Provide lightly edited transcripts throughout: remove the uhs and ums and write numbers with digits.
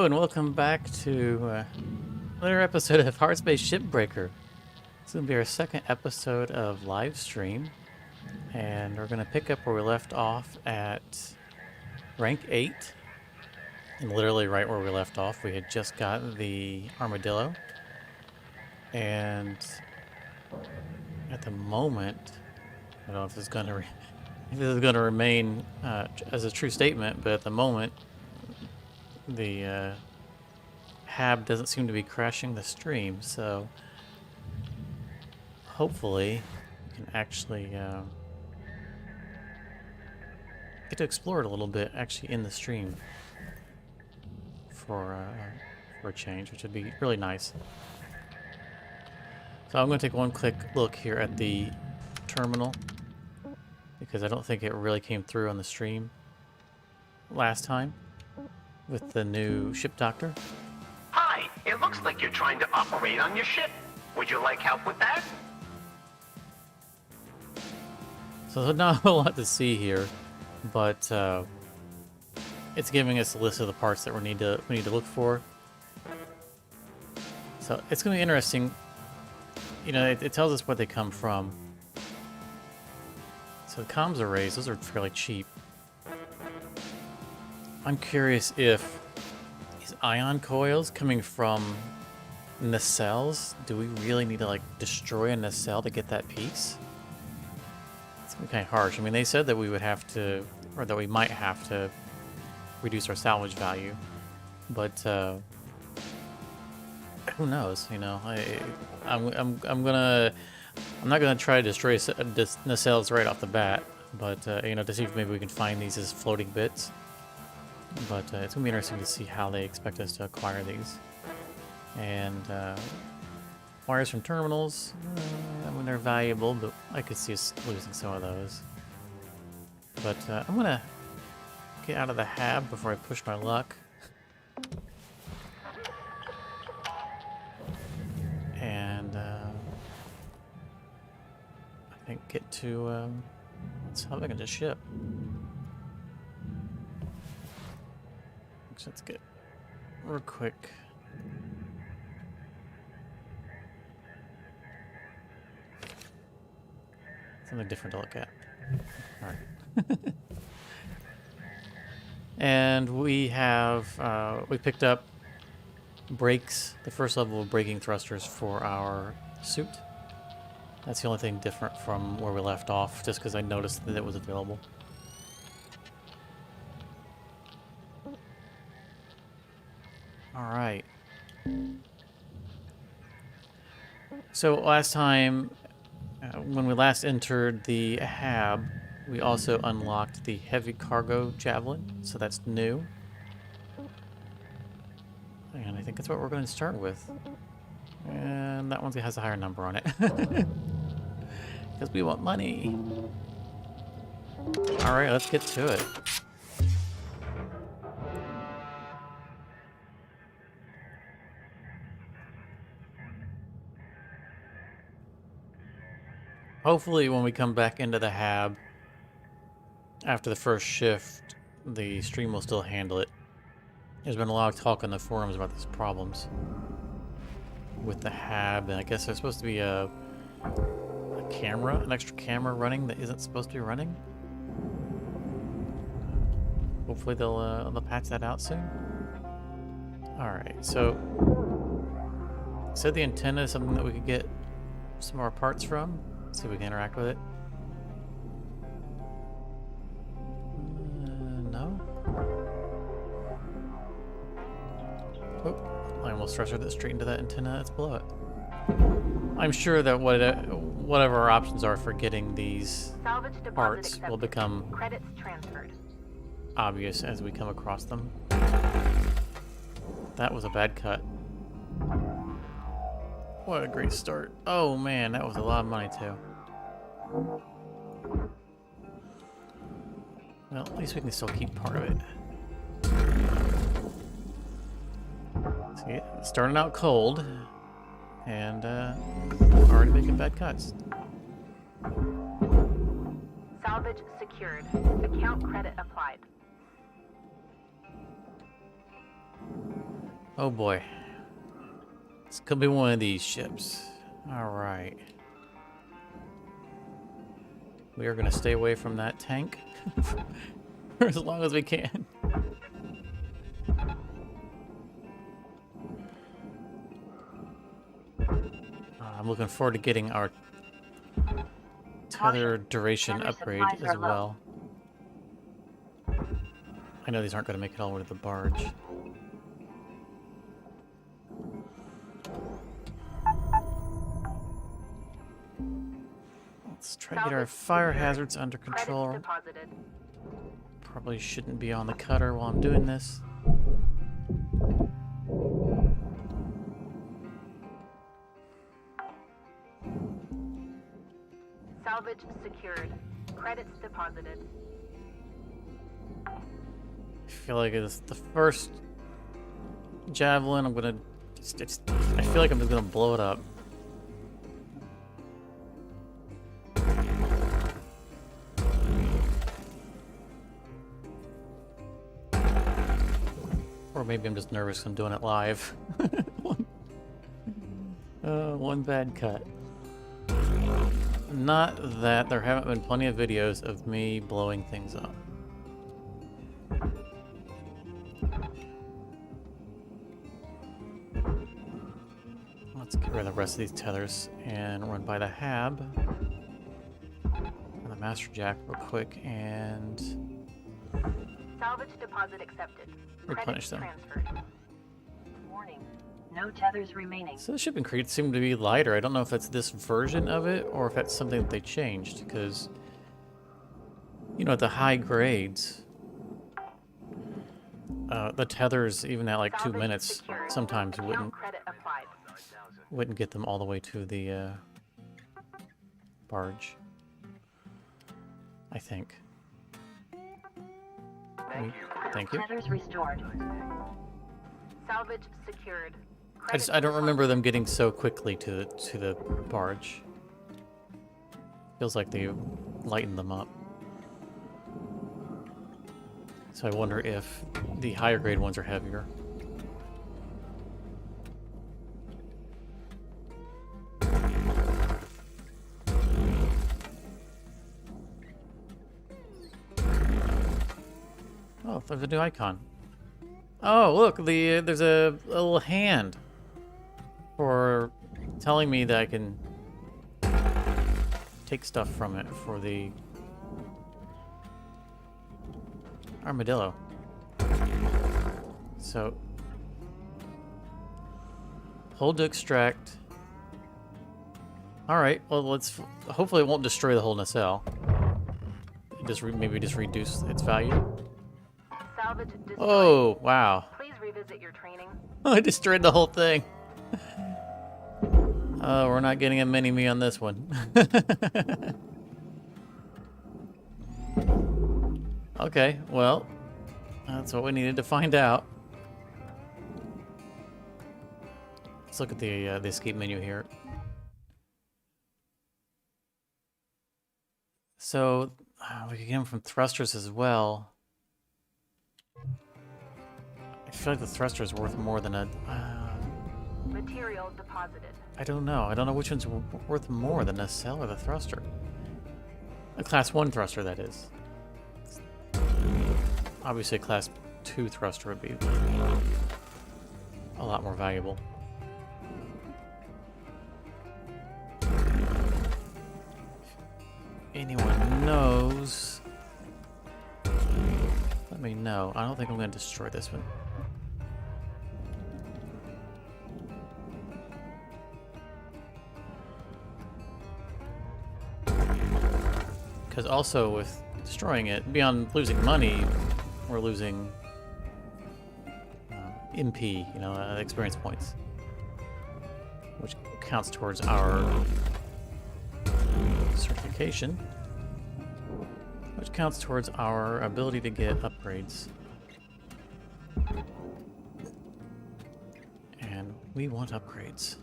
Hello and welcome back to another episode of Hardspace Shipbreaker. It's going to be our second episode of Livestream, and we're going to pick up where we left off at rank 8. And literally right where we left off, we had just got the Armadillo. And at the moment, I don't know if this is going to remain as a true statement, but at the moment, the hab doesn't seem to be crashing the stream, so hopefully we can actually get to explore it a little bit actually in the stream for a change, which would be really nice. So I'm going to take one quick look here at the terminal because I don't think it really came through on the stream last time with the new ship doctor. Hi, it looks like you're trying to operate on your ship. Would you like help with that? So there's not a lot to see here, but it's giving us a list of the parts that we need to look for. So it's going to be interesting. You know, it tells us where they come from. So the comms arrays, those are fairly cheap. I'm curious if these ion coils coming from nacelles, do we really need to like destroy a nacelle to get that piece? It's gonna be kind of harsh. I mean, they said that we would have to, or that we might have to reduce our salvage value, but who knows? You know, I'm not gonna try to destroy nacelles right off the bat, but you know, to see if maybe we can find these as floating bits. But it's going to be interesting to see how they expect us to acquire these. And wires from terminals, I mean, they're valuable, but I could see us losing some of those. But I'm going to get out of the hab before I push my luck. And I think get to let's salvage the ship. Let's get real quick. Something different to look at. All right. And we have we picked up brakes, the first level of braking thrusters for our suit. That's the only thing different from where we left off, just because I noticed that it was available. All right. So last time, when we last entered the hab, we also unlocked the heavy cargo javelin, so that's new. And I think that's what we're going to start with. And that one has a higher number on it. Because we want money. All right, let's get to it. Hopefully when we come back into the hab after the first shift, the stream will still handle it. There's been a lot of talk on the forums about these problems with the hab, and I guess there's supposed to be a camera, an extra camera running that isn't supposed to be running. Hopefully they'll patch that out soon. Alright, so said the antenna is something that we could get some more parts from. See if we can interact with it. No? Oh, I almost thrusted it straight into that antenna that's below it. I'm sure that whatever our options are for getting these parts will become obvious as we come across them. That was a bad cut. What a great start. Oh man, that was a lot of money too. Well, at least we can still keep part of it. See, starting out cold, and already making bad cuts. Salvage secured. Account credit applied. Oh boy. This could be one of these ships. Alright. We are going to stay away from that tank for as long as we can. I'm looking forward to getting our tether duration Tether upgrade supplies as are low. well. I know these aren't going to make it all the way to the barge. Let's try to get our Salvage fire secured. hazards under Credits control. deposited. Probably shouldn't be on the cutter while I'm doing this. Salvage secured. Credits deposited. I feel like it's the first javelin. I'm gonna. I feel like I'm just gonna blow it up. Or maybe I'm just nervous 'cause I'm doing it live. One bad cut. Not that there haven't been plenty of videos of me blowing things up. Let's get rid of the rest of these tethers and run by the hab. And the master jack real quick and Salvage deposit accepted. replenish Credits them. transferred. Warning. No tethers remaining. So the shipping crates seem to be lighter. I don't know if that's this version of it or if that's something that they changed, because, you know, at the high grades, the tethers, even at like 2 Salvage minutes, secured. sometimes Account credit applied. wouldn't get them all the way to the barge. I think. Thank you. Tethers restored. Salvage secured. I don't remember them getting so quickly to the barge. Feels like they lightened them up. So I wonder if the higher grade ones are heavier. Oh, there's a new icon. Oh, look, there's a little hand for telling me that I can take stuff from it for the Armadillo. So, hold to extract. Alright, well, hopefully it won't destroy the whole nacelle. Maybe just reduce its value. Salvage destroyed. Oh, wow. Please revisit your training. I destroyed the whole thing. Oh, we're not getting a mini-me on this one. Okay, well, that's what we needed to find out. Let's look at the escape menu here. So, we can get them from thrusters as well. I feel like the thruster is worth more than a... Material deposited. I don't know. I don't know which one's worth more, the nacelle or the thruster. A class 1 thruster, that is. Obviously, a class 2 thruster would be a lot more valuable. Anyone knows? Let me know. I don't think I'm going to destroy this one. Because also with destroying it, beyond losing money, we're losing MP, you know, experience points, which counts towards our certification, which counts towards our ability to get upgrades. And we want upgrades.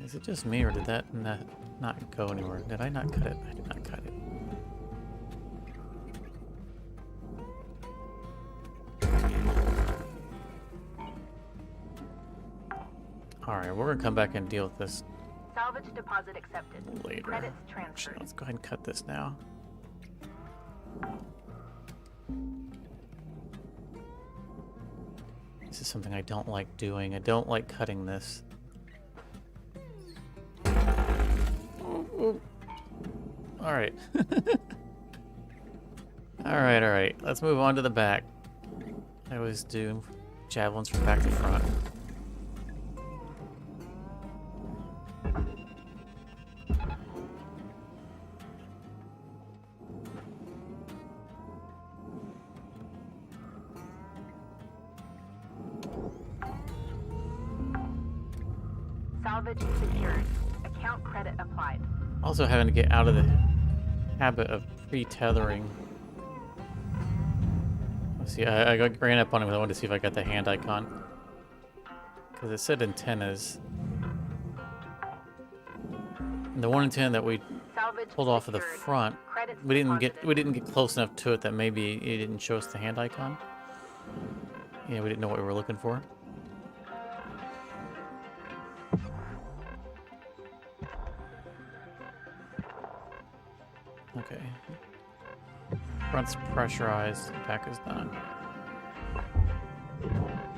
Is it just me, or did that not go anywhere? Did I not cut it? I did not cut it. Alright, we're gonna come back and deal with this Salvage deposit accepted. later. Credits Actually, transferred. let's go ahead and cut this now. This is something I don't like doing. I don't like cutting this. Alright. Alright. Let's move on to the back. I always do javelins from back to front. Salvage secured. Account credit applied. Also having to get out of the habit of pre-tethering. Let's see, I ran up on it because I wanted to see if I got the hand icon. Because it said antennas. And the one antenna that we Salvage pulled off of the secured. front, Credits we didn't deposited. get close enough to it that maybe it didn't show us the hand icon. Yeah, we didn't know what we were looking for. Okay. Front's pressurized, back is done.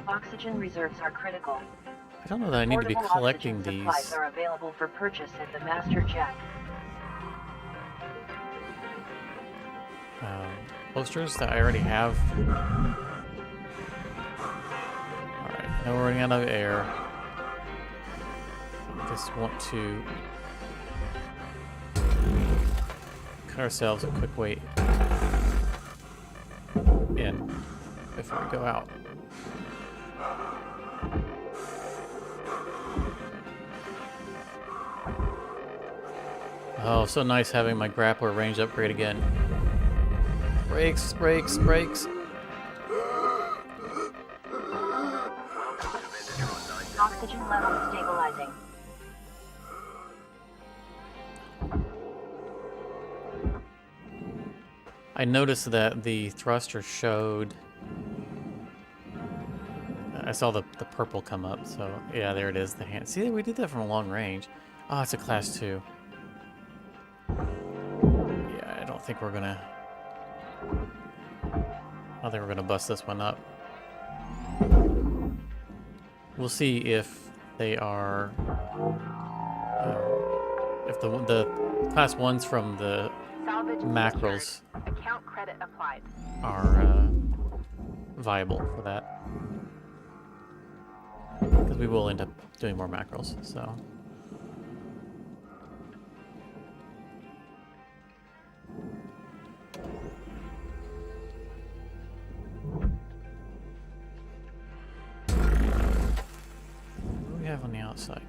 Oxygen reserves are critical. I don't know that I need to be Portable collecting oxygen these. supplies are available for purchase at the master jet. Posters that I already have. Alright, now we're running out of air. I just want to cut ourselves a quick way in before we go out. Oh, so nice having my grappler range upgrade again. Brakes. Oxygen level stabilizing. I noticed that the thruster showed... I saw the purple come up, so yeah, there it is, the hand. See, we did that from a long range. Oh, it's a class 2. Yeah, I don't think we're gonna... I don't think we're gonna bust this one up. We'll see if they are... if the class 1s from the Salvage macros secured. Account credit applied. are viable for that. Because we will end up doing more macros, so... What do we have on the outside?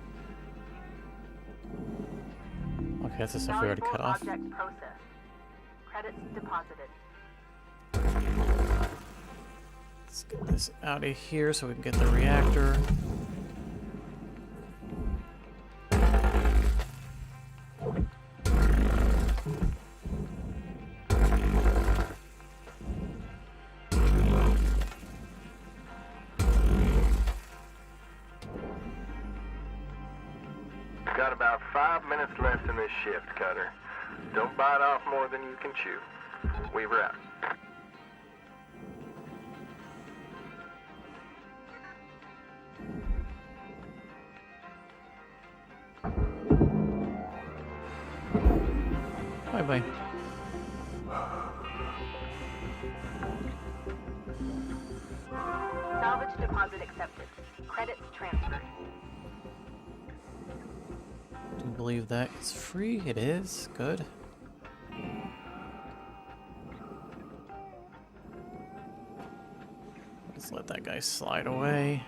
Okay, that's the stuff we already Valuable cut off. object processed. Credits deposited. Let's get this out of here so we can get the reactor. Got about 5 minutes left in this shift, Cutter. Don't bite off more than you can chew. Weaver out. Bye-bye. Salvage deposit accepted. Credits transferred. Do you believe that it's free? It is. Good. Let's let that guy slide away.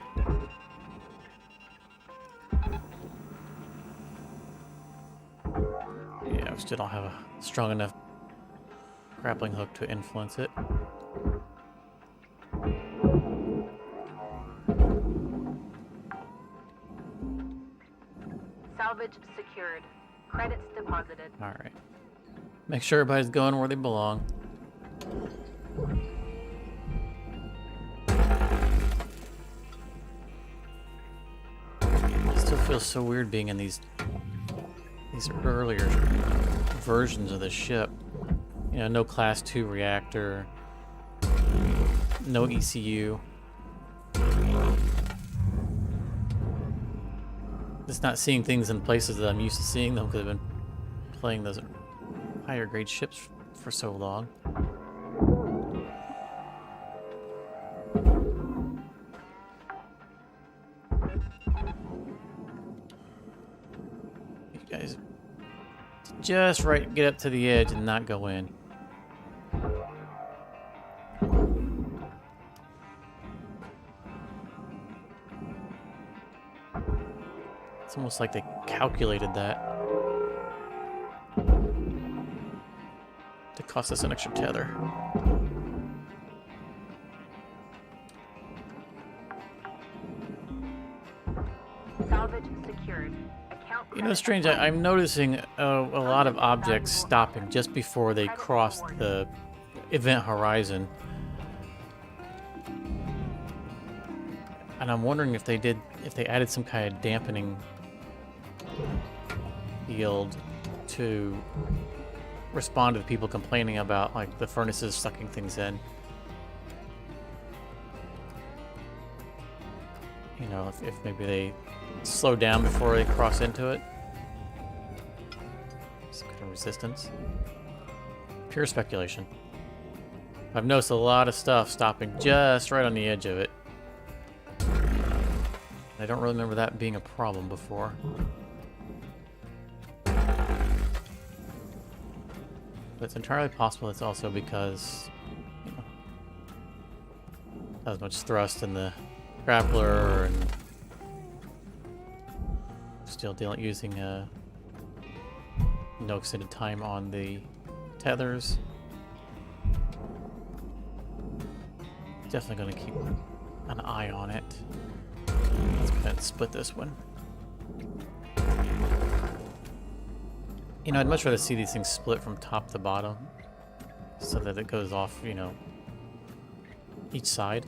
Yeah, we still don't have a strong enough grappling hook to influence it. Salvage secured. Credits deposited. Alright. Make sure everybody's going where they belong. Still feels so weird being in these earlier versions of the ship. You know, no Class 2 reactor, no ECU. Just not seeing things in places that I'm used to seeing them because I've been playing those higher grade ships for so long. You guys just get up to the edge and not go in. It's almost like they calculated that to cost us an extra tether. Salvage secured. Account You know, credit strange, applied. I'm noticing a lot of objects stopping just before they cross the event horizon. And I'm wondering if they added some kind of dampening field to respond to the people complaining about, like, the furnaces sucking things in. You know, if maybe they slow down before they cross into it. Some kind of resistance. Pure speculation. I've noticed a lot of stuff stopping just right on the edge of it. I don't really remember that being a problem before. But it's entirely possible it's also because, you know, not as much thrust in the grappler and still using no extended time on the tethers. Definitely going to keep an eye on it. Let's go ahead and split this one. You know, I'd much rather see these things split from top to bottom so that it goes off, you know, each side.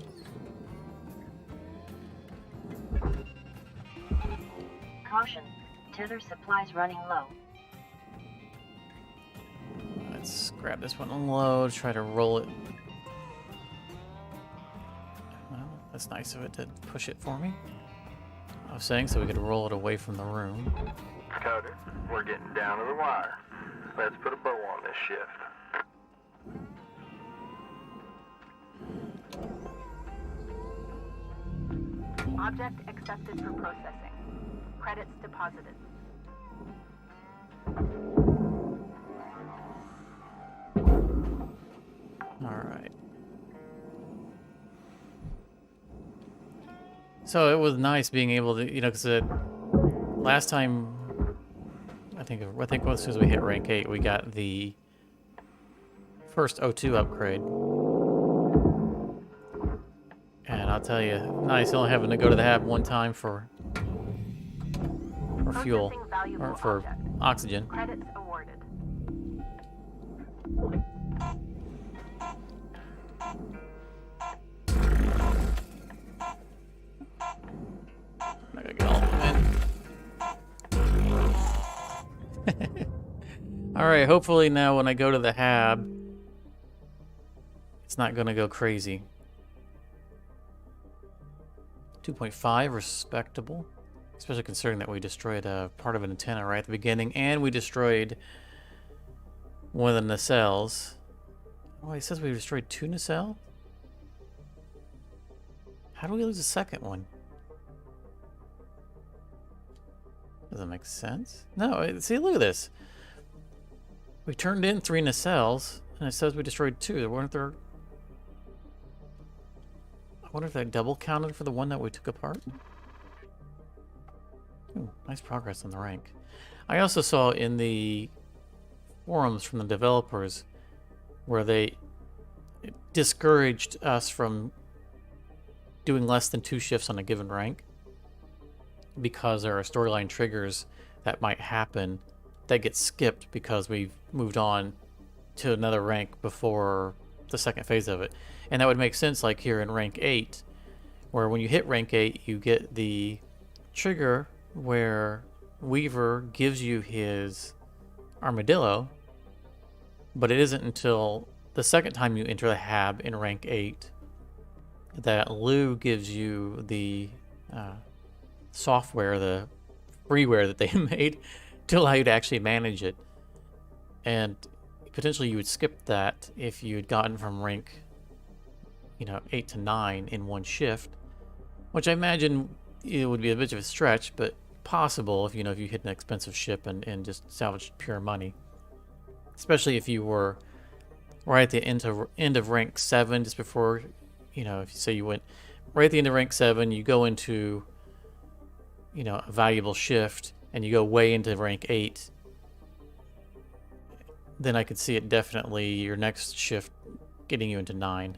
Caution, tether supplies running low. Let's grab this one low, try to roll it. Well, that's nice of it to push it for me. I was saying so we could roll it away from the room. Cutter, we're getting down to the wire. Let's put a bow on this shift. Object accepted for processing. Credits deposited. Alright. So it was nice being able to, you know, because last time, I think as soon as we hit rank 8, we got the first O2 upgrade. And I'll tell you, nice only having to go to the hab one time for fuel, Processing valuable or for object. oxygen. Credits awarded. I'm not gonna get all of them in. Alright, hopefully now when I go to the hab, it's not gonna go crazy. 2.5, respectable. Especially considering that we destroyed a part of an antenna right at the beginning, and we destroyed one of the nacelles. Oh, he says we destroyed 2 nacelles? How do we lose a second one? Doesn't make sense. No, see, look at this. We turned in 3 nacelles, and it says we destroyed 2. I wonder if that double counted for the one that we took apart? Ooh, nice progress on the rank. I also saw in the forums from the developers where they discouraged us from doing less than 2 shifts on a given rank because there are storyline triggers that might happen that get skipped because we've moved on to another rank before the second phase of it. And that would make sense, like here in rank 8, where when you hit rank 8 you get the trigger where Weaver gives you his Armadillo, but it isn't until the second time you enter the hab in rank 8 that Lou gives you the software, the freeware that they made to allow you to actually manage it. And potentially you would skip that if you had gotten from rank, 8 to 9 in one shift, which I imagine it would be a bit of a stretch, but possible if you hit an expensive ship and just salvaged pure money. Especially if you were right at the end of rank 7, just before, if you say you went right at the end of rank 7, you go into, a valuable shift, and you go way into rank 8, then I could see it definitely your next shift getting you into 9.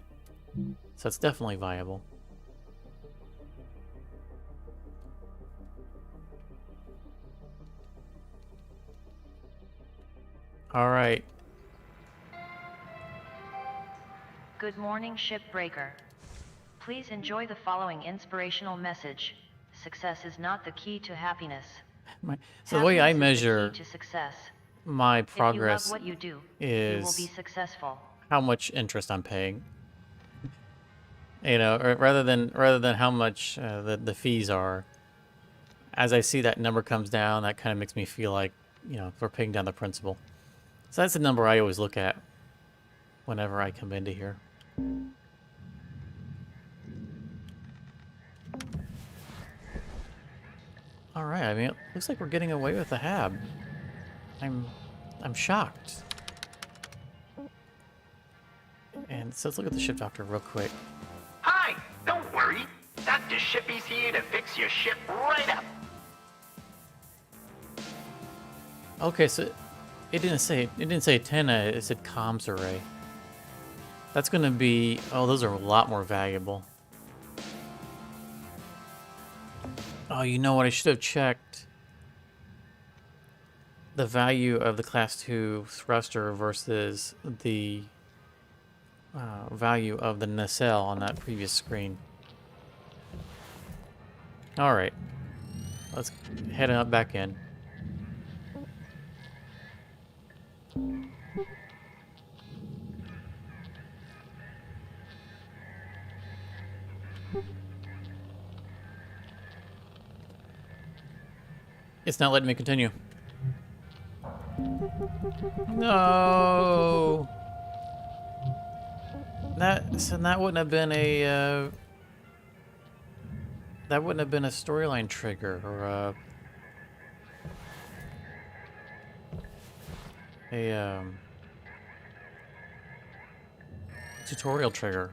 So that's definitely viable. All right. Good morning, Shipbreaker. Please enjoy the following inspirational message. Success is not the key to happiness. So the way I Happiness is the measure key to success. my progress if you love what you do, is you will be successful. how much interest I'm paying. Or rather than how much the fees are. As I see that number comes down, that kind of makes me feel like, we're paying down the principal. So that's the number I always look at whenever I come into here. All right, I mean, it looks like we're getting away with the hab. I'm shocked. And so let's look at the ship doctor real quick. Hi, don't worry. Dr. Shippy's here to fix your ship right up. Okay, so it didn't say antenna, it said comms array. That's gonna be, those are a lot more valuable. Oh, you know what? I should have checked the value of the Class 2 thruster versus the value of the nacelle on that previous screen. All right, let's head up back in. It's not letting me continue. No. That wouldn't have been a storyline trigger or a tutorial trigger.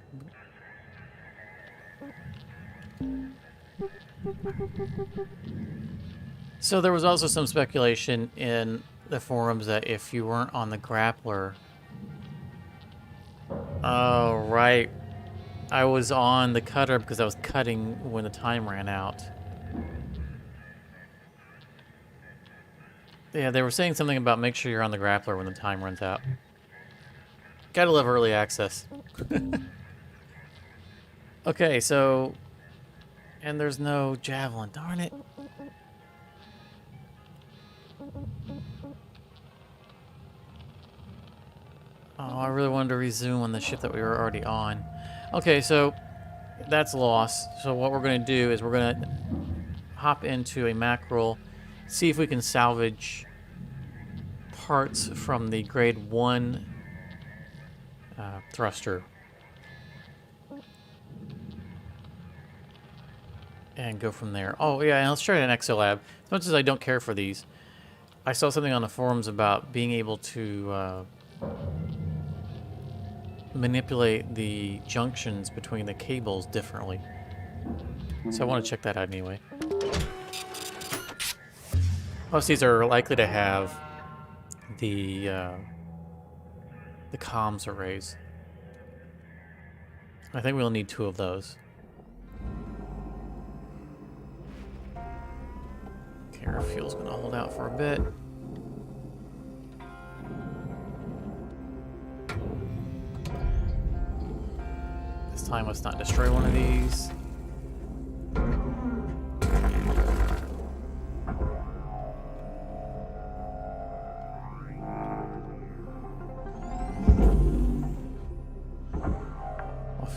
So there was also some speculation in the forums that if you weren't on the grappler... Oh, right. I was on the cutter because I was cutting when the time ran out. Yeah, they were saying something about make sure you're on the grappler when the time runs out. Gotta love early access. Okay, so... And there's no javelin. Darn it. Oh, I really wanted to resume on the ship that we were already on. Okay, so that's lost. So what we're going to do is we're going to hop into a mackerel, see if we can salvage parts from the grade 1 thruster. And go from there. Oh, yeah, and let's try an exolab. As much as I don't care for these, I saw something on the forums about being able to manipulate the junctions between the cables differently. So I want to check that out anyway. Most of these are likely to have the comms arrays. I think we'll need 2 of those. Okay, our fuel's gonna hold out for a bit. This time let's not destroy one of these.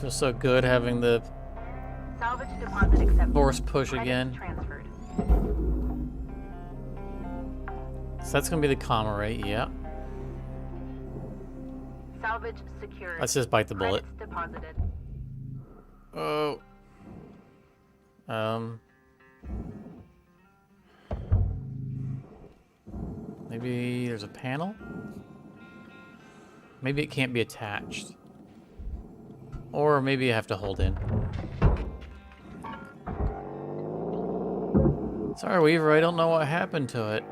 Feels so good having the Salvage deposit accepted. force push Credits again. transferred. So that's gonna be the comma rate, yeah. Salvage secured. Let's just bite the bullet. Credits deposited. Oh. Maybe there's a panel? Maybe it can't be attached. Or maybe I have to hold in. Sorry, Weaver, I don't know what happened to it.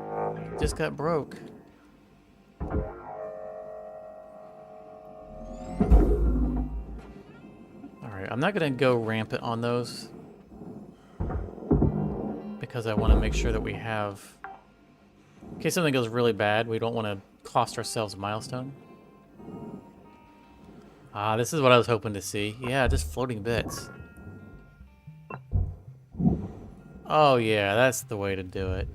It just got broke. Alright, I'm not going to go rampant on those. Because I want to make sure that we have... In case something goes really bad, we don't want to cost ourselves a milestone. Ah, this is what I was hoping to see. Yeah, just floating bits. Oh yeah, that's the way to do it.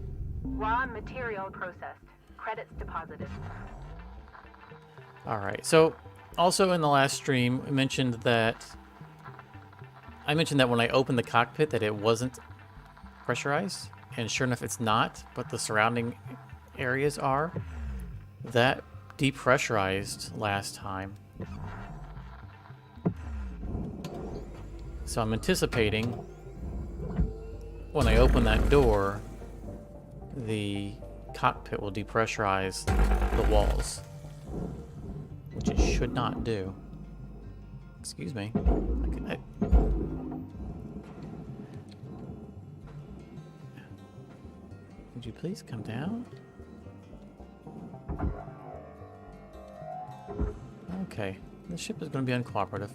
Raw material processed. Credits deposited. Alright, so also in the last stream, I mentioned that when I opened the cockpit that it wasn't pressurized, and sure enough it's not, but the surrounding areas are. That depressurized last time. So I'm anticipating when I open that door, the cockpit will depressurize the walls, which it should not do. Excuse me. Would you please come down? Okay, this ship is going to be uncooperative.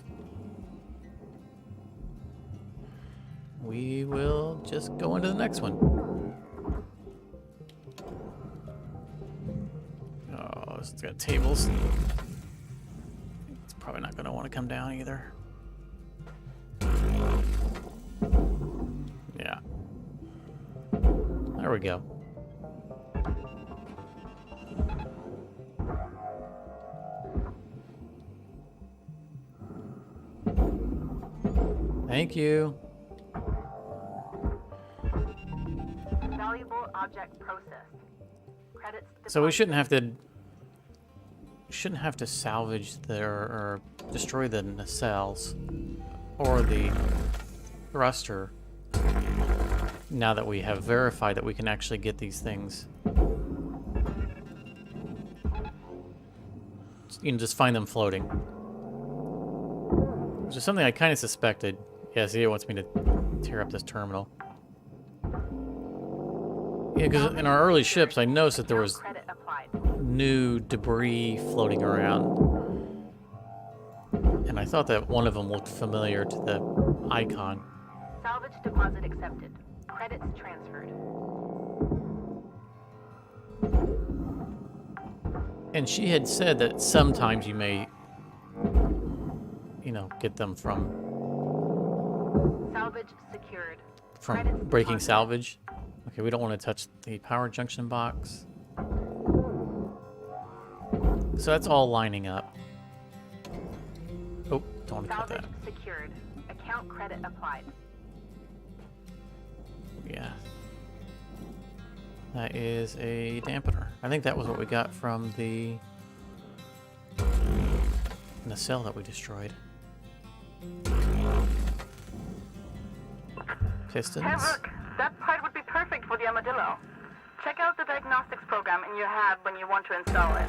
We will just go into the next one. Oh, it's got tables. It's probably not going to want to come down either. Yeah. There we go. Thank you. Valuable object processed. Credits deposited. So we shouldn't have to salvage or destroy the nacelles or the thruster now that we have verified that we can actually get these things. You can just find them floating. Which is something I kind of suspected. Yeah, see, it wants me to tear up this terminal. Yeah, because in our early ships, I noticed that there was Credit applied. new debris floating around. And I thought that one of them looked familiar to the icon. Salvage deposit accepted. Credits transferred. And she had said that sometimes you may, you know, get them from Salvage secured. from Credits breaking deposited. salvage. Okay, we don't want to touch the power junction box. So that's all lining up. Oh, don't want to cut Salvage that. secured. Account credit applied. Yeah. That is a dampener. I think that was what we got from the nacelle that we destroyed. Pistons. Hey, look, that part would be perfect for the Armadillo. Check out the diagnostics program in your hab when you want to install it.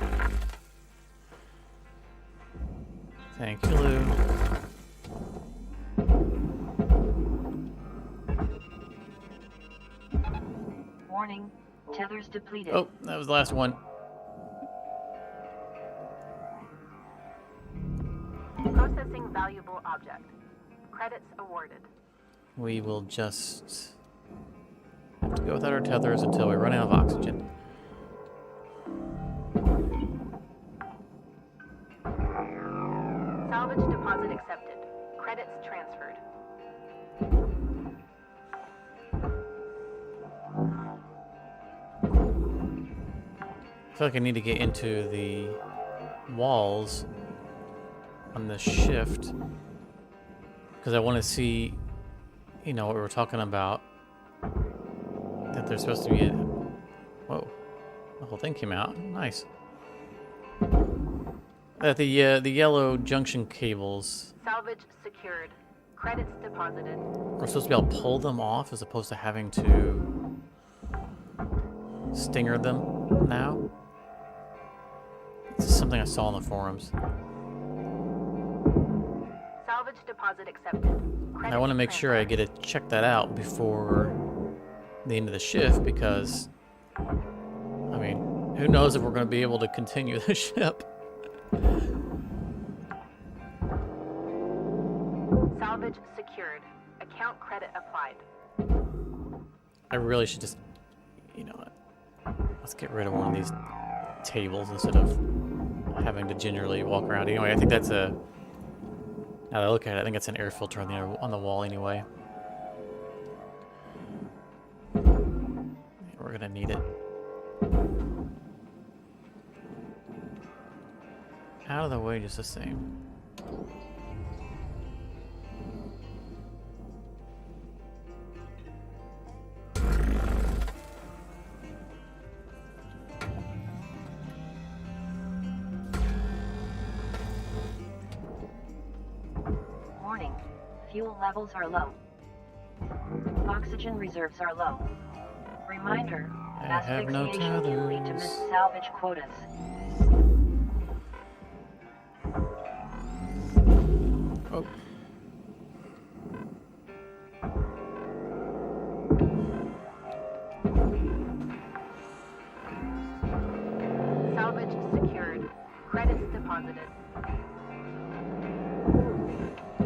Thank you, Lou. Warning, tethers depleted. Oh, that was the last one. Processing valuable object. Credits awarded. We will just have to go without our tethers until we run out of oxygen. Salvage deposit accepted. Credits transferred. I feel like I need to get into the walls on the shift because I want to see, you know, what we were talking about. That there's supposed to be a... Whoa. The whole thing came out. Nice. That the yellow junction cables... Salvage secured. Credits deposited. We're supposed to be able to pull them off as opposed to having to stinger them now. This is something I saw on the forums. Salvage deposit accepted. And I want to make sure I get to check that out before the end of the shift because, I mean, who knows if we're going to be able to continue the ship. Salvage secured. Account credit applied. I really should just, you know what, let's get rid of one of these tables instead of having to gingerly walk around. Anyway, I think that's a, now that I look at it, I think that's an air filter on the wall anyway. We're gonna need it. Out of the way just the same. Warning. Fuel levels are low. Oxygen reserves are low. Reminder. I have no Asphyxiation can lead to tethers. missed salvage quotas. Oh. Salvage secured. Credits deposited.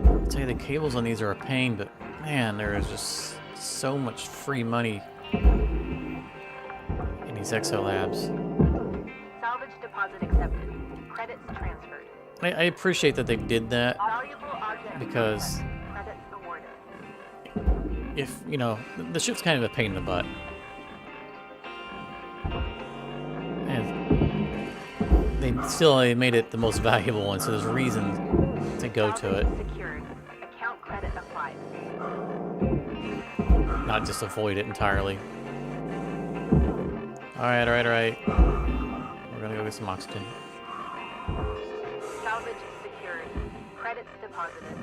I'll tell you, the cables on these are a pain, but man, there is just so much free money in these Exo Labs. Salvage deposit accepted. Credits transferred. I appreciate that they did that Valuable object because credits awarded. if, you know, the ship's kind of a pain in the butt. And they still made it the most valuable one, so there's reason to go to it, Salvage secured. Account credit applied. not just avoid it entirely. Alright. We're gonna go get some oxygen. Salvage secured. Credits deposited.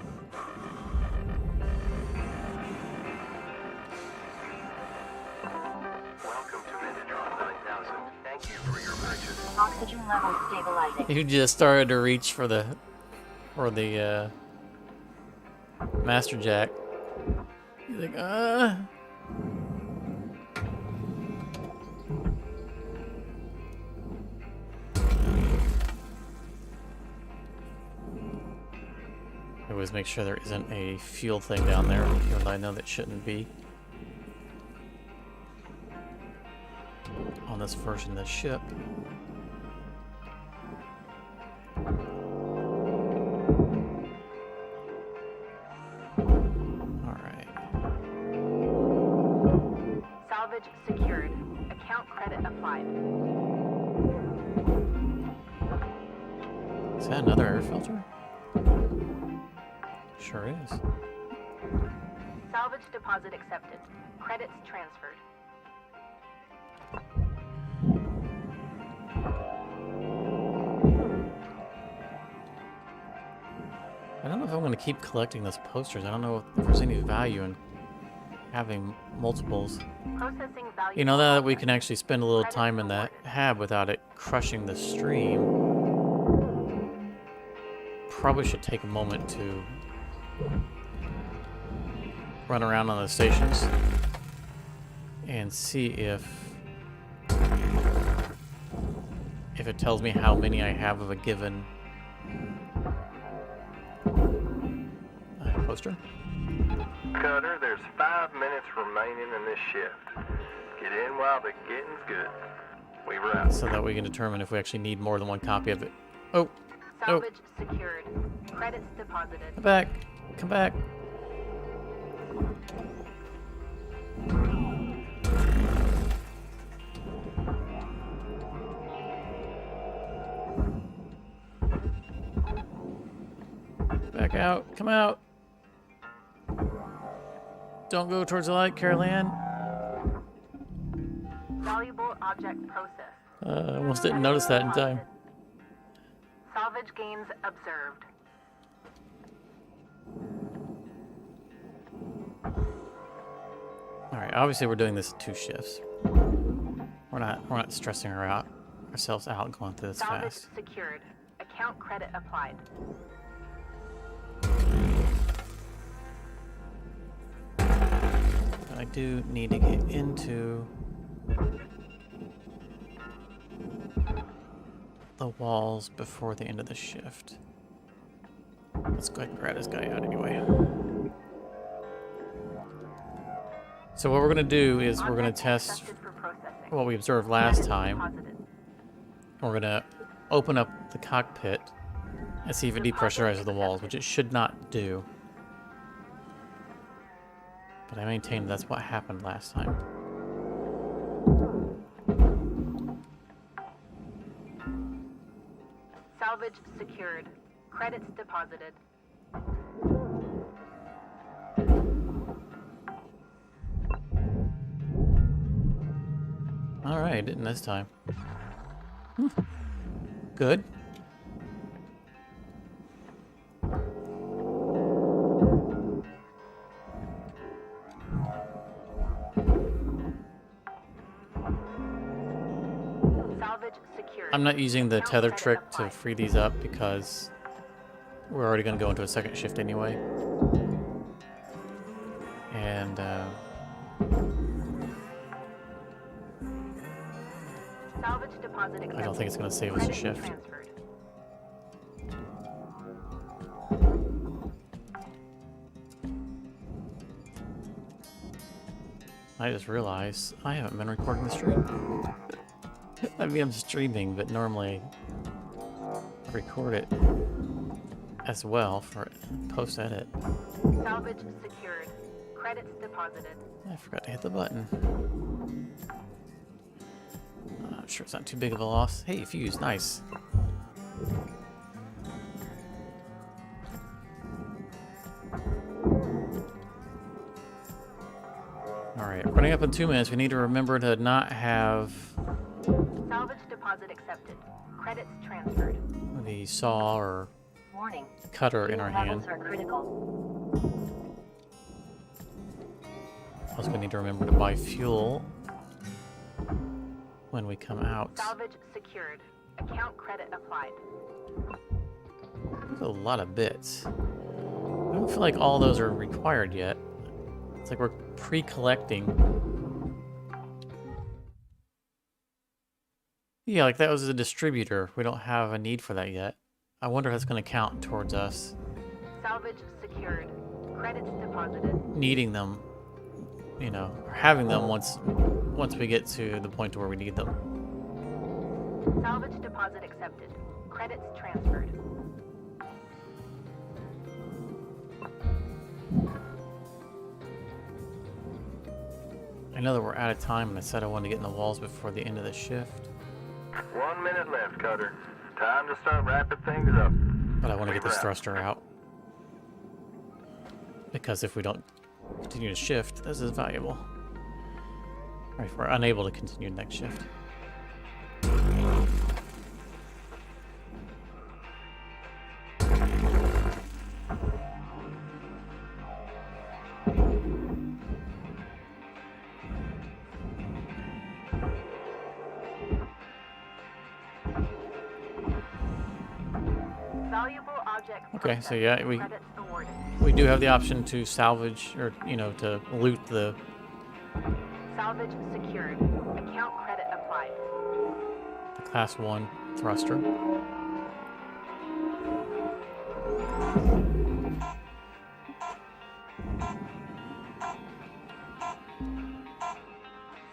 Welcome to Metatron 9000. Thank you for your purchase. Oxygen levels stabilizing. You just started to reach for the master jack. You're like, I always make sure there isn't a fuel thing down there, even though I know that shouldn't be. On this version of the ship. Alright. Salvage secured. Account credit applied. Is that another air filter? Sure is. Salvage deposit accepted. Credits transferred. I don't know if I'm going to keep collecting those posters. I don't know if there's any value in having multiples. Processing value. You know, now that we can actually spend a little time in the hab without it crushing the stream, probably should take a moment to run around on the stations and see if it tells me how many I have of a given poster. Cutter, there's 5 minutes remaining in this shift. Get in while the getting's good. We were out. So that we can determine if we actually need more than one copy of it. Oh, Salvage secured. Credits deposited. come back, come back. Back out, come out. Don't go towards the light, Carol Ann. Valuable object processed. Almost didn't notice that in time. Salvage gains observed. Alright, obviously we're doing this in 2 shifts. We're not stressing ourselves out going through this Salvage fast. secured. Account credit applied. But I do need to get into the walls before the end of the shift. Let's go ahead and grab this guy out anyway. So what we're going to do is we're going to test what we observed last time. We're going to open up the cockpit and see if it depressurizes the walls, which it should not do. But I maintain that's what happened last time. Salvage secured. Credits deposited. Alright, didn't this time. Good. Salvage secured. I'm not using the Account tether credit trick to applied. free these up because we're already going to go into a second shift anyway. And Salvage deposit I don't accepted. think it's going to save us a Credit shift. transferred. I just realized I haven't been recording the stream. I mean, I'm streaming, but normally I record it as well for post-edit. Salvage secured. Credits deposited. I forgot to hit the button. I'm sure it's not too big of a loss. Hey, fuse, nice. Alright, running up in 2 minutes. We need to remember to not have Salvage deposit accepted. Credits transferred. the saw or Warning. cutter in our Fuel hand. levels are critical. Also, we need to remember to buy fuel when we come out. Salvage secured. Account credit applied. There's a lot of bits. I don't feel like all those are required yet. It's like we're pre-collecting. Yeah, like that was a distributor. We don't have a need for that yet. I wonder if that's going to count towards us Salvage secured. Credits deposited. needing them, you know, or having them once we get to the point to where we need them. Salvage deposit accepted. Credits transferred. I know that we're out of time, and I said I wanted to get in the walls before the end of the shift, 1 minute left, Cutter. Time to start wrapping things up. but I want to get this Wrap. thruster out. Because if we don't continue to shift, this is valuable. Or if we're unable to continue next shift. Valuable object Okay, so processed. yeah, Credits awarded. we do have the option to salvage, or, you know, to loot the Salvage secured. Account credit applied. Class 1 thruster.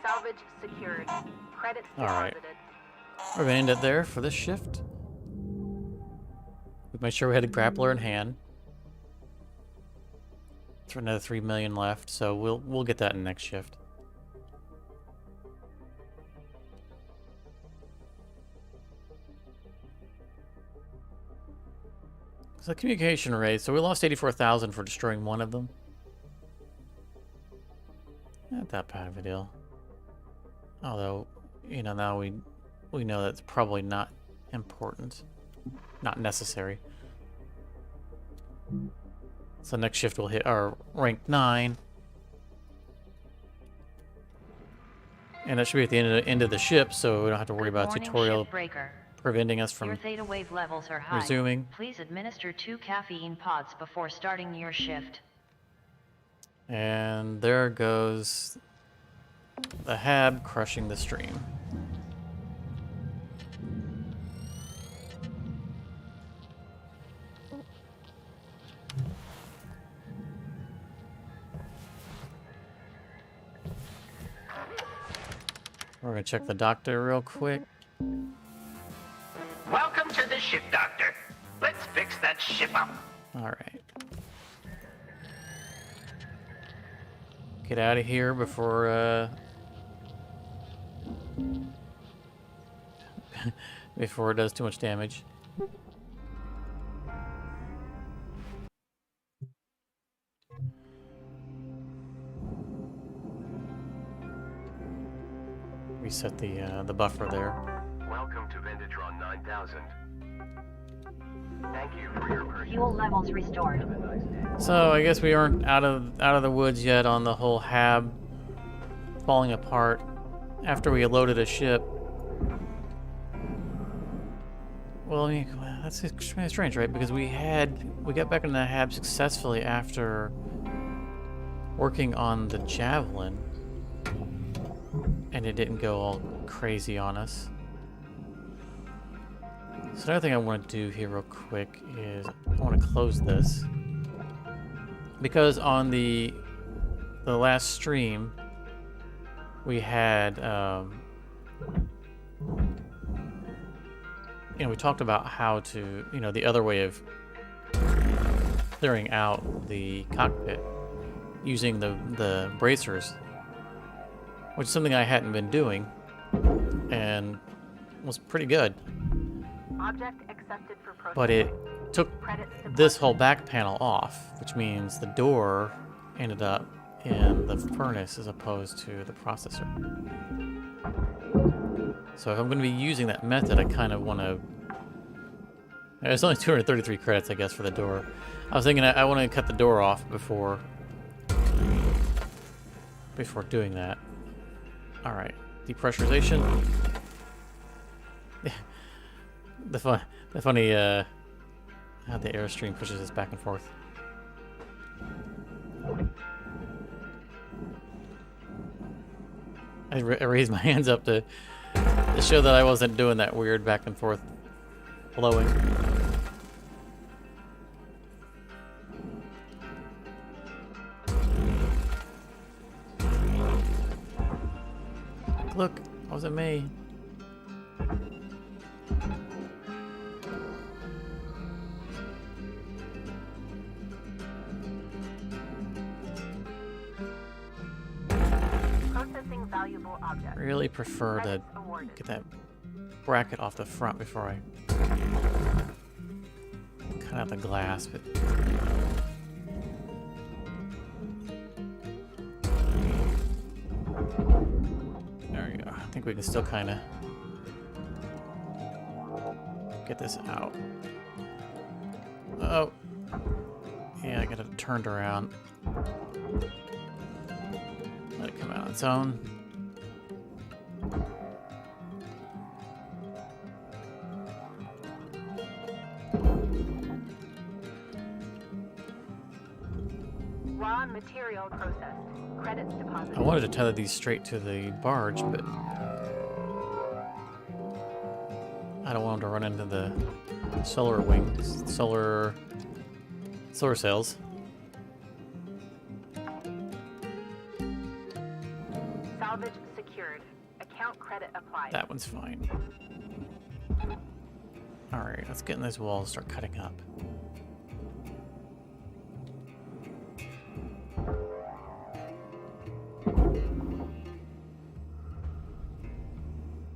Salvage secured. Credits All right. deposited. We're going to end it there for this shift. We made sure we had a grappler in hand. For another 3 million left, so we'll get that in next shift. So communication rates. So we lost 84,000 for destroying one of them. Not that bad of a deal. Although, you know, now we know that's probably not important. Not necessary. So next shift we'll hit our rank 9. And that should be at the end of the ship, so we don't have to worry about tutorial Shipbreaker. preventing us Your from theta wave levels are high. resuming. Please administer 2 caffeine pods before starting your shift. And there goes the hab crushing the stream. We're gonna check the doctor real quick. Welcome to the ship, Doctor. Let's fix that ship up. Alright. Get out of here before before it does too much damage. Reset the buffer there. Welcome to Vintatron 9000. Thank you for your purchase. Fuel levels restored. So I guess we aren't out of the woods yet on the whole hab falling apart after we loaded a ship. Well, I mean, that's extremely strange, right? Because we got back into the hab successfully after working on the javelin, and it didn't go all crazy on us. So another thing I want to do here real quick is I want to close this. Because on the last stream, we had, we talked about how to, the other way of clearing out the cockpit using the bracers, which is something I hadn't been doing, and was pretty good. Object accepted for processing. But it took Credits this whole back panel off, which means the door ended up in the furnace as opposed to the processor. So if I'm going to be using that method, I kind of want to... There's only 233 credits, I guess, for the door. I was thinking I want to cut the door off before doing that. Alright, depressurization. The funny how the airstream pushes us back and forth. I raised my hands up to show that I wasn't doing that weird back and forth blowing. Look, that wasn't me. Processing valuable objects. Really prefer to Credits awarded. get that bracket off the front before I cut out the glass, but there you go. I think we can still kind of get this out. Oh, yeah, I got it turned around. Let it come out on its own. Raw material processed. Credits deposited. I wanted to tether these straight to the barge, but I don't want them to run into the solar wings, solar sails. Salvage secured. Account credit applied. That one's fine. Alright, let's get in those walls and start cutting up.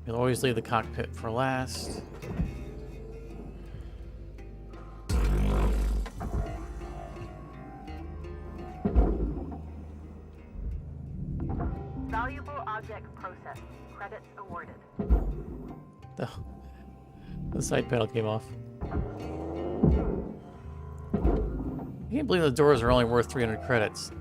You'll always leave the cockpit for last. Credits awarded. The side panel came off. I can't believe the doors are only worth 300 credits.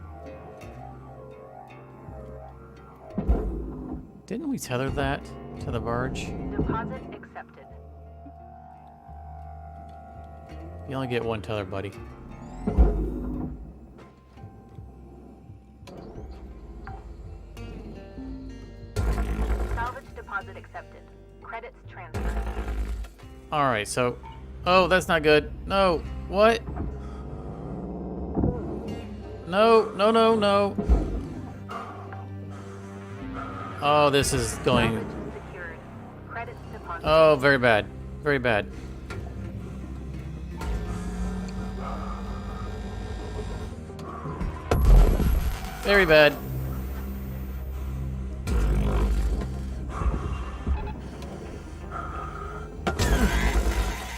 Didn't we tether that to the barge? Deposit accepted. You only get one tether, buddy. Salvage deposit accepted. Credits transferred. Alright, so... Oh, that's not good. No. What? No, no, no, no. Oh, this is going... Salvage secured. Credits deposited. Oh, very bad. Very bad. Very bad.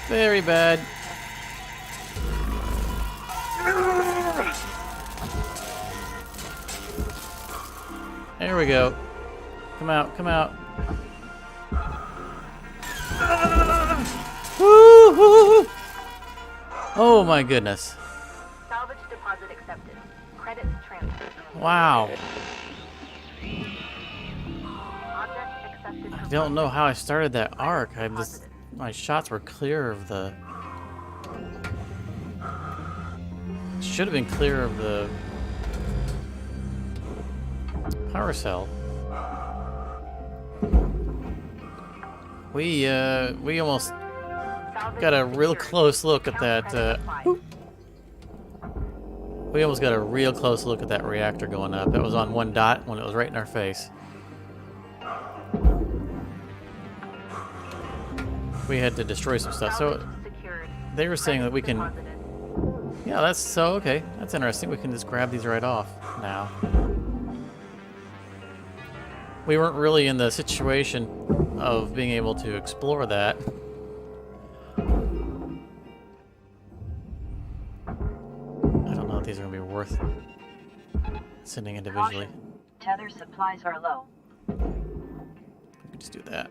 Very bad. There we go. Come out, come out. Woo-hoo! Oh my goodness. Salvage deposit accepted. Credits transferred. Wow. Object accepted. I don't know how I started that arc. I just... My shots were clear of the... Should have been clear of the... power cell. We almost got a real close look at that, we almost got a real close look at that reactor going up. That was on one dot when it was right in our face. We had to destroy some stuff. So they were saying that we can... Yeah, that's so okay. That's interesting. We can just grab these right off now. We weren't really in the situation of being able to explore that. I don't know if these are going to be worth sending individually. Caution. Tether supplies are low. We can just do that.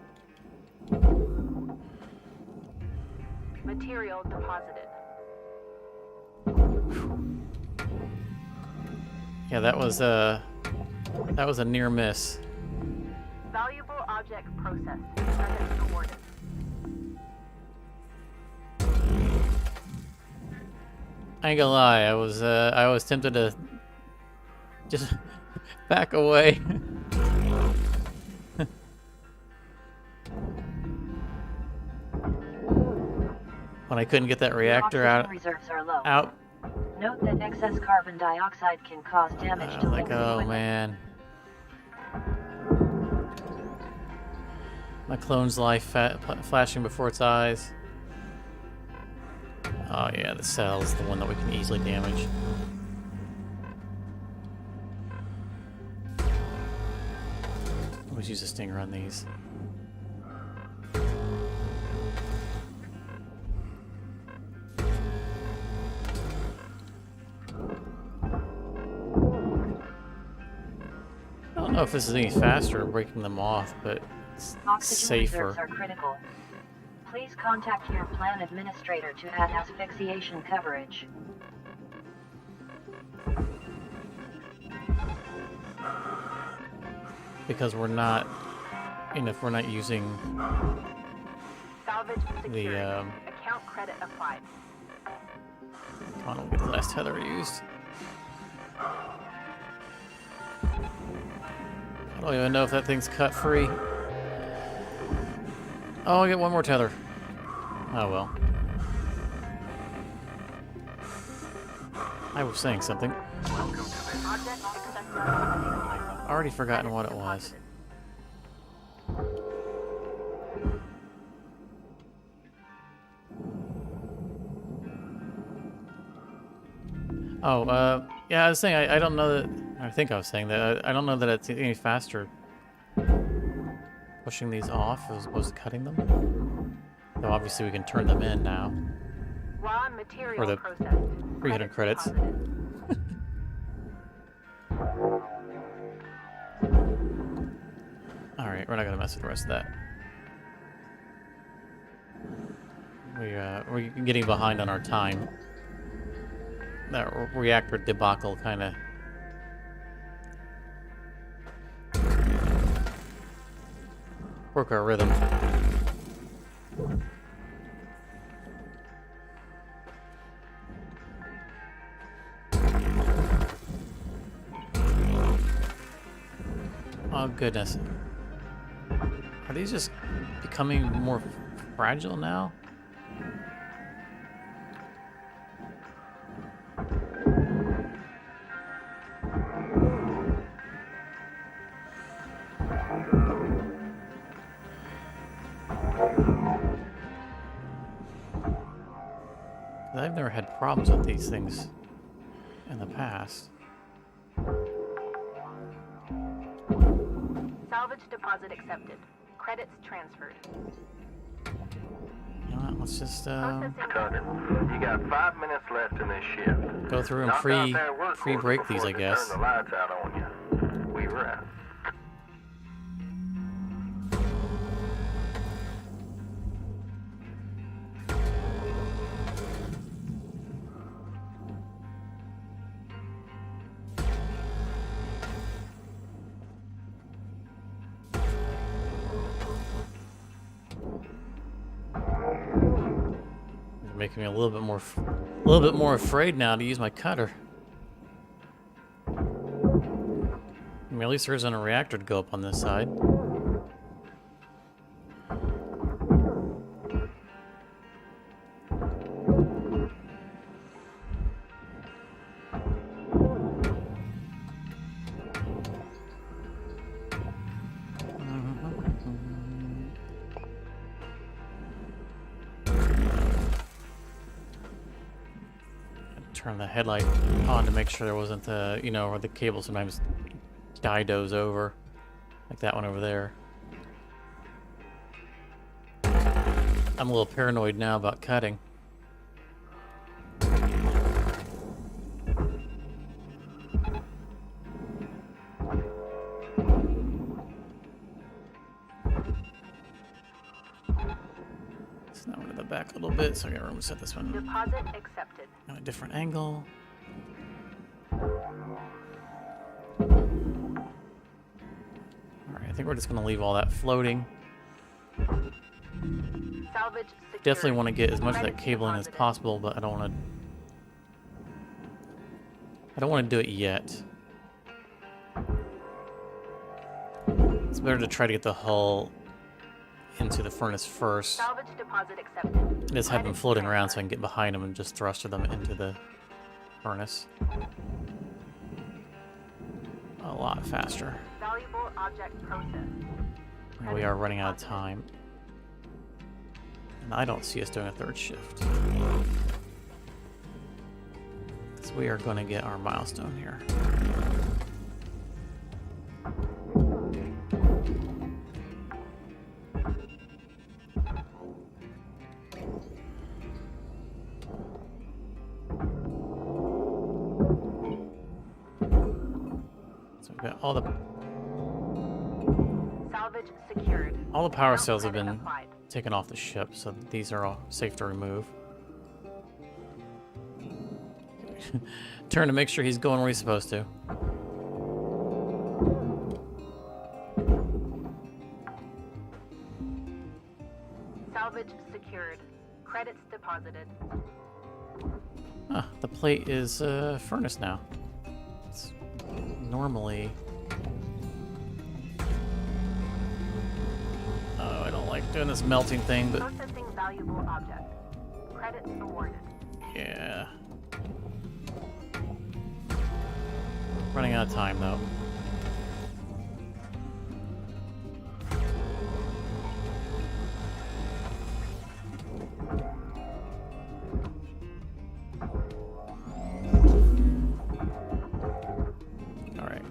Material deposited. Yeah, that was a near miss. Valuable object processed. Credits awarded. I ain't gonna lie, I was tempted to just back away. When I couldn't get that reactor Oxygen reserves are low. out. Note that excess carbon dioxide can cause damage to Like, living oh equipment. man. My clone's life flashing before its eyes. Oh yeah, the cell's the one that we can easily damage. Always use a stinger on these. I don't know if this is any faster breaking them off, but it's Oxygen safer. reserves are critical. Please contact your plan administrator to add asphyxiation coverage. Because we're not, and if we're not using Salvage secured. the, Account credit applied. I don't get the last tether used. I don't even know if that thing's cut free. Oh, I get one more tether. Oh well. I was saying something. Object accepted. Already forgotten what it was. Oh, yeah, I was saying, I don't know that, I think I was saying that, I don't know that it's any faster pushing these off as opposed to cutting them. Though obviously we can turn them in now. Raw material Or the processed. 300 credits. Deposited. Alright. we're not gonna mess with the rest of that. We're getting behind on our time. That reactor debacle kind of broke our rhythm. Oh goodness. Are these just becoming more fragile now? I've never had problems with these things in the past. Salvage deposit accepted. Credits transferred. You know what, let's just Processing. Cutter, you got 5 minutes left in this shift. go through and Knock out that work order pre-break these, before I they guess. Turn the lights out on you. We were out. It's making me a little bit more afraid now to use my cutter. I mean, at least there isn't a reactor to go up on this side. Turn the headlight on to make sure there wasn't the, you know, where the cable sometimes didos over, like that one over there. I'm a little paranoid now about cutting. So now we're to the back a little bit, so I got room to set this one Deposit accepted. on a different angle. Alright, I think we're just going to leave all that floating. Salvage secured. Definitely want to get as much of that Credits cabling as deposited. possible, but I don't want to do it yet. It's better to try to get the hull into the furnace first. Salvage deposit accepted. Just have them Credits floating around so I transferred. can get behind them and just thruster them into the furnace. A lot faster. Valuable object processed. And we are running out of time. And I don't see us doing a third shift. So we are going to get our milestone here. So we've got all the Salvage secured. power Account cells have credit been applied. taken off the ship, so these are all safe to remove. Turn to make sure he's going where he's supposed to. Salvage secured. Credits deposited. Ah, the plate is furnace now. It's normally... Oh, I don't like doing this melting thing, but Processing valuable object. Credits awarded. yeah. Running out of time, though. Alright.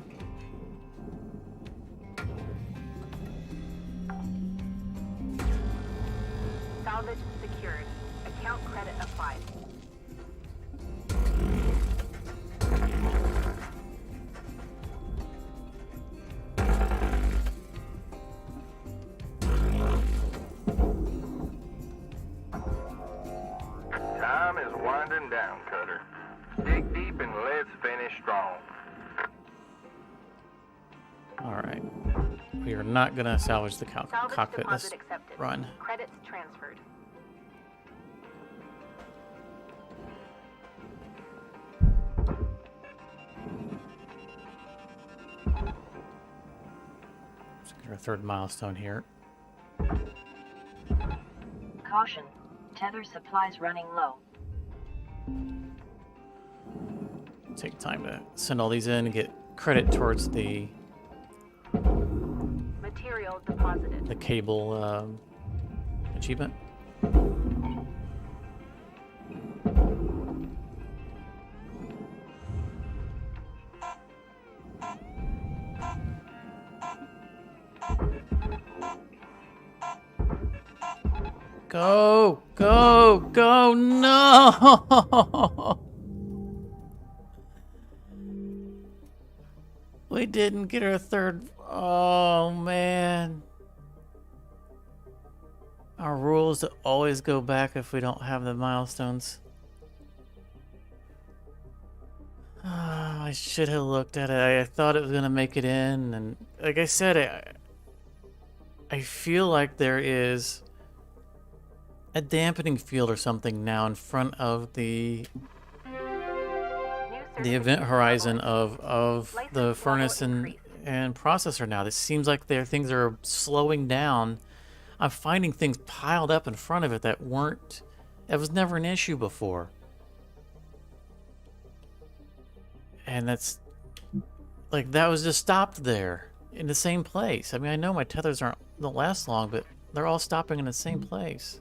Salvage secured. Account credit applied. Laying down, Cutter. Dig deep and let's finish strong. Alright. We are not going to salvage the Salvage cockpit deposit this accepted. run. Credits transferred. Let's get our third milestone here. Caution. Tether supplies running low. Take time to send all these in and get credit towards the Material deposited. cable achievement. Go! Go! Go! No! We didn't get our third. Oh, man. Our rule is to always go back if we don't have the milestones. I should have looked at it. I thought it was going to make it in. And like I said, I feel like there is a dampening field or something now in front of the event horizon of the furnace and processor now. This seems like things are slowing down. I'm finding things piled up in front of it that was never an issue before. And that's like, that was just stopped there in the same place. I mean, I know my tethers don't last long, but they're all stopping in the same place.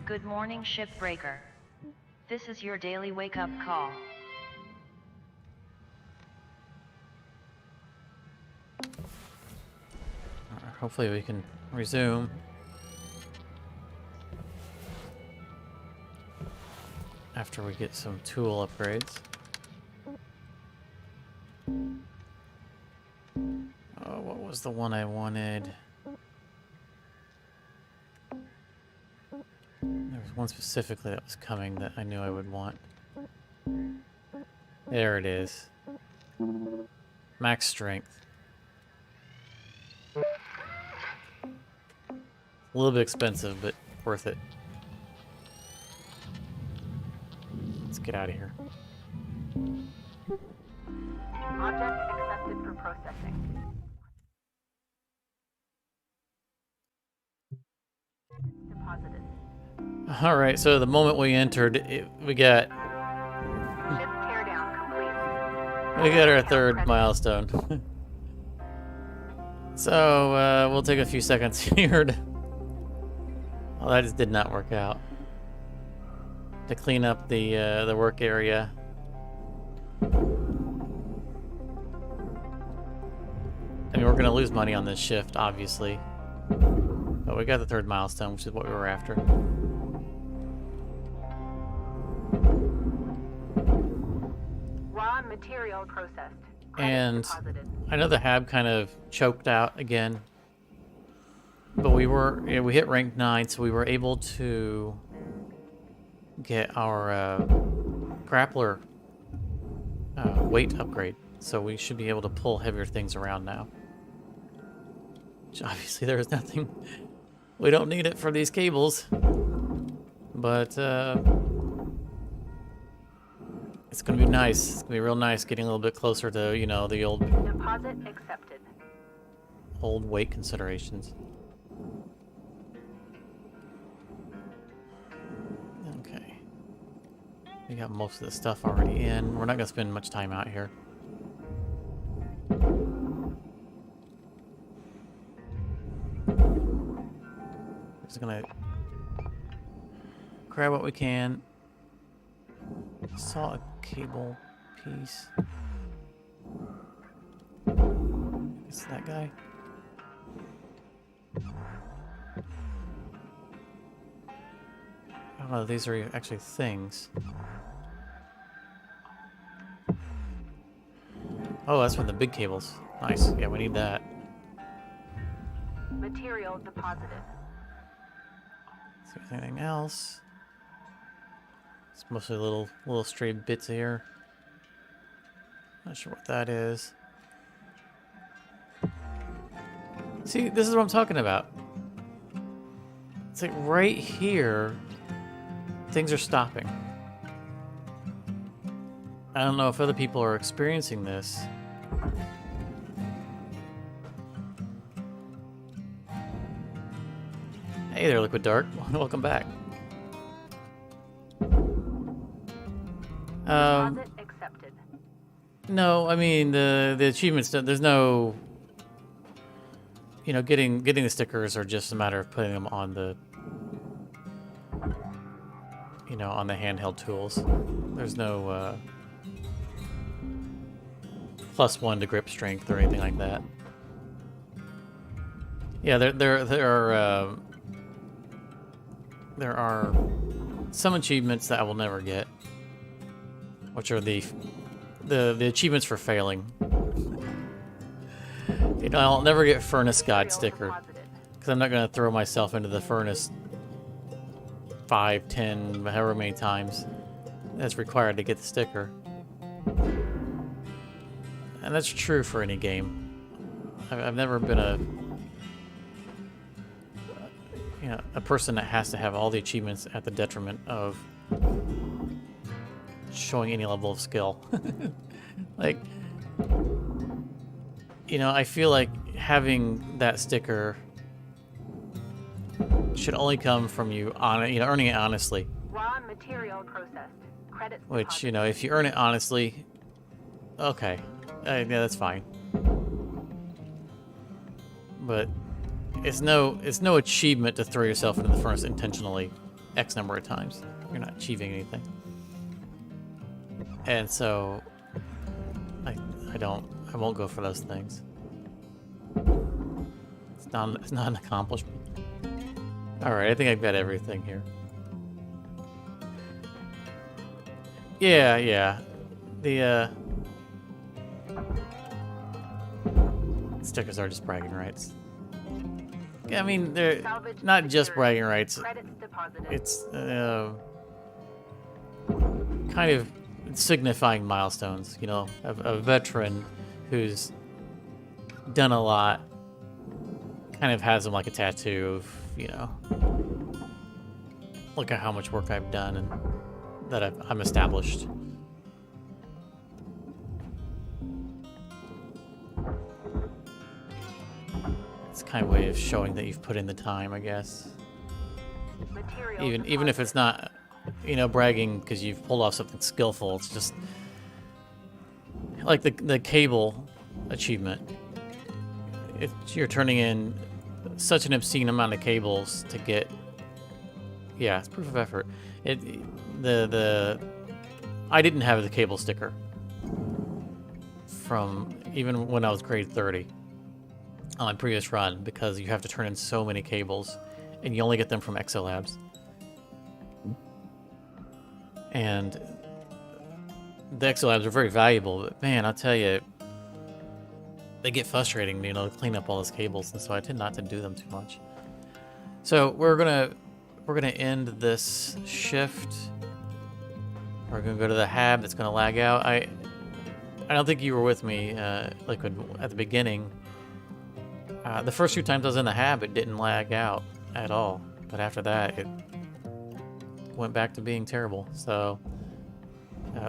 Good morning, Shipbreaker. This is your daily wake-up call. Alright, hopefully we can resume. After we get some tool upgrades. Oh, what was the one I wanted? There was one specifically that was coming that I knew I would want. There it is. Max strength. A little bit expensive, but worth it. Let's get out of here. Object accepted for processing. Deposited. Alright, so the moment we entered, we got Ship teardown complete. We got our third milestone. So, we'll take a few seconds here to... Well, that just did not work out. To clean up the work area. I mean, we're gonna lose money on this shift, obviously. But we got the third milestone, which is what we were after. Raw material processed. And Deposited. I know the hab kind of choked out again, but we hit rank 9, so we were able to get our grappler weight upgrade. So we should be able to pull heavier things around now. Which obviously there's nothing. We don't need it for these cables, but it's gonna be nice. It's gonna be real nice getting a little bit closer to, you know, the old Deposit accepted. weight considerations. Okay. We got most of the stuff already in. We're not gonna spend much time out here. Just gonna grab what we can. Saw a cable piece. Is that guy? I don't know, these are actually things. Oh, that's from the big cables. Nice. Yeah, we need that. Material deposited. Is there anything else? It's mostly little stray bits here. Not sure what that is. See, this is what I'm talking about. It's like right here, things are stopping. I don't know if other people are experiencing this. Hey there, Liquid Dark. Welcome back. Deposit accepted. No, I mean the achievements. There's no, you know, getting the stickers are just a matter of putting them on the, you know, on the handheld tools. There's no +1 to grip strength or anything like that. Yeah, there are some achievements that I will never get, which are the achievements for failing. You know, I'll never get Furnace God sticker because I'm not going to throw myself into the furnace 5, 10, however many times that's required to get the sticker. And that's true for any game. I've never been a person that has to have all the achievements at the detriment of showing any level of skill. Like, you know, I feel like having that sticker should only come from you earning it honestly. Raw material processed. Credits Which, deposited. you know, if you earn it honestly, okay, yeah, that's fine. But it's no achievement to throw yourself into the furnace intentionally X number of times. You're not achieving anything. And so I won't go for those things. It's not an accomplishment. Alright, I think I've got everything here. Yeah. The stickers are just bragging rights. I mean, they're Salvage not just secured. bragging rights. Credits deposited. It's kind of signifying milestones. You know, a veteran who's done a lot kind of has them like a tattoo of, you know, look at how much work I've done and that I'm established. It's kind of a way of showing that you've put in the time, I guess. Material Even if it's not, you know, bragging because you've pulled off something skillful. It's just like the cable achievement. You're turning in such an obscene amount of cables to get. Yeah, it's proof of effort. I didn't have the cable sticker from even when I was grade 30 on my previous run because you have to turn in so many cables and you only get them from Exo Labs. And the Exo Labs are very valuable, but man, I'll tell you, they get frustrating, you know, to clean up all those cables, and so I tend not to do them too much. So we're gonna end this shift. We're gonna go to the hab that's gonna lag out. I don't think you were with me, Liquid, at the beginning. The first few times I was in the hab, it didn't lag out at all, but after that, it went back to being terrible. So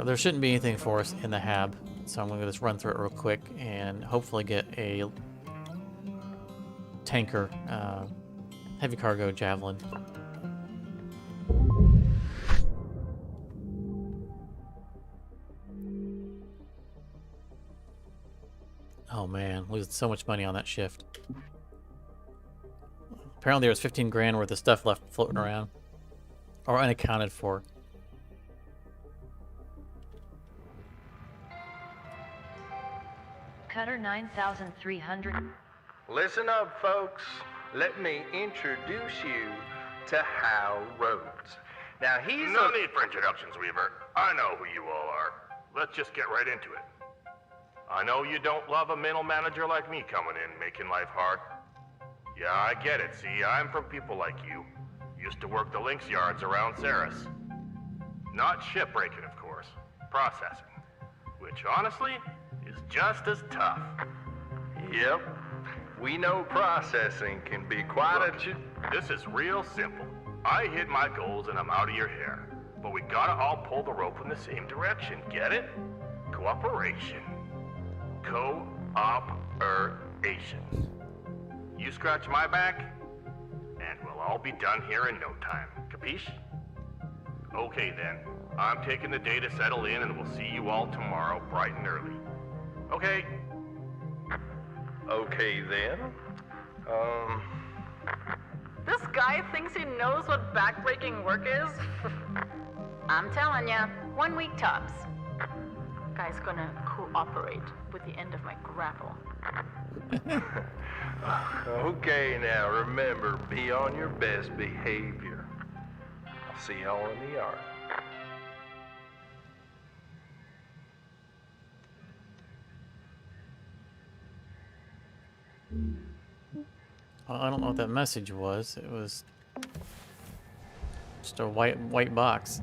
there shouldn't be anything for us in the hab. So I'm going to just run through it real quick and hopefully get a tanker, heavy cargo javelin. Oh man, losing so much money on that shift. Apparently there was 15 grand worth of stuff left floating around. Or unaccounted for. Cutter 9300. Listen up, folks. Let me introduce you to Hal Rhodes. Now, he's No need for introductions, Weaver. I know who you all are. Let's just get right into it. I know you don't love a middle manager like me coming in, making life hard. Yeah, I get it. See, I'm from people like you. Used to work the links yards around Ceres. Not shipbreaking, of course. Processing. Which, honestly, is just as tough. Yep. We know processing can be quite a This is real simple. I hit my goals and I'm out of your hair. But we gotta all pull the rope in the same direction, get it? Cooperation. Co-op-er-ation. You scratch my back, and we'll all be done here in no time. Capiche? Okay then. I'm taking the day to settle in and we'll see you all tomorrow bright and early. Okay? Okay then. This guy thinks he knows what backbreaking work is? I'm telling ya, 1 week tops. Guy's gonna cooperate with the end of my grapple. Okay now, remember, be on your best behavior. I'll see y'all in the yard. I don't know what that message was. It was just a white box.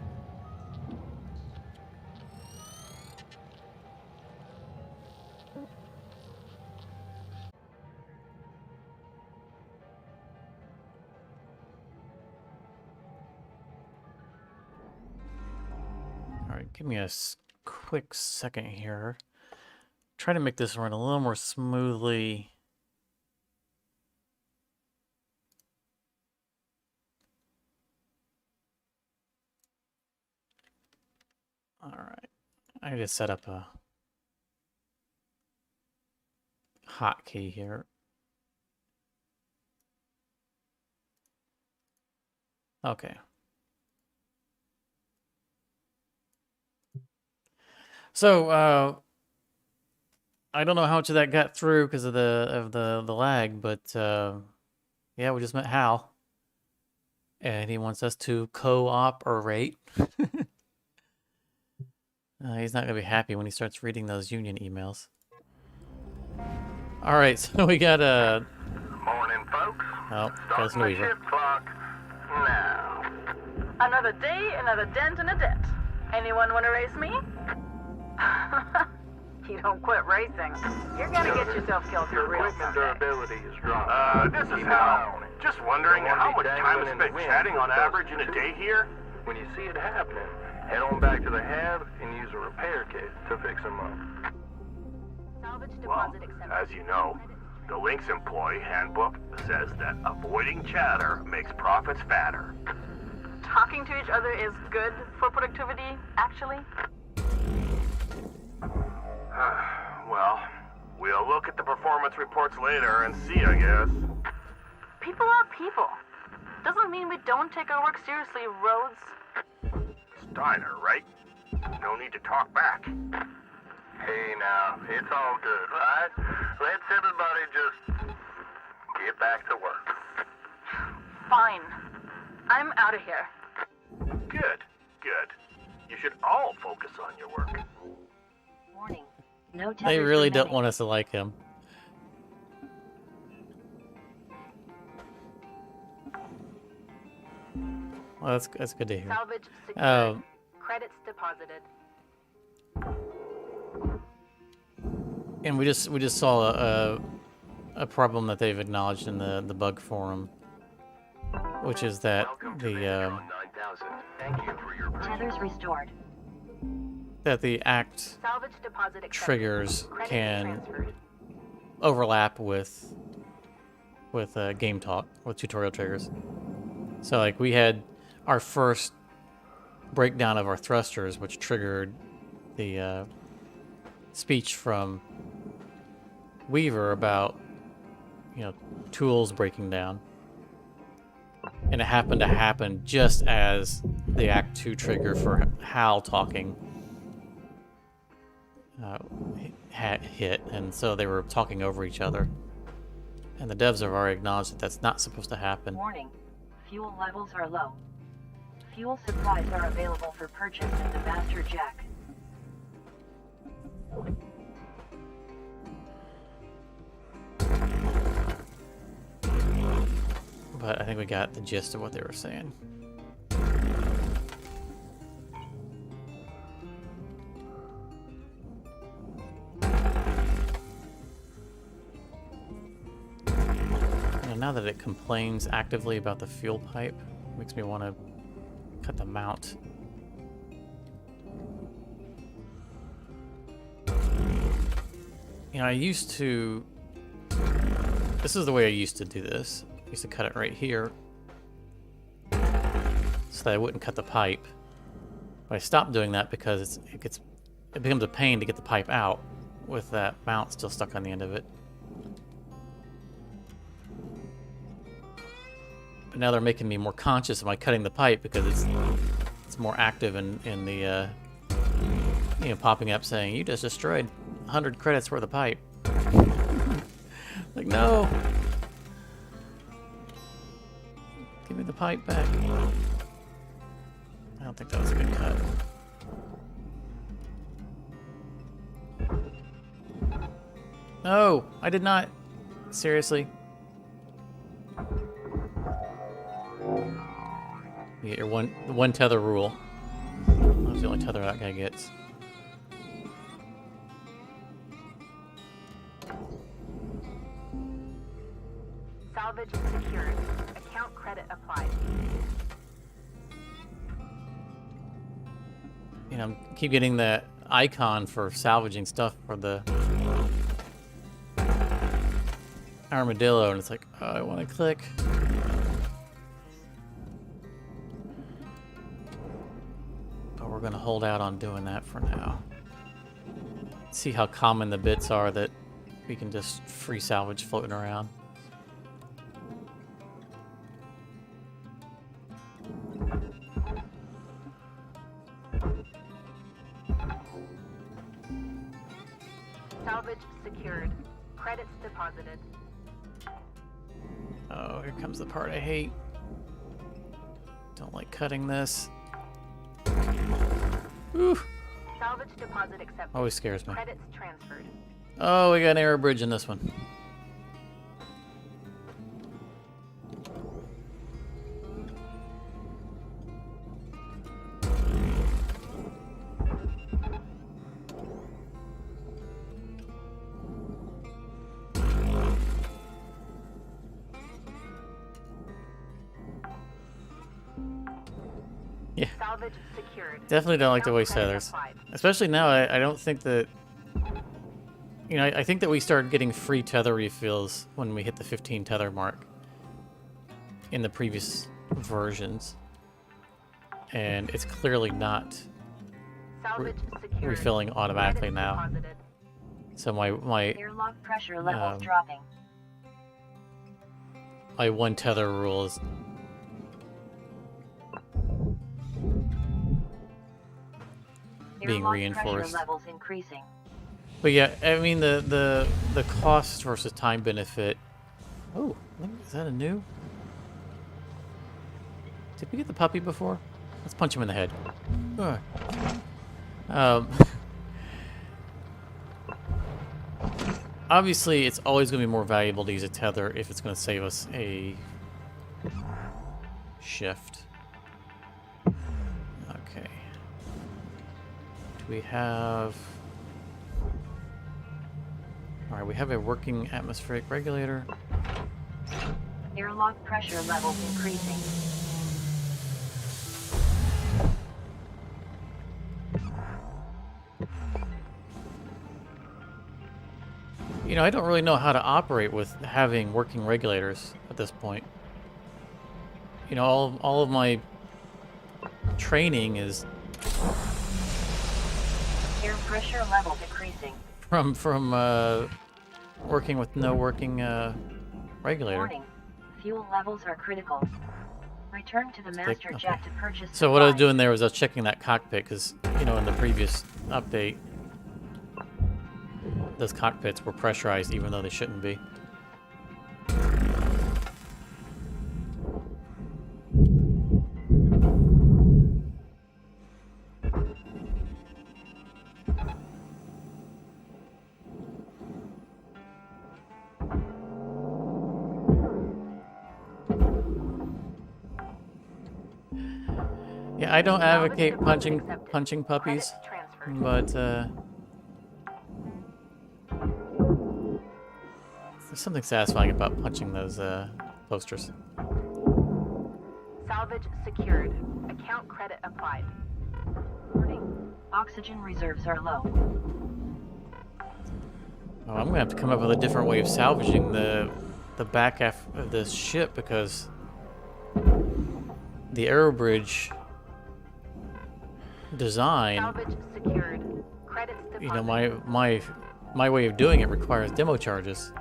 All right, give me a quick second here. Try to make this run a little more smoothly. All right, I need to set up a hotkey here. Okay. So I don't know how much of that got through because of the lag, but yeah, we just met Hal, and he wants us to cooperate. He's not gonna be happy when he starts reading those union emails. All right, so we got a. Morning, folks. Oh, Starting the Weaver. shift clock now. Another day, another dent in a debt. Anyone want to race me? You don't quit racing, you're gonna get yourself killed Your for real equipment someday. durability is dropping. This is Keep an eye Hal. on it. Just wondering Don't how wanna much be time is dangling in the spent wind chatting on with average in a those day here? When you see it happening, head on back to the hab and use a repair kit to fix them up. Salvage Well, deposit accepted. as you know, the Link's employee handbook says that avoiding chatter makes profits fatter. Talking to each other is good for productivity, actually. Well, we'll look at the performance reports later and see, I guess. People are people. Doesn't mean we don't take our work seriously, Rhodes. Steiner, right? No need to talk back. Hey now, it's all good, right? Let's everybody just get back to work. Fine. I'm out of here. Good, good. You should all focus on your work. Warning. No They tethers really don't remaining. want us to like him. Well, that's good to hear. Salvage secured. Um, Credits deposited. And we just saw a problem that they've acknowledged in the bug forum, which is that the 9000. Thank you for your Tethers restored. act Salvage deposit accepted. triggers Credits can transferred. overlap with game talk, with tutorial triggers. So like we had our first breakdown of our thrusters, which triggered the speech from Weaver about, you know, tools breaking down. And it happened to happen just as the Act 2 trigger for Hal talking hit, and so they were talking over each other. And the devs have already acknowledged that that's not supposed to happen. Warning. Fuel levels are low. Fuel supplies are available for purchase in the master jack. but I think we got the gist of what they were saying. And now that it complains actively about the fuel pipe, it makes me want to cut the mount. You know, I used to... This is the way I used to do this. I used to cut it right here so that I wouldn't cut the pipe. But I stopped doing that because it becomes a pain to get the pipe out with that mount still stuck on the end of it. But now they're making me more conscious of my cutting the pipe because it's more active in the you know, popping up saying you just destroyed 100 credits worth of pipe. Like, no! Give me the pipe back. I don't think that was a good cut. No! I did not! Seriously? You get your one tether rule. That's the only tether that guy gets. Salvage secured. Account credit applied. You know, I keep getting the icon for salvaging stuff for the Armadillo, and it's like, oh, I want to click. But we're going to hold out on doing that for now. See how common the bits are that we can just free salvage floating around. Salvage secured. Credits deposited. Oh, here comes the part I hate. Don't like cutting this. Ooh. Salvage deposit accepted. Always scares me. Credits transferred. Oh, we got an error bridge in this one. Yeah. Salvage secured. Definitely don't like to waste Credit tethers. applied. Especially now, I don't think that... You know, I think that we started getting free tether refills when we hit the 15 tether mark in the previous versions. And it's clearly not Salvage secured. refilling automatically Credits now. deposited. So my Airlock pressure levels Um, dropping. my one tether rule is being Airlock reinforced. pressure levels increasing. But yeah, I mean the cost versus time benefit. Oh, is that a new? Did we get the puppy before? Let's punch him in the head. Obviously, it's always going to be more valuable to use a tether if it's going to save us a shift. Okay. Do we have... Alright, we have a working atmospheric regulator. Airlock pressure levels increasing. You know, I don't really know how to operate with having working regulators at this point. You know, all of my training is Air pressure level decreasing. from working with no working regulator. Warning. Fuel levels are critical. Return to the master okay. jet to purchase So what I was supplies. doing there was I was checking that cockpit because, you know, in the previous update, those cockpits were pressurized even though they shouldn't be. Yeah, I don't Salvage advocate deposit accepted. punching puppies, Credits transferred. but there's something satisfying about punching those posters. Salvage secured. Account credit applied. Warning. Oxygen reserves are low. Oh, I'm gonna have to come up with a different way of salvaging the back half of this ship because the aerobridge design, Salvage secured. Credits deposited. you know, my way of doing it requires demo charges.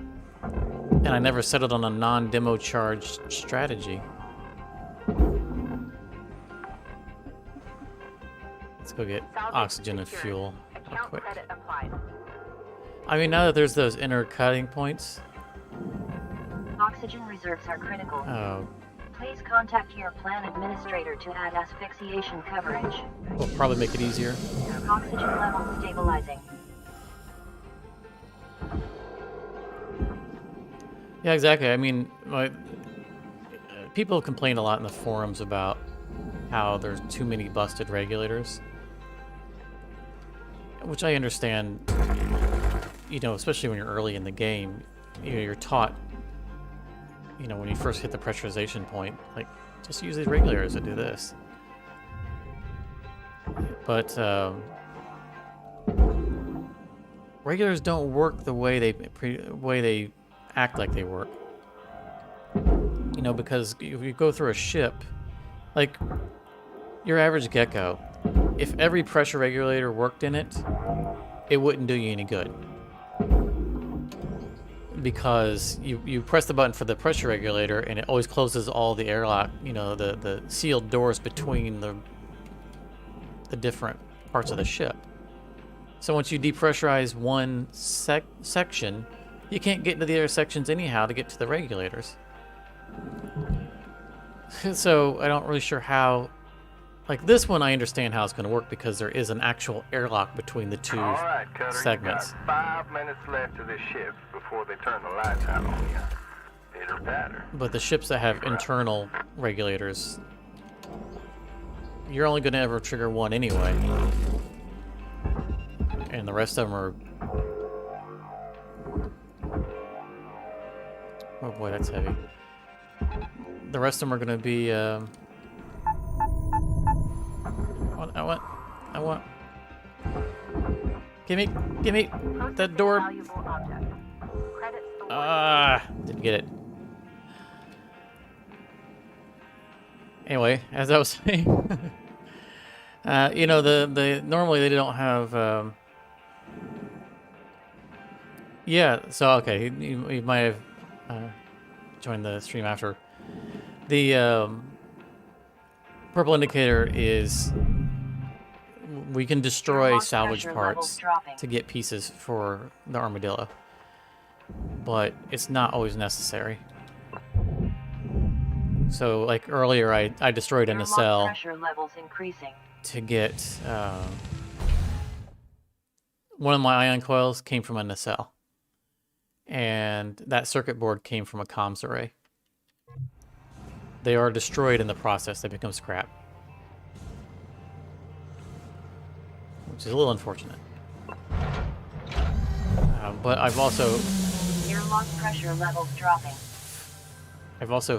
And I never settled on a non-demo charge strategy. Let's go get Salvage oxygen and secured. fuel real Account quick. credit applied. I mean, now that there's those inner cutting points, Oxygen reserves are critical. oh, Please contact your plan administrator to add asphyxiation coverage. will probably make it easier. Oxygen levels stabilizing. Yeah, exactly. I mean, people complain a lot in the forums about how there's too many busted regulators, which I understand. You know, especially when you're early in the game, you know, you're taught, you know, when you first hit the pressurization point, like, just use these regulators to do this. But regulators don't work the way they act like they work. You know, because if you go through a ship, like your average gecko, if every pressure regulator worked in it, it wouldn't do you any good. Because you press the button for the pressure regulator and it always closes all the airlock, you know, the sealed doors between the different parts of the ship. So once you depressurize one section, you can't get into the other sections anyhow to get to the regulators. So I don't really sure how, like this one I understand how it's going to work because there is an actual airlock between the two All right, Cutter, segments. you got 5 minutes left of this shift before they turn the lights out on you. Pitter patter. But the ships that have internal regulators, you're only going to ever trigger one anyway. And the rest of them are... Oh boy, that's heavy. The rest of them are going to be... I want... Gimme that door. Valuable object. Credits awarded. Didn't get it. Anyway, as I was saying, you know, the normally they don't have. Yeah, so okay, you might have joined the stream after. The purple indicator is we can destroy Airlock salvage pressure parts levels dropping. to get pieces for the Armadillo, but it's not always necessary. So, like earlier, I destroyed a Airlock nacelle pressure levels increasing. to get one of my ion coils came from a nacelle, and that circuit board came from a comms array. They are destroyed in the process; they become scrap, which is a little unfortunate. But I've also Airlock pressure levels dropping.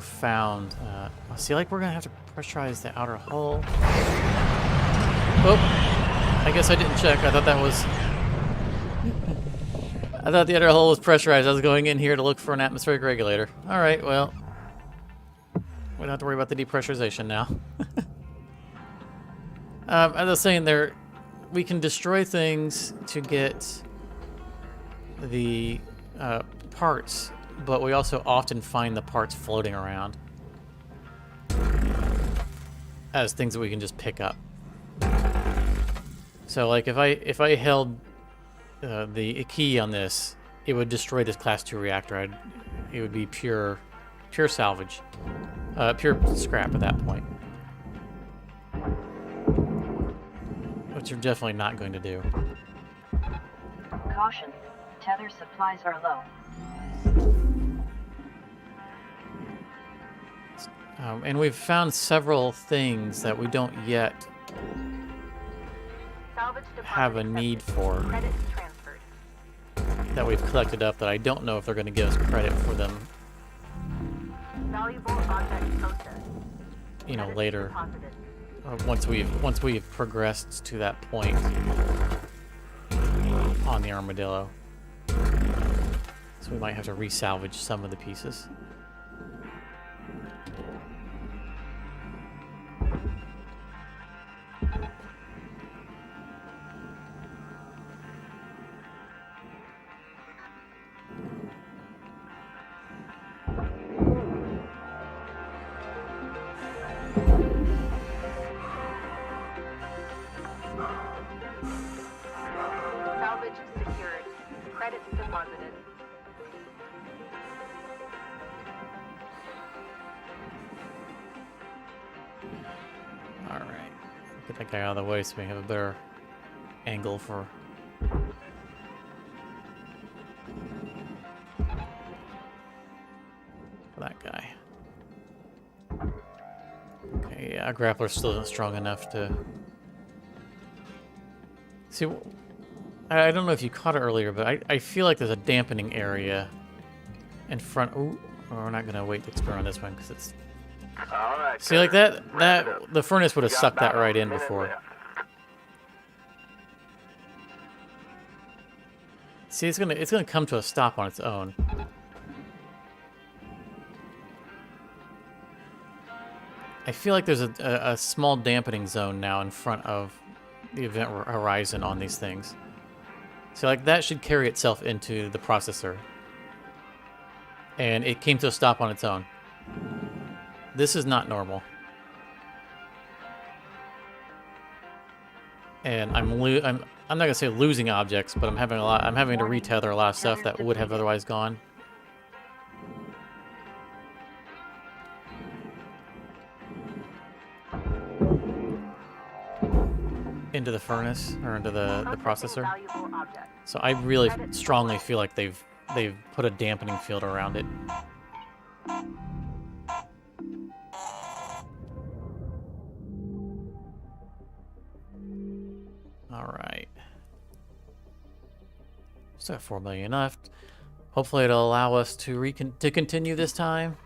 found. See, like we're gonna have to pressurize the outer hull. Oh, I guess I didn't check. I thought that was. I thought the outer hull was pressurized. I was going in here to look for an atmospheric regulator. All right, well, we don't have to worry about the depressurization now. As I was saying, we can destroy things to get the parts, but we also often find the parts floating around as things that we can just pick up. So, like, if I held the key on this, it would destroy this Class 2 reactor. It would be pure salvage, pure scrap at that point, which you're definitely not going to do. Caution. Tether supplies are low. And we've found several things that we don't yet Salvage deposit have a accepted. need for, Credits transferred. that we've collected up that I don't know if they're going to give us credit for them, Valuable object processed. you know, Credits later. deposited. Once we've progressed to that point on the Armadillo. So we might have to resalvage some of the pieces. Salvage secured. Credits deposited. Alright. Get that guy out of the way so we have a better angle for... that guy. Okay, yeah, our grappler still isn't strong enough to... See, I don't know if you caught it earlier, but I feel like there's a dampening area in front... Ooh, we're not going to wait to explore on this one because it's... All right. See, like Cutter, that, wrap it up. the furnace would have We got sucked that about a right in minute before. left. See, it's gonna come to a stop on its own. I feel like there's a small dampening zone now in front of the event horizon on these things. So like that should carry itself into the processor. And it came to a stop on its own. This is not normal. And I'm not gonna say losing objects, but I'm having to retether a lot of stuff that would have otherwise gone. Into the furnace or into the processor. Valuable object. So I really strongly feel like they've put a dampening field around it. All right. Still have 4 million left. Hopefully it'll allow us to continue this time.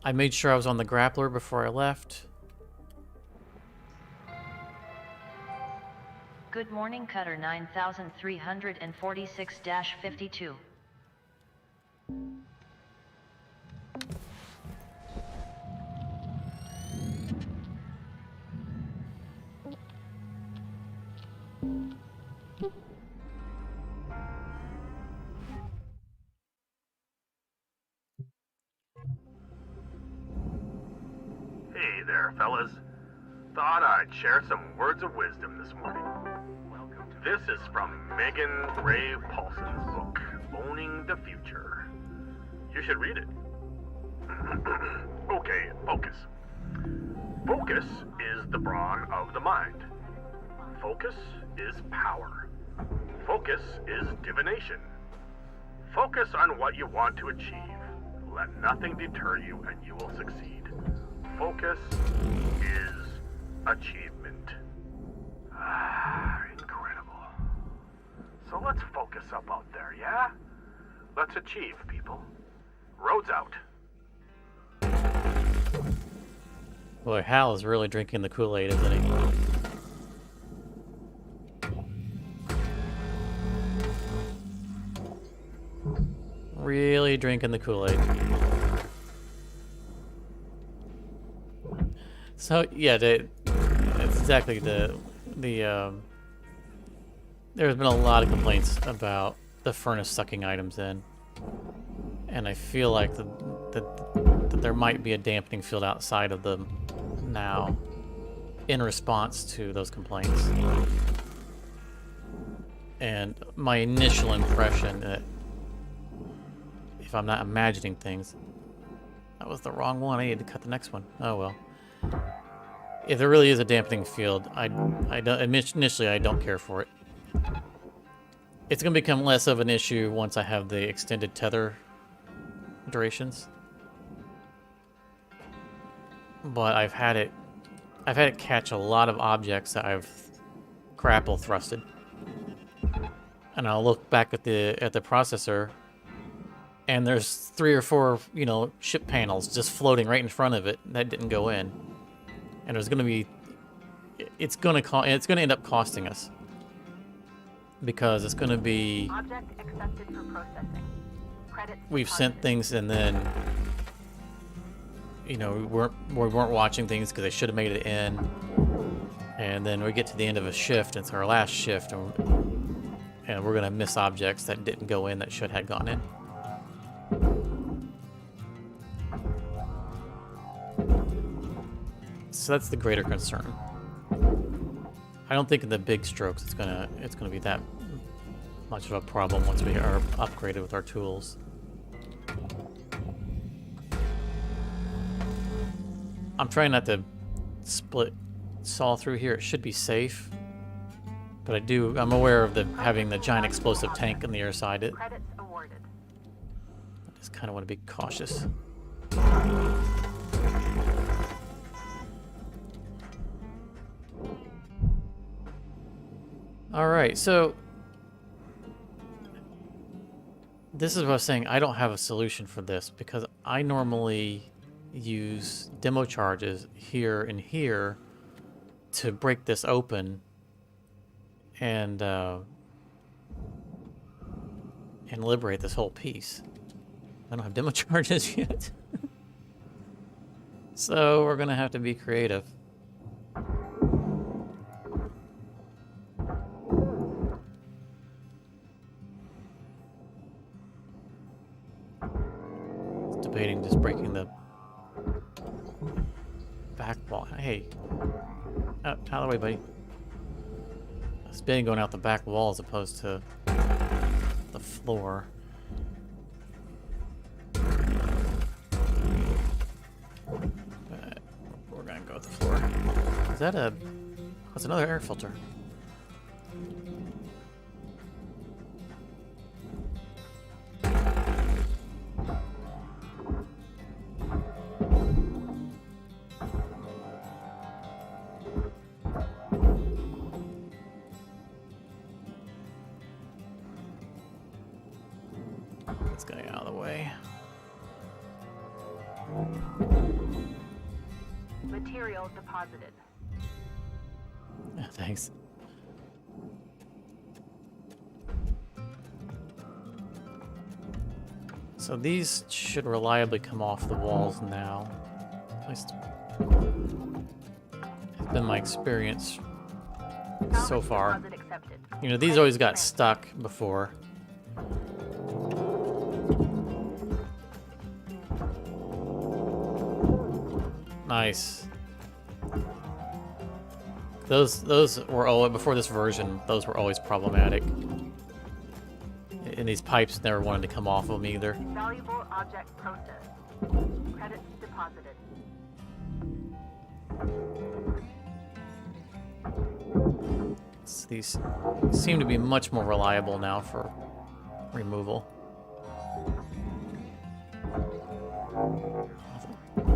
I made sure I was on the grappler before I left. Good morning, Cutter 9346-52. Hey there, fellas. Thought I'd share some words of wisdom this morning. This is from Megan Ray Paulson's book, Owning the Future. You should read it. Okay, focus. Focus is the brawn of the mind. Focus is power. Focus is divination. Focus on what you want to achieve. Let nothing deter you and you will succeed. Focus is achievement. Incredible. So let's focus up out there, yeah? Let's achieve, people. Roads out. Boy, Hal is really drinking the Kool-Aid, isn't he? Really drinking the Kool-Aid. So yeah, that's exactly the there's been a lot of complaints about the furnace sucking items in, and I feel like that there might be a dampening field outside of them now in response to those complaints. And my initial impression that, if I'm not imagining things, that was the wrong one. I need to cut the next one. Oh well. If there really is a dampening field, I don't, initially I don't care for it. It's going to become less of an issue once I have the extended tether durations. But I've had it catch a lot of objects that I've grapple thrusted. And I'll look back at the processor, and there's 3 or 4, you know, ship panels just floating right in front of it that didn't go in. And there's gonna be, it's gonna end up costing us, because it's gonna be, Object accepted for processing. Credits we've sent deposited. things and then, you know, we weren't watching things because they should have made it in, and then we get to the end of a shift, it's our last shift, and we're gonna miss objects that didn't go in that should have gone in. So that's the greater concern. I don't think in the big strokes it's gonna be that much of a problem once we are upgraded with our tools. I'm trying not to split saw through here. It should be safe, but I'm aware of having the giant explosive tank on the other side. Credits awarded. I just kind of want to be cautious. All right, so this is what I was saying. I don't have a solution for this because I normally use demo charges here and here to break this open and liberate this whole piece. I don't have demo charges yet. So we're gonna have to be creative. Debating just breaking the back wall. Hey, out of the way, buddy. It's been going out the back wall as opposed to the floor. But we're gonna go with the floor. Is that that's another air filter. This guy out of the way. Material deposited. Thanks. So these should reliably come off the walls now. At least it's been my experience so Salvage far. deposit accepted. You know, these always got stuck before. Nice. Those were always, before this version, those were always problematic. And these pipes never wanted to come off of them either. Valuable object processed. Credits deposited. So these seem to be much more reliable now for removal.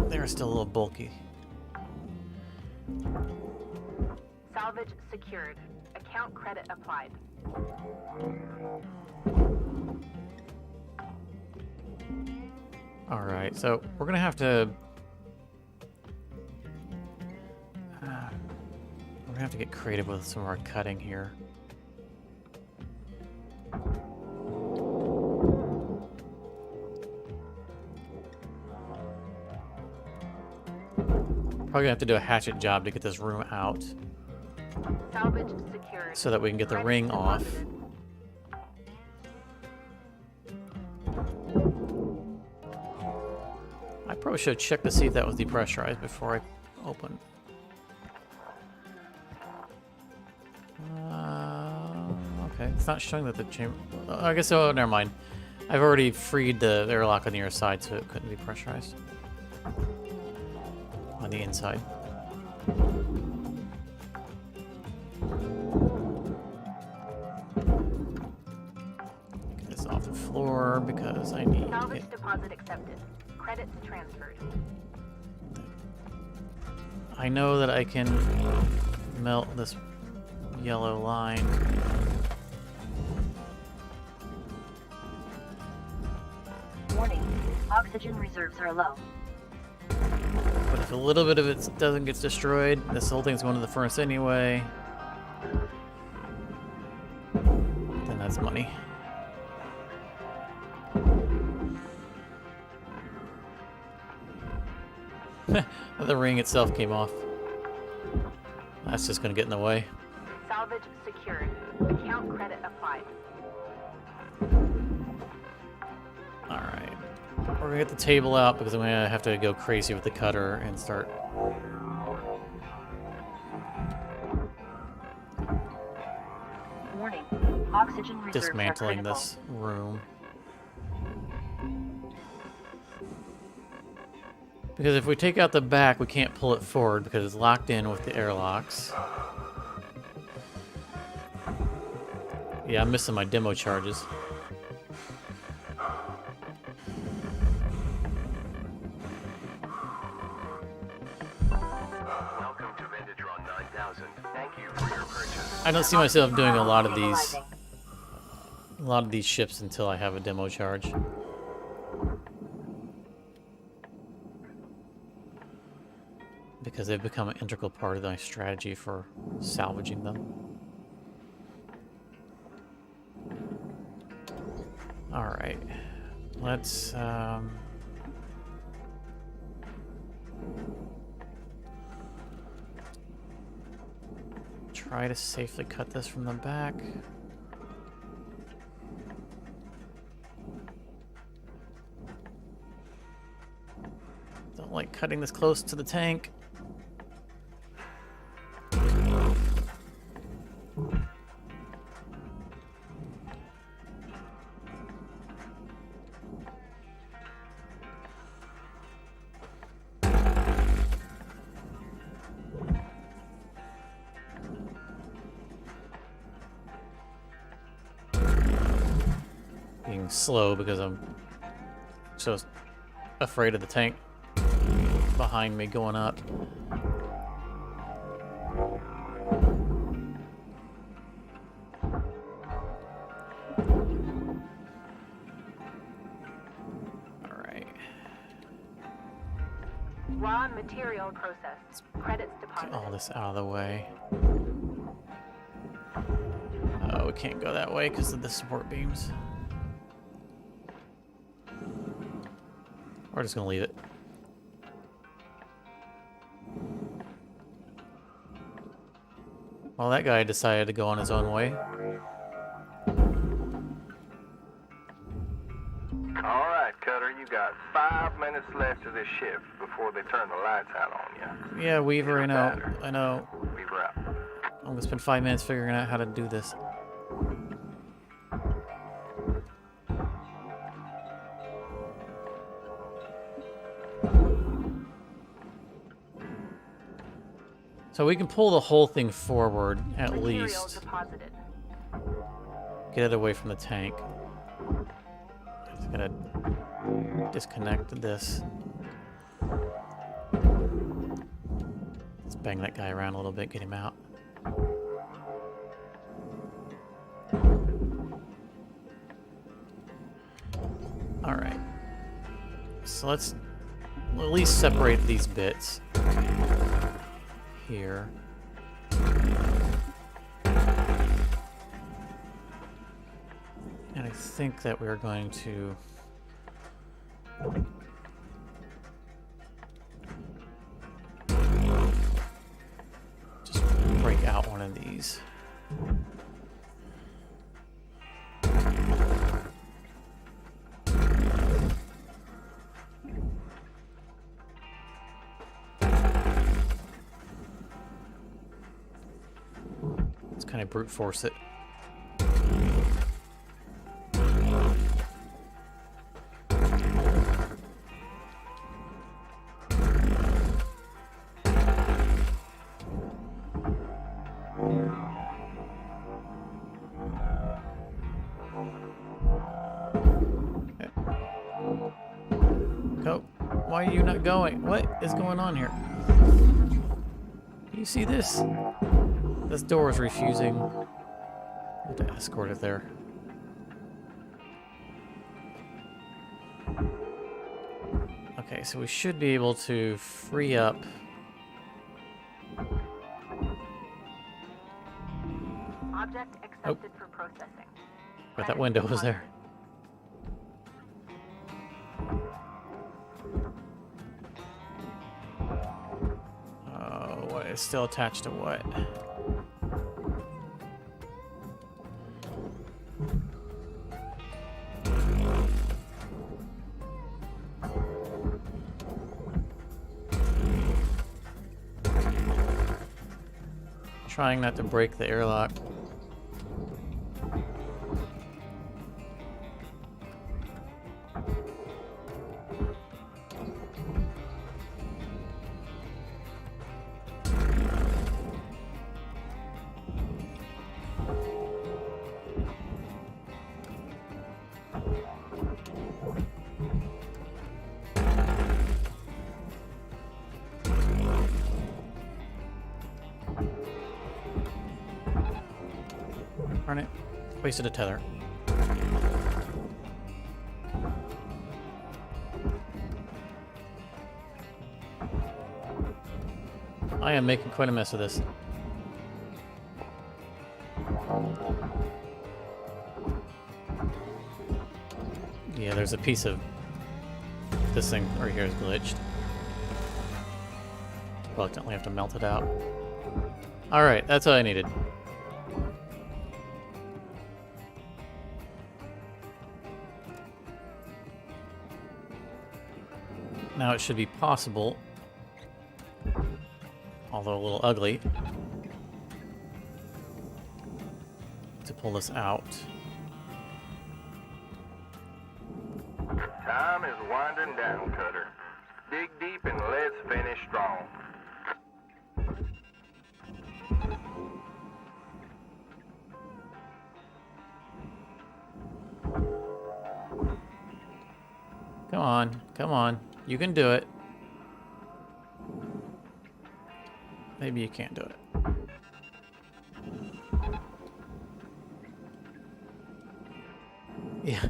They're still a little bulky. Salvage secured. Account credit applied. All right, so we're gonna have to get creative with some of our cutting here. Probably gonna have to do a hatchet job to get this room out Salvage secured. so that we can get the Credits ring off. deposited. I probably should check to see if that was depressurized before I open. Okay, it's not showing that the chamber. I guess, oh, never mind. I've already freed the airlock on the other side, so it couldn't be pressurized. On the inside. Get this off the floor. floor because I need Salvage it. deposit accepted. Credits transferred. I know that I can melt this yellow line. Warning, oxygen reserves are low. But if a little bit of it doesn't get destroyed, this whole thing's going to the furnace anyway. Then that's money. The ring itself came off. That's just gonna get in the way. Salvage secured. Account credit applied. Alright. We're gonna get the table out because I'm gonna have to go crazy with the cutter and start. Warning, oxygen reserves Dismantling are critical. this room. Because if we take out the back, we can't pull it forward because it's locked in with the airlocks. Yeah, I'm missing my demo charges. Welcome to Vendatron 9000. Thank you for your purchase. I don't see myself doing a lot of Stabilizing. these ships until I have a demo charge. Because they've become an integral part of my strategy for salvaging them. Alright. Let's try to safely cut this from the back. Don't like cutting this close to the tank. Being slow because I'm so afraid of the tank behind me going up. Alright. Raw material processed. Credits Get deposited. all this out of the way. Oh, we can't go that way because of the support beams. We're just gonna leave it. Well, that guy decided to go on his own way. All right, Cutter, you got 5 minutes left of this shift before they turn the lights out on you. Yeah, Weaver, I know. I know. Weaver out. I'm gonna spend 5 minutes figuring out how to do this. So we can pull the whole thing forward, at Material least. deposited. Get it away from the tank. Just gotta disconnect this. Let's bang that guy around a little bit, get him out. Alright. So let's at least separate these bits here. And I think that we're going to just break out one of these. Let's kind of brute force it. are you not going? What is going on here? Do you see this? This door is refusing. I have to escort it there. Okay, so we should be able to free up. Object accepted for processing. But that window was there. Oh, what is still attached to what? Trying not to break the airlock. Darn it. Wasted a tether. I am making quite a mess of this. Yeah, there's a piece of this thing right here is glitched. Reluctantly have to melt it out. Alright, that's all I needed. Now it should be possible, although a little ugly, to pull this out. Time is winding down, Cutter. Dig deep and let's finish strong. Come on, come on. You can do it. Maybe you can't do it. Yeah.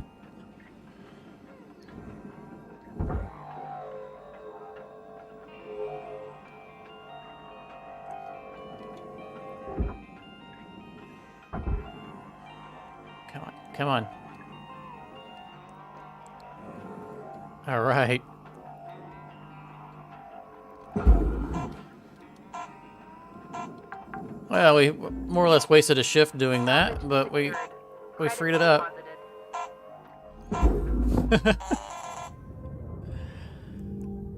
Come on, come on. All right. Well, we more or less wasted a shift doing that, but we freed it up.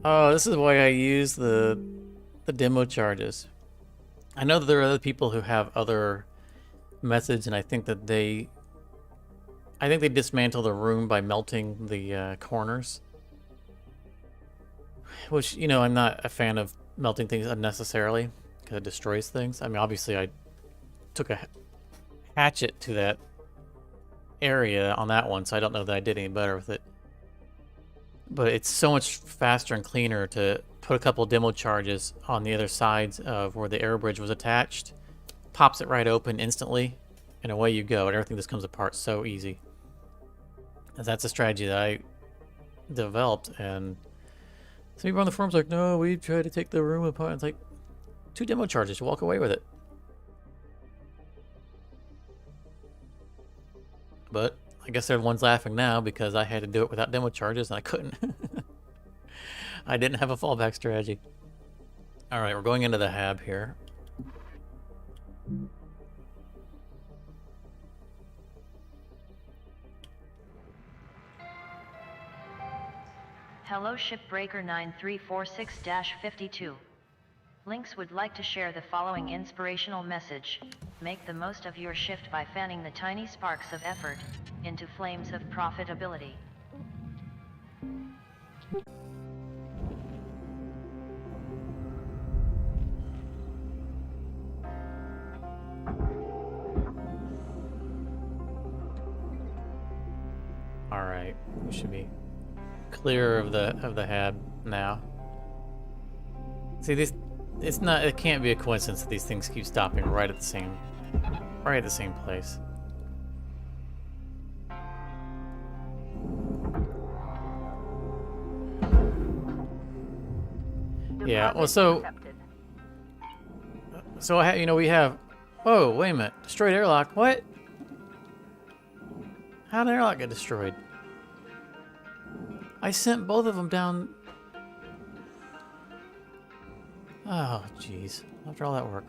Oh, this is why I use the demo charges. I know that there are other people who have other methods, and I think they dismantle the room by melting the corners. Which, you know, I'm not a fan of melting things unnecessarily, because it destroys things. I mean, obviously I took a hatchet to that area on that one, so I don't know that I did any better with it. But it's so much faster and cleaner to put a couple demo charges on the other sides of where the air bridge was attached. Pops it right open instantly, and away you go, and everything just comes apart so easy. And that's a strategy that I developed, and some people on the forums are like, no, we tried to take the room apart. It's like, 2 demo charges, you walk away with it. But I guess everyone's laughing now because I had to do it without demo charges and I couldn't. I didn't have a fallback strategy. Alright, we're going into the hab here. Hello Shipbreaker 9346-52. Lynx would like to share the following inspirational message. Make the most of your shift by fanning the tiny sparks of effort into flames of profitability. Alright, we should be clear of the hab now. See, these, it can't be a coincidence that these things keep stopping right at the same place. Yeah, well, so we have. Whoa, wait a minute! Destroyed airlock. What? How did the airlock get destroyed? I sent both of them down. Oh, jeez. After all that work.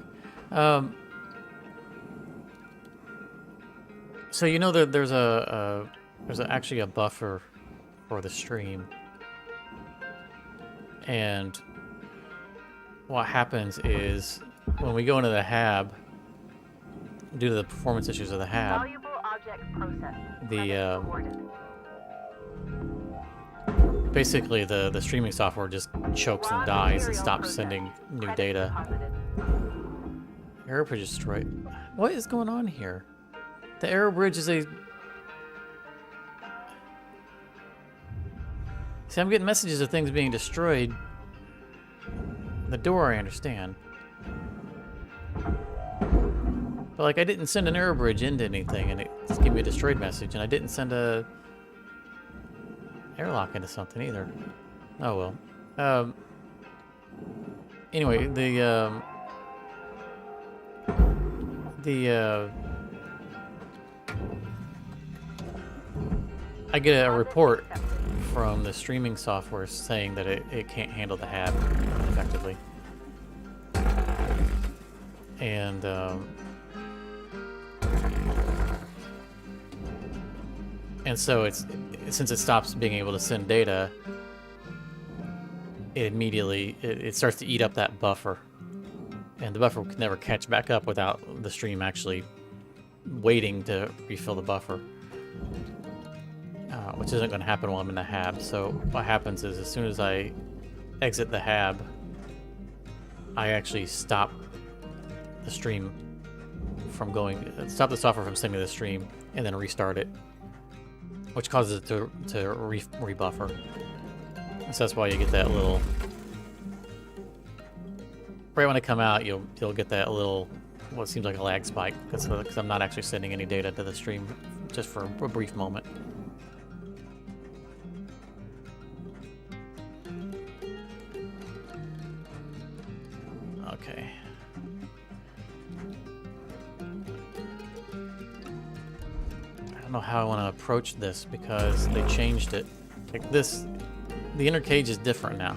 So you know that there's actually a buffer for the stream, and what happens is when we go into the hab, due to the performance issues of the hab, Valuable object processed. the Credits awarded. basically the streaming software just chokes and dies and stops sending new Credits data. deposited. Air bridge destroyed. What is going on here? The air bridge is a... See, I'm getting messages of things being destroyed. The door, I understand. But, like, I didn't send an air bridge into anything, and it just gave me a destroyed message, and I didn't send a airlock into something either. Oh, well. Anyway, I get a report from the streaming software saying that it can't handle the hab effectively. And so since it stops being able to send data, it immediately it starts to eat up that buffer. And the buffer can never catch back up without the stream actually waiting to refill the buffer. Which isn't going to happen while I'm in the hab. So what happens is as soon as I exit the hab, I actually stop the stream from stop the software from sending the stream, and then restart it, which causes it to rebuffer. So that's why you get that little... Right when I come out, you'll get that little, what seems like a lag spike, because I'm not actually sending any data to the stream, just for a brief moment. Okay. I don't know how I want to approach this because they changed it. Like this, the inner cage is different now.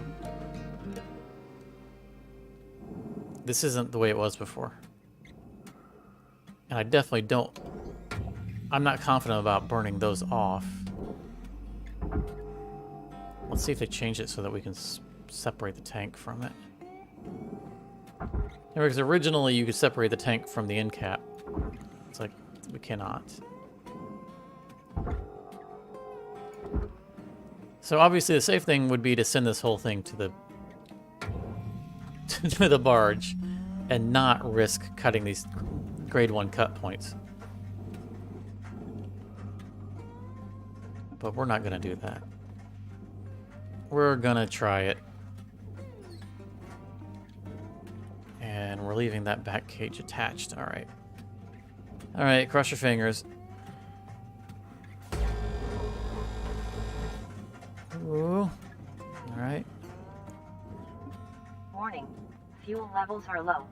This isn't the way it was before. And I definitely don't... I'm not confident about burning those off. Let's see if they change it so that we can separate the tank from it. Because originally you could separate the tank from the end cap. It's like, we cannot. So obviously the safe thing would be to send this whole thing to the to the barge and not risk cutting these grade 1 cut points. But we're not going to do that. We're going to try it. And we're leaving that back cage attached. All right. All right, cross your fingers. Ooh. All right. Warning. Fuel levels are low.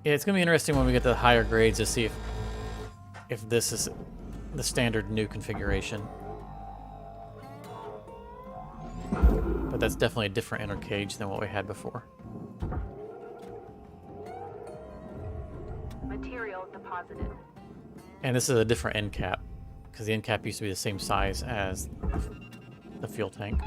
Yeah, it's gonna be interesting when we get to the higher grades to see if this is the standard new configuration. But that's definitely a different inner cage than what we had before. Material deposited. And this is a different end cap, because the end cap used to be the same size as the fuel tank.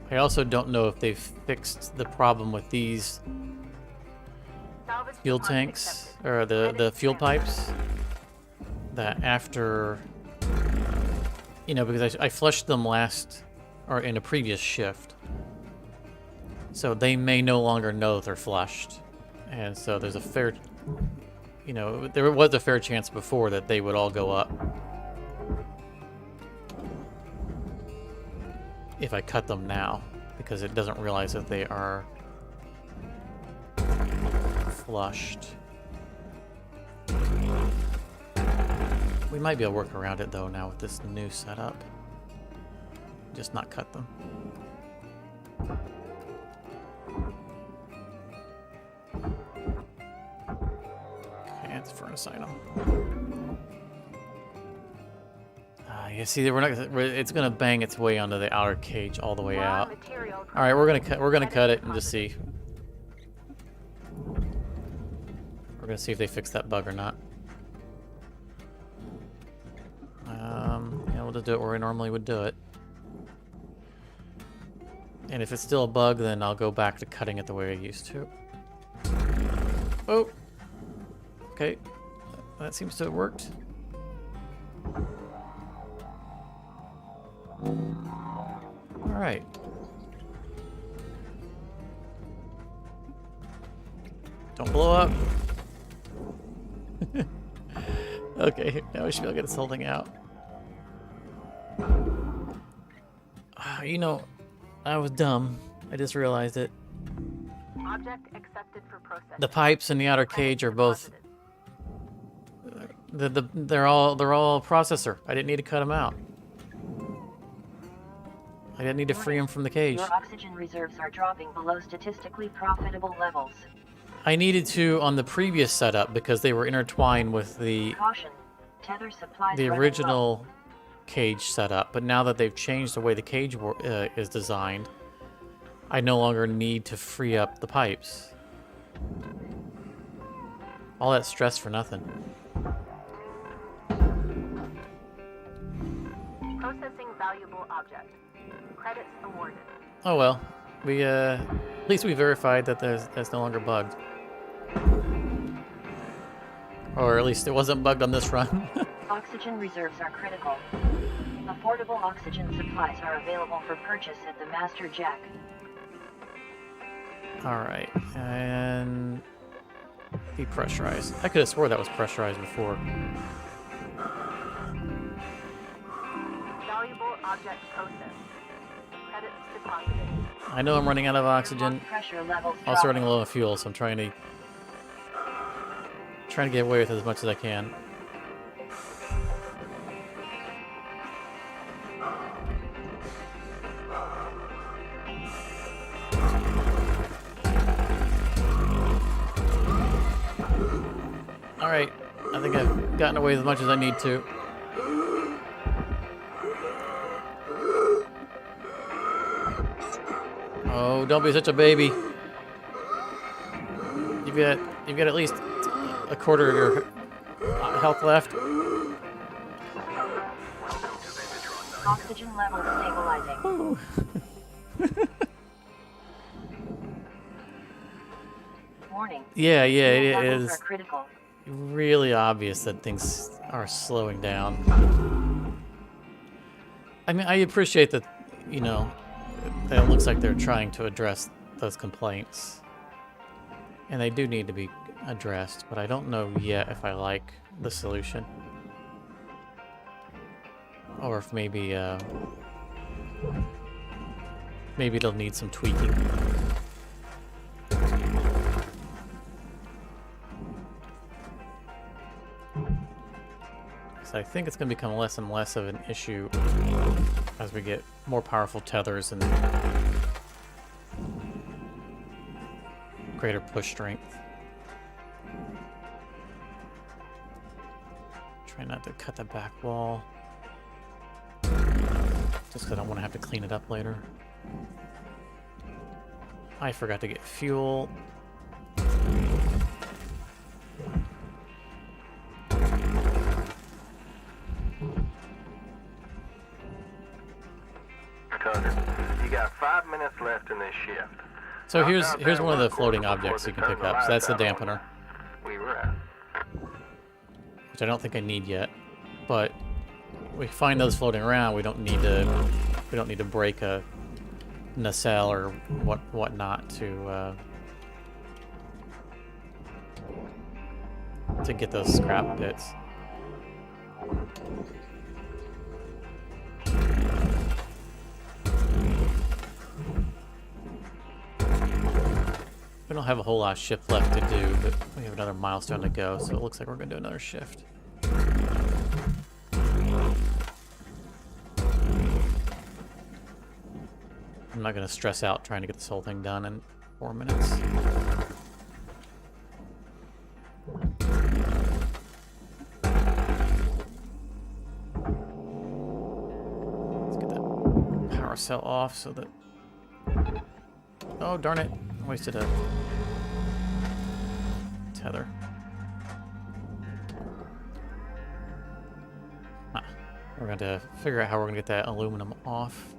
I also don't know if they've fixed the problem with these Salvage fuel deposit tanks, accepted. or the Credits fuel transferred. pipes, that after, you know, because I flushed them in a previous shift. So they may no longer know that they're flushed. And so there's a fair you know, there was a fair chance before that they would all go up. If I cut them now, because it doesn't realize that they are flushed. We might be able to work around it though now with this new setup. Just not cut them. Okay, it's furnace item. You see, it's gonna bang its way onto the outer cage all the way out. All right, we're gonna cut it and just see. We're gonna see if they fix that bug or not. Yeah, we'll just do it where we normally would do it. And if it's still a bug, then I'll go back to cutting it the way I used to. Oh! Okay. That seems to have worked. Alright. Don't blow up. Okay, now we should be able to get this whole thing out. You know, I was dumb. I just realized it. Object accepted for processing. The pipes in the outer cage are both. They're all processor. I didn't need to cut them out. I didn't need to free them from the cage. Your oxygen reserves are dropping below statistically profitable levels. I needed to on the previous setup because they were intertwined with the Caution. Tether supplies the running original low. cage setup. But now that they've changed the way the cage is designed, I no longer need to free up the pipes. All that stress for nothing. Processing valuable object. Credits awarded. Oh well, we at least we verified that that's no longer bugged. Or at least it wasn't bugged on this run. Oxygen reserves are critical. Affordable oxygen supplies are available for purchase at the Master Jack. Alright, and depressurize. I could have swore that was pressurized before. Valuable object processed. Credits deposited. I know I'm running out of oxygen. Pressure levels Also drop. running low on fuel, so I'm trying to get away with it as much as I can. Alright, I think I've gotten away with as much as I need to. Oh, don't be such a baby. You've got at least a quarter of your health left. Oxygen levels stabilizing. Ooh. Warning. Yeah, it Levels is are critical. really obvious that things are slowing down. I mean, I appreciate that, you know, that it looks like they're trying to address those complaints. And they do need to be addressed, but I don't know yet if I like the solution. Or if maybe they'll need some tweaking. So I think it's going to become less and less of an issue as we get more powerful tethers and greater push strength. Try not to cut the back wall. Just because I don't want to have to clean it up later. I forgot to get fuel. Tucker, you got 5 minutes left in this shift. So here's one of the floating objects you can pick up. So that's the dampener, We were at. which I don't think I need yet. But we find those floating around. We don't need to break a nacelle or whatnot to to get those scrap bits. We don't have a whole lot of shift left to do, but we have another milestone to go, so it looks like we're going to do another shift. I'm not going to stress out trying to get this whole thing done in 4 minutes. Let's get that power cell off so that... Oh, darn it. I wasted a tether. Ah, we're going to figure out how we're going to get that aluminum off.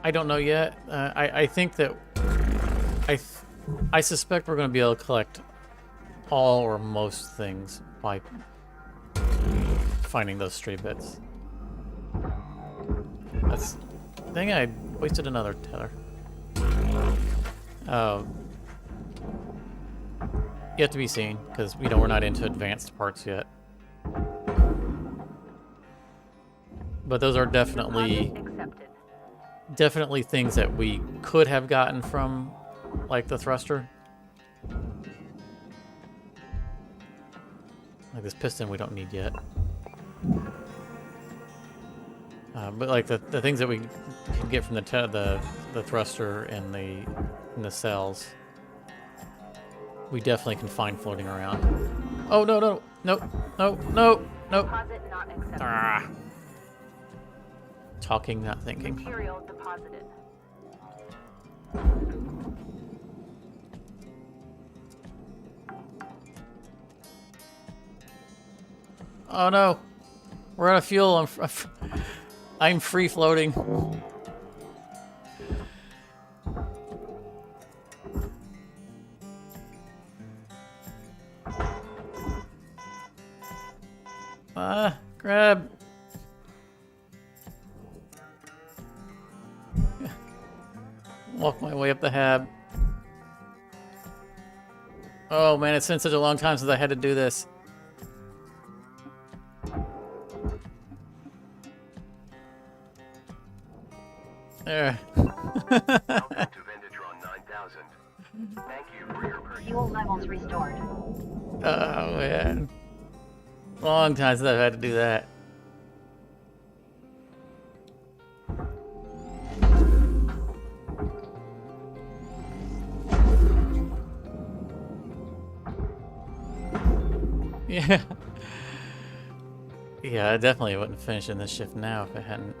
I don't know yet. I think that I suspect we're going to be able to collect all or most things by finding those stray bits. That's... Dang, I wasted another tether. Yet to be seen, because we're not into advanced parts yet. But those are definitely things that we could have gotten from, like, the thruster. Like this piston we don't need yet. But like the things that we can get from the thruster and the cells, we definitely can find floating around. Oh no no no no no no! Deposit not accepted. Ah. Talking, not thinking. Material deposited. Oh no, we're out of fuel. I'm free floating. Grab. Walk my way up the hab. Oh man, it's been such a long time since I had to do this. There. Fuel levels restored. Oh man. Long time since I've had to do that. Yeah. Yeah, I definitely wouldn't finish in this shift now if I hadn't.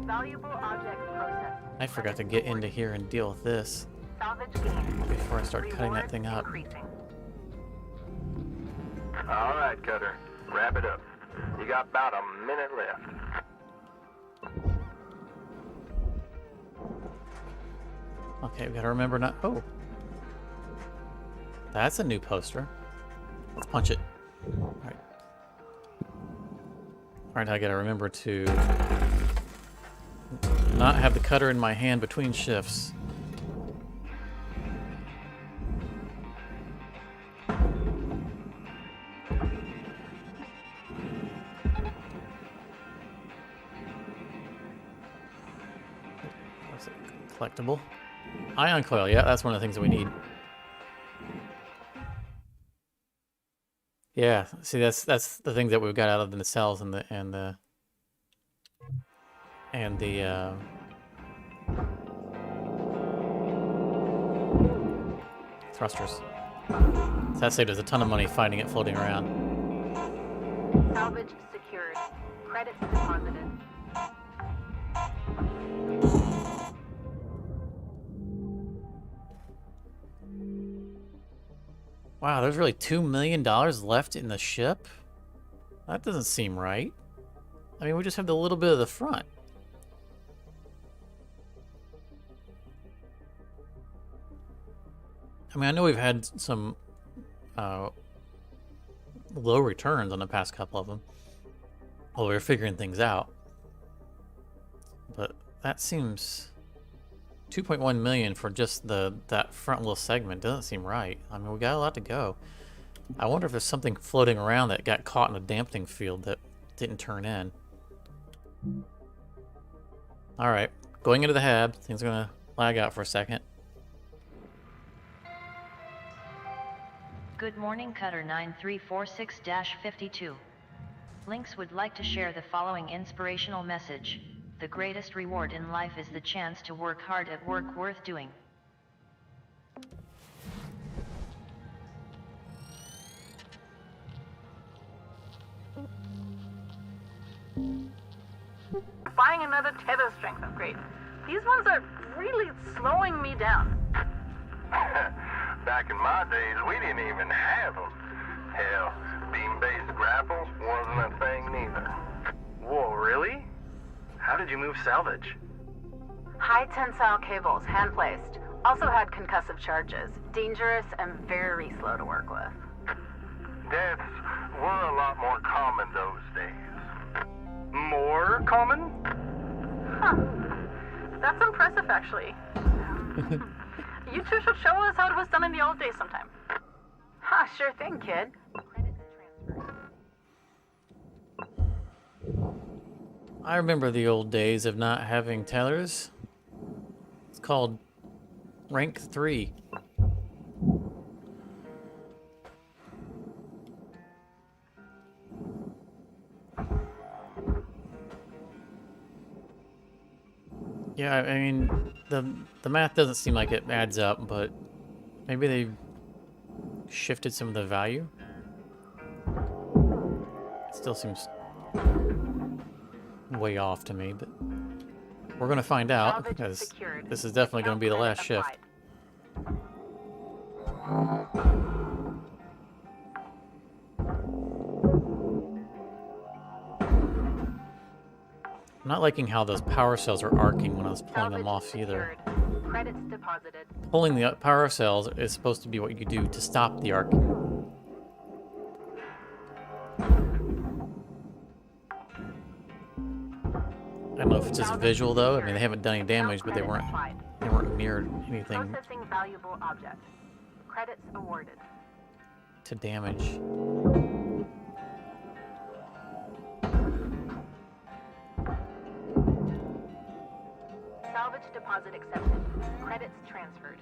Valuable objects processed. I forgot to get into here and deal with this Salvage gains. before I start cutting that Reward thing up. increasing. All right, Cutter. Wrap it up. You got about a minute left. Okay, we gotta remember not. Oh. That's a new poster. Let's punch it. Alright. Alright, I gotta remember to not have the cutter in my hand between shifts. What's it? Collectible. Ion coil, yeah, that's one of the things that we need. Yeah, see, that's the thing that we've got out of the nacelles and the thrusters. So that saved us a ton of money finding it floating around. Salvage secured. Credits deposited. Wow, there's really $2 million left in the ship? That doesn't seem right. I mean, we just have the little bit of the front. I mean, I know we've had some low returns on the past couple of them. Well, we were figuring things out. But that seems 2.1 million for just that front little segment doesn't seem right. I mean, we got a lot to go. I wonder if there's something floating around that got caught in a dampening field that didn't turn in. All right, going into the hab. Things are gonna lag out for a second. Good morning, Cutter 9346-52. Lynx would like to share the following inspirational message. The greatest reward in life is the chance to work hard at work worth doing. Buying another tether strength upgrade. These ones are really slowing me down. Back in my days, we didn't even have them. Hell, beam-based grapples wasn't a thing neither. Whoa, really? How did you move salvage? High tensile cables, hand placed. Also had concussive charges. Dangerous and very slow to work with. Deaths were a lot more common those days. More common? Huh. That's impressive, actually. You two should show us how it was done in the old days sometime. Ha, sure thing, kid. I remember the old days of not having tethers. It's called rank 3. Yeah, I mean, the math doesn't seem like it adds up, but maybe they shifted some of the value. It still seems way off to me, but we're gonna find out because this is definitely gonna be the last shift. I'm not liking how those power cells are arcing when I was pulling them off either. Credits deposited. Pulling the power cells is supposed to be what you do to stop the arcing. I don't know if it's just visual though. I mean, they haven't done any damage, but they weren't near anything Processing valuable object. Credits awarded. to damage. Salvage deposit accepted. Credits transferred.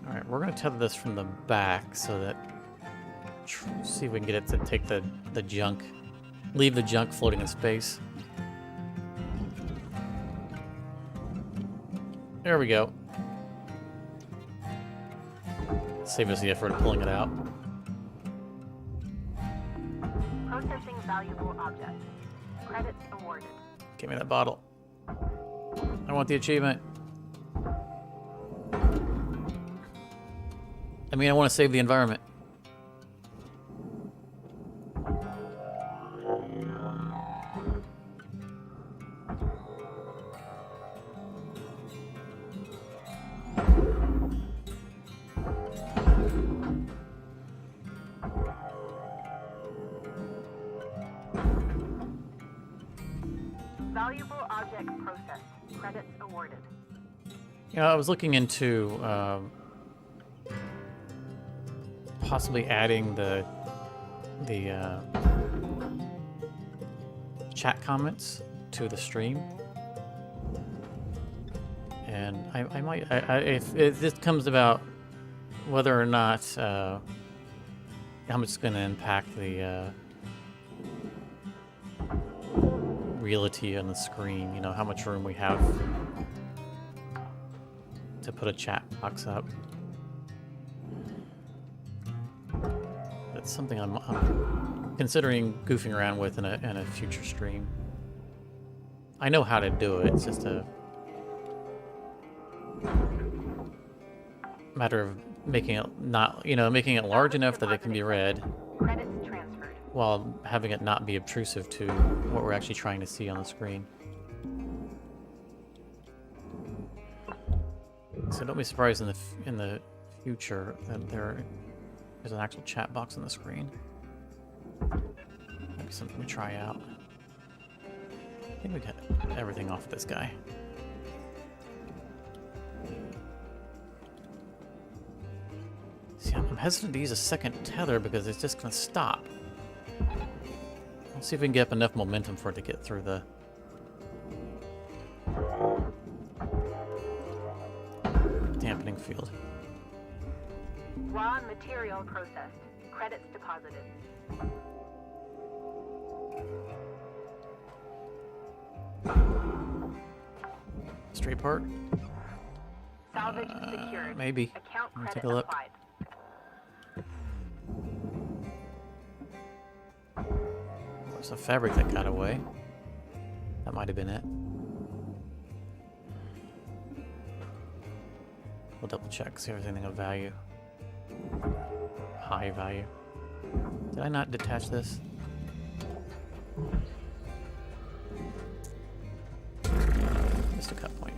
All right, we're gonna tether this from the back so that see if we can get it to take the junk, leave the junk floating in space. There we go. Save us the effort of pulling it out. Processing valuable object. Credits awarded. Give me that bottle. I want the achievement. I mean, I want to save the environment. Valuable object processed. Credits awarded. You know, I was looking into possibly adding the chat comments to the stream, and I might if this comes about whether or not how much it's going to impact the reality on the screen. You know, how much room we have to put a chat box up. That's something I'm considering goofing around with in a future stream. I know how to do it. It's just a matter of making it making it large enough that it can be read, Credits transferred. while having it not be obtrusive to what we're actually trying to see on the screen. So don't be surprised in the future that there's an actual chat box on the screen. Maybe something to try out. I think we got everything off of this guy. See, I'm hesitant to use a second tether because it's just going to stop. Let's see if we can get up enough momentum for it to get through the dampening field. Raw material processed. Credits deposited. Straight part? Salvage secured. Maybe. Account Let me credit take a look. applied. There's a fabric that got away. That might have been it. We'll double check, see if there's anything of value. High value. Did I not detach this? Just a cut point.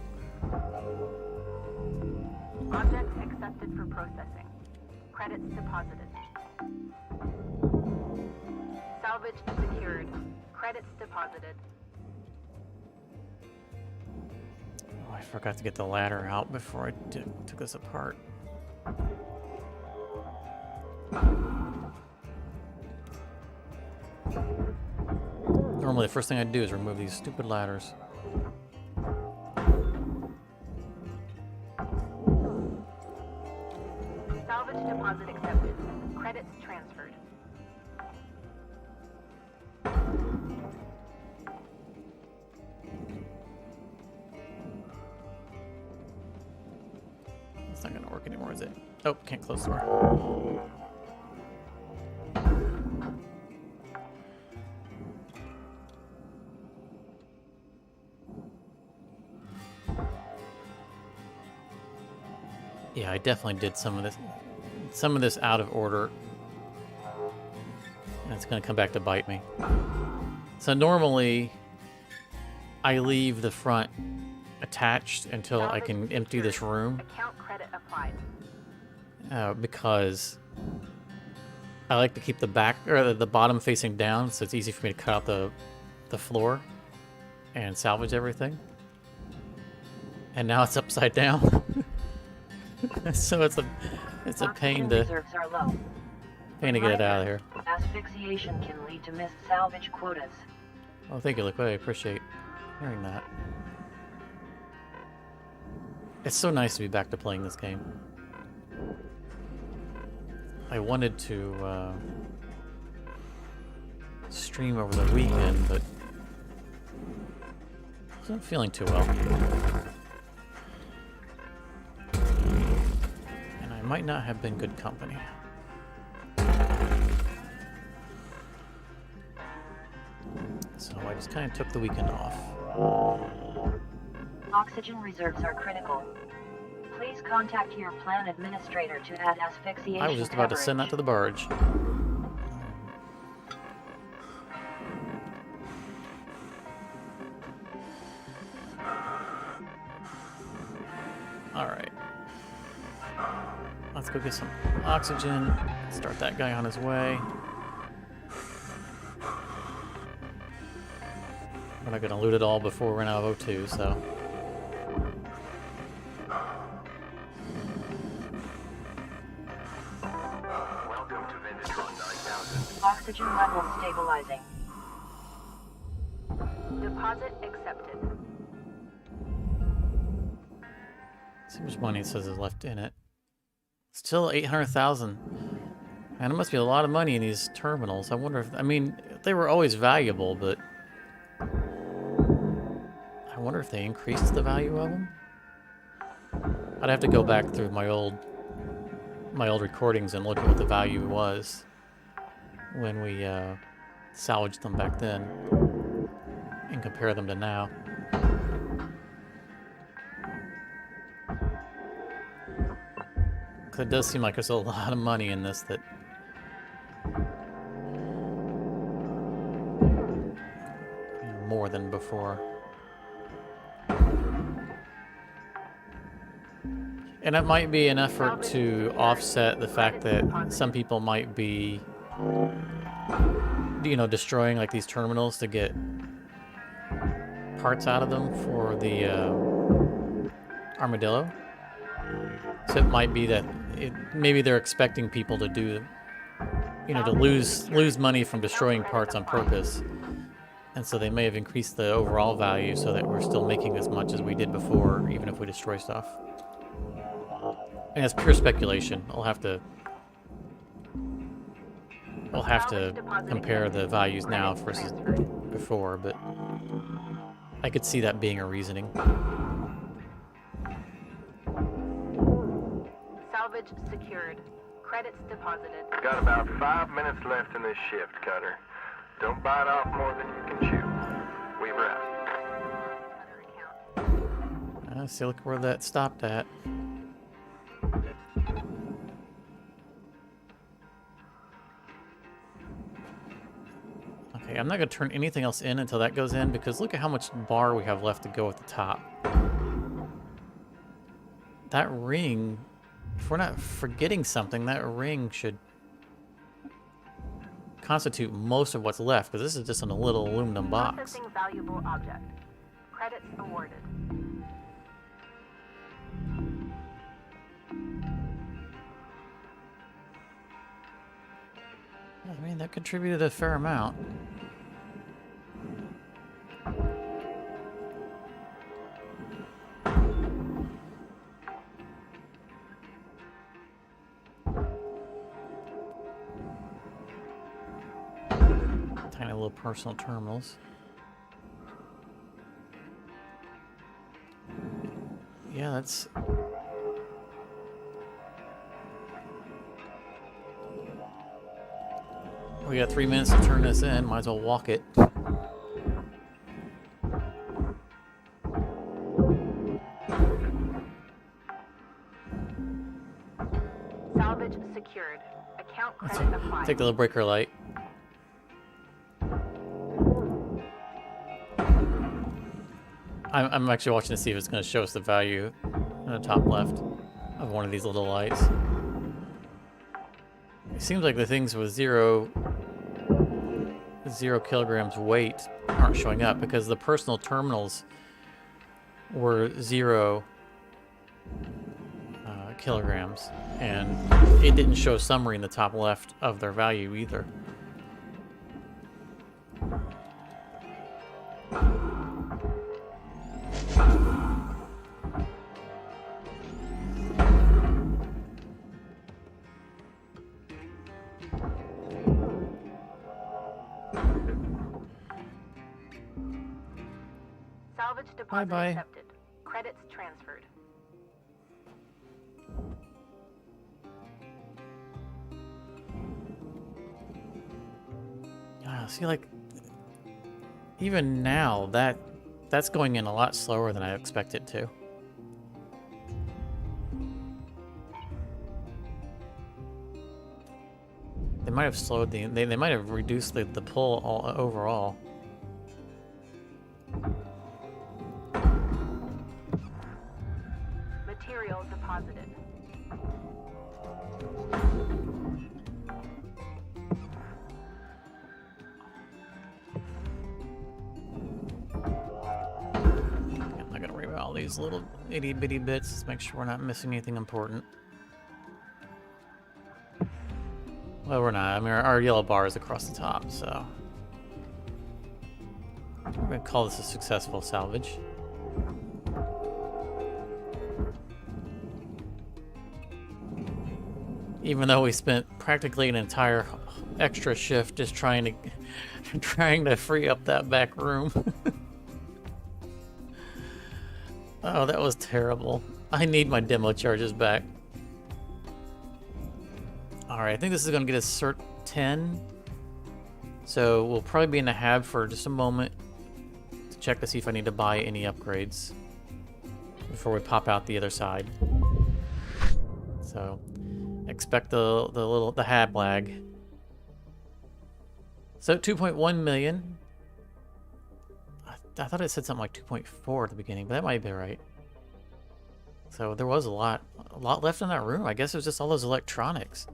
Object accepted for processing. Credits deposited. Salvage secured. Credits deposited. Oh, I forgot to get the ladder out before I took this apart. Normally the first thing I'd do is remove these stupid ladders. Salvage deposit accepted. Credits transferred. It's not gonna work anymore, is it? Oh, can't close the door. Yeah, I definitely did some of this out of order, and it's gonna come back to bite me. So normally, I leave the front attached until I can empty this room, Account credit applied. because I like to keep the back or the bottom facing down, so it's easy for me to cut out the floor and salvage everything. And now it's upside down. So it's a pain to Reserves are low. get it out of here. Asphyxiation can lead to missed salvage quotas. Oh, thank you, Liquid. I appreciate hearing that. It's so nice to be back to playing this game. I wanted to stream over the weekend, but I wasn't feeling too well. And I might not have been good company. So I just kind of took the weekend off. Oxygen reserves are critical. Please contact your plan administrator to add asphyxiation I was just about to send that to the barge. Alright. Let's go get some oxygen. Start that guy on his way. We're not going to loot it all before we run out of O2, so... Welcome to Vendatron 9000. Oxygen levels stabilizing. Deposit accepted. See how much money it says is left in it. Still 800,000. Man, it must be a lot of money in these terminals. I wonder if... I mean, they were always valuable, but... I wonder if they increased the value of them? I'd have to go back through my old recordings and look at what the value was when we salvaged them back then and compare them to now. It does seem like there's a lot of money in this that... more than before. And it might be an effort to offset the fact that some people might be, you know, destroying like these terminals to get parts out of them for the Armadillo. So it might be that maybe they're expecting people to do, you know, to lose money from destroying parts on purpose. And so they may have increased the overall value so that we're still making as much as we did before, even if we destroy stuff. And it's pure speculation. We'll have to compare the values now versus before, but I could see that being a reasoning. Salvage secured. Credits deposited. Got about 5 minutes left in this shift, Cutter. Don't bite off more than you can chew. We wrap. See, look where that stopped at. Okay, I'm not going to turn anything else in until that goes in, because look at how much bar we have left to go at the top. That ring, if we're not forgetting something, that ring should constitute most of what's left, because this is just in a little aluminum box. Processing valuable object. Credits awarded. I mean, that contributed a fair amount. Tiny little personal terminals. Yeah, that's... We got 3 minutes to turn this in. Might as well walk it. Salvage secured. Account credit applied. Take the little breaker light. I'm actually watching to see if it's going to show us the value in the top left of one of these little lights. It seems like the things with zero kilograms weight aren't showing up because the personal terminals were 0 kilograms, and it didn't show a summary in the top left of their value either. Salvage deposit Bye-bye. accepted. Credits transferred. See, like, even now, that's going in a lot slower than I expect it to. They might have slowed they might have reduced the pull overall. Material deposited. I'm not gonna worry about all these little itty bitty bits. Let's make sure we're not missing anything important. Well, we're not. I mean, our yellow bar is across the top, so we're gonna call this a successful salvage. Even though we spent practically an entire extra shift just trying to free up that back room. Oh, that was terrible. I need my demo charges back. Alright, I think this is going to get us Cert 10. So we'll probably be in the hab for just a moment to check to see if I need to buy any upgrades before we pop out the other side. So expect the hab lag. So 2.1 million. I thought it said something like 2.4 at the beginning, but that might be right. So there was a lot left in that room. I guess it was just all those electronics.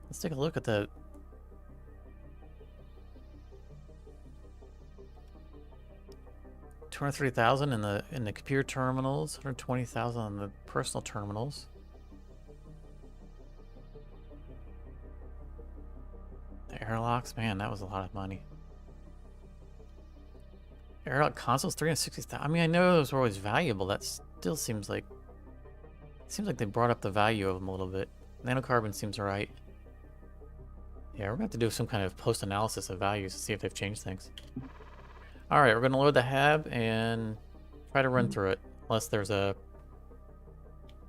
Let's take a look at the... $230,000 in the computer terminals, $120,000 in the personal terminals. The airlocks, man, that was a lot of money. Airlock consoles, $360,000. I mean, I know those were always valuable. That still seems like they brought up the value of them a little bit. Nanocarbon seems right. Yeah, we're going to have to do some kind of post-analysis of values to see if they've changed things. Alright, we're going to load the hab and try to run through it, unless there's a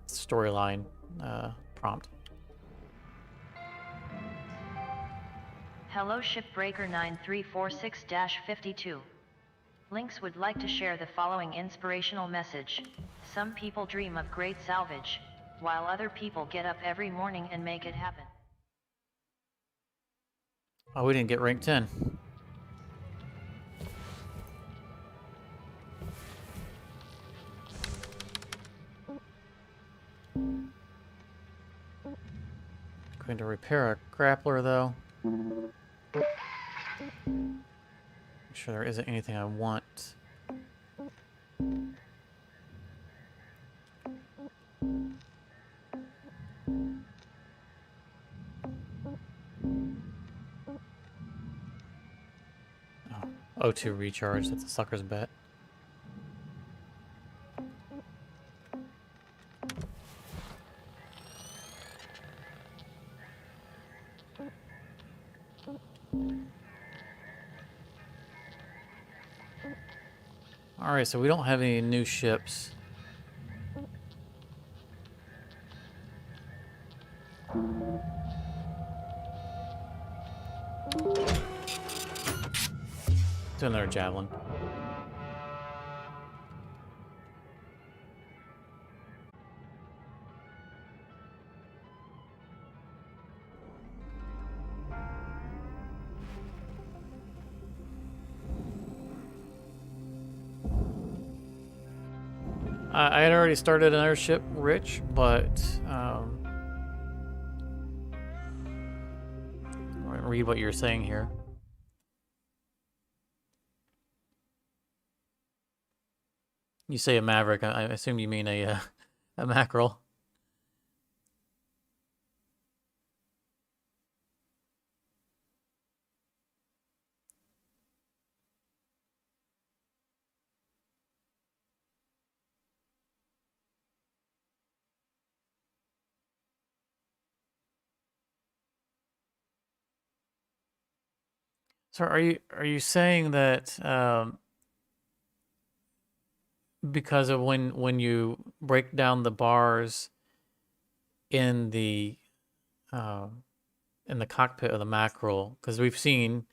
storyline prompt. Hello Shipbreaker 9346-52. Lynx would like to share the following inspirational message. Some people dream of great salvage, while other people get up every morning and make it happen. Oh, we didn't get rank 10. Going to repair a grappler though. Make sure there isn't anything I want. Oh, O2 recharge, that's a sucker's bet. Alright, so we don't have any new ships. Do another javelin. I had already started another ship, Rich, but read what you're saying here. You say a maverick. I assume you mean a mackerel. So are you saying that because of when you break down the bars in the cockpit of the mackerel, because we've seen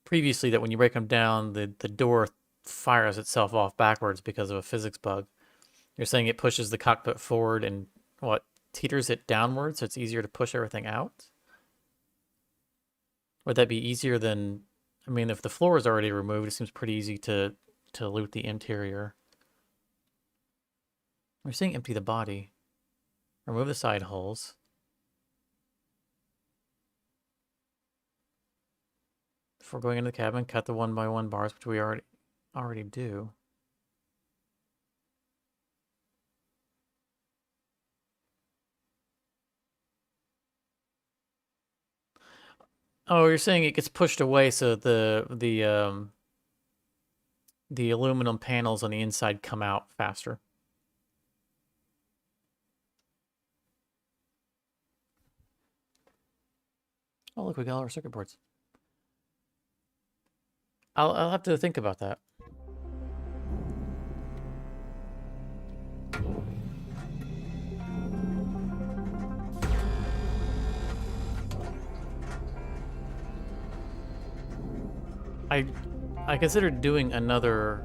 previously that when you break them down, the door fires itself off backwards because of a physics bug. You're saying it pushes the cockpit forward and what, teeters it downwards, so it's easier to push everything out? Would that be easier than, I mean, if the floor is already removed, it seems pretty easy to loot the interior. We're saying empty the body. Remove the side holes. Before going into the cabin, cut the 1x1 bars, which we already do. Oh, you're saying it gets pushed away so the aluminum panels on the inside come out faster. Oh, look, we got all our circuit boards. I'll have to think about that. I considered doing another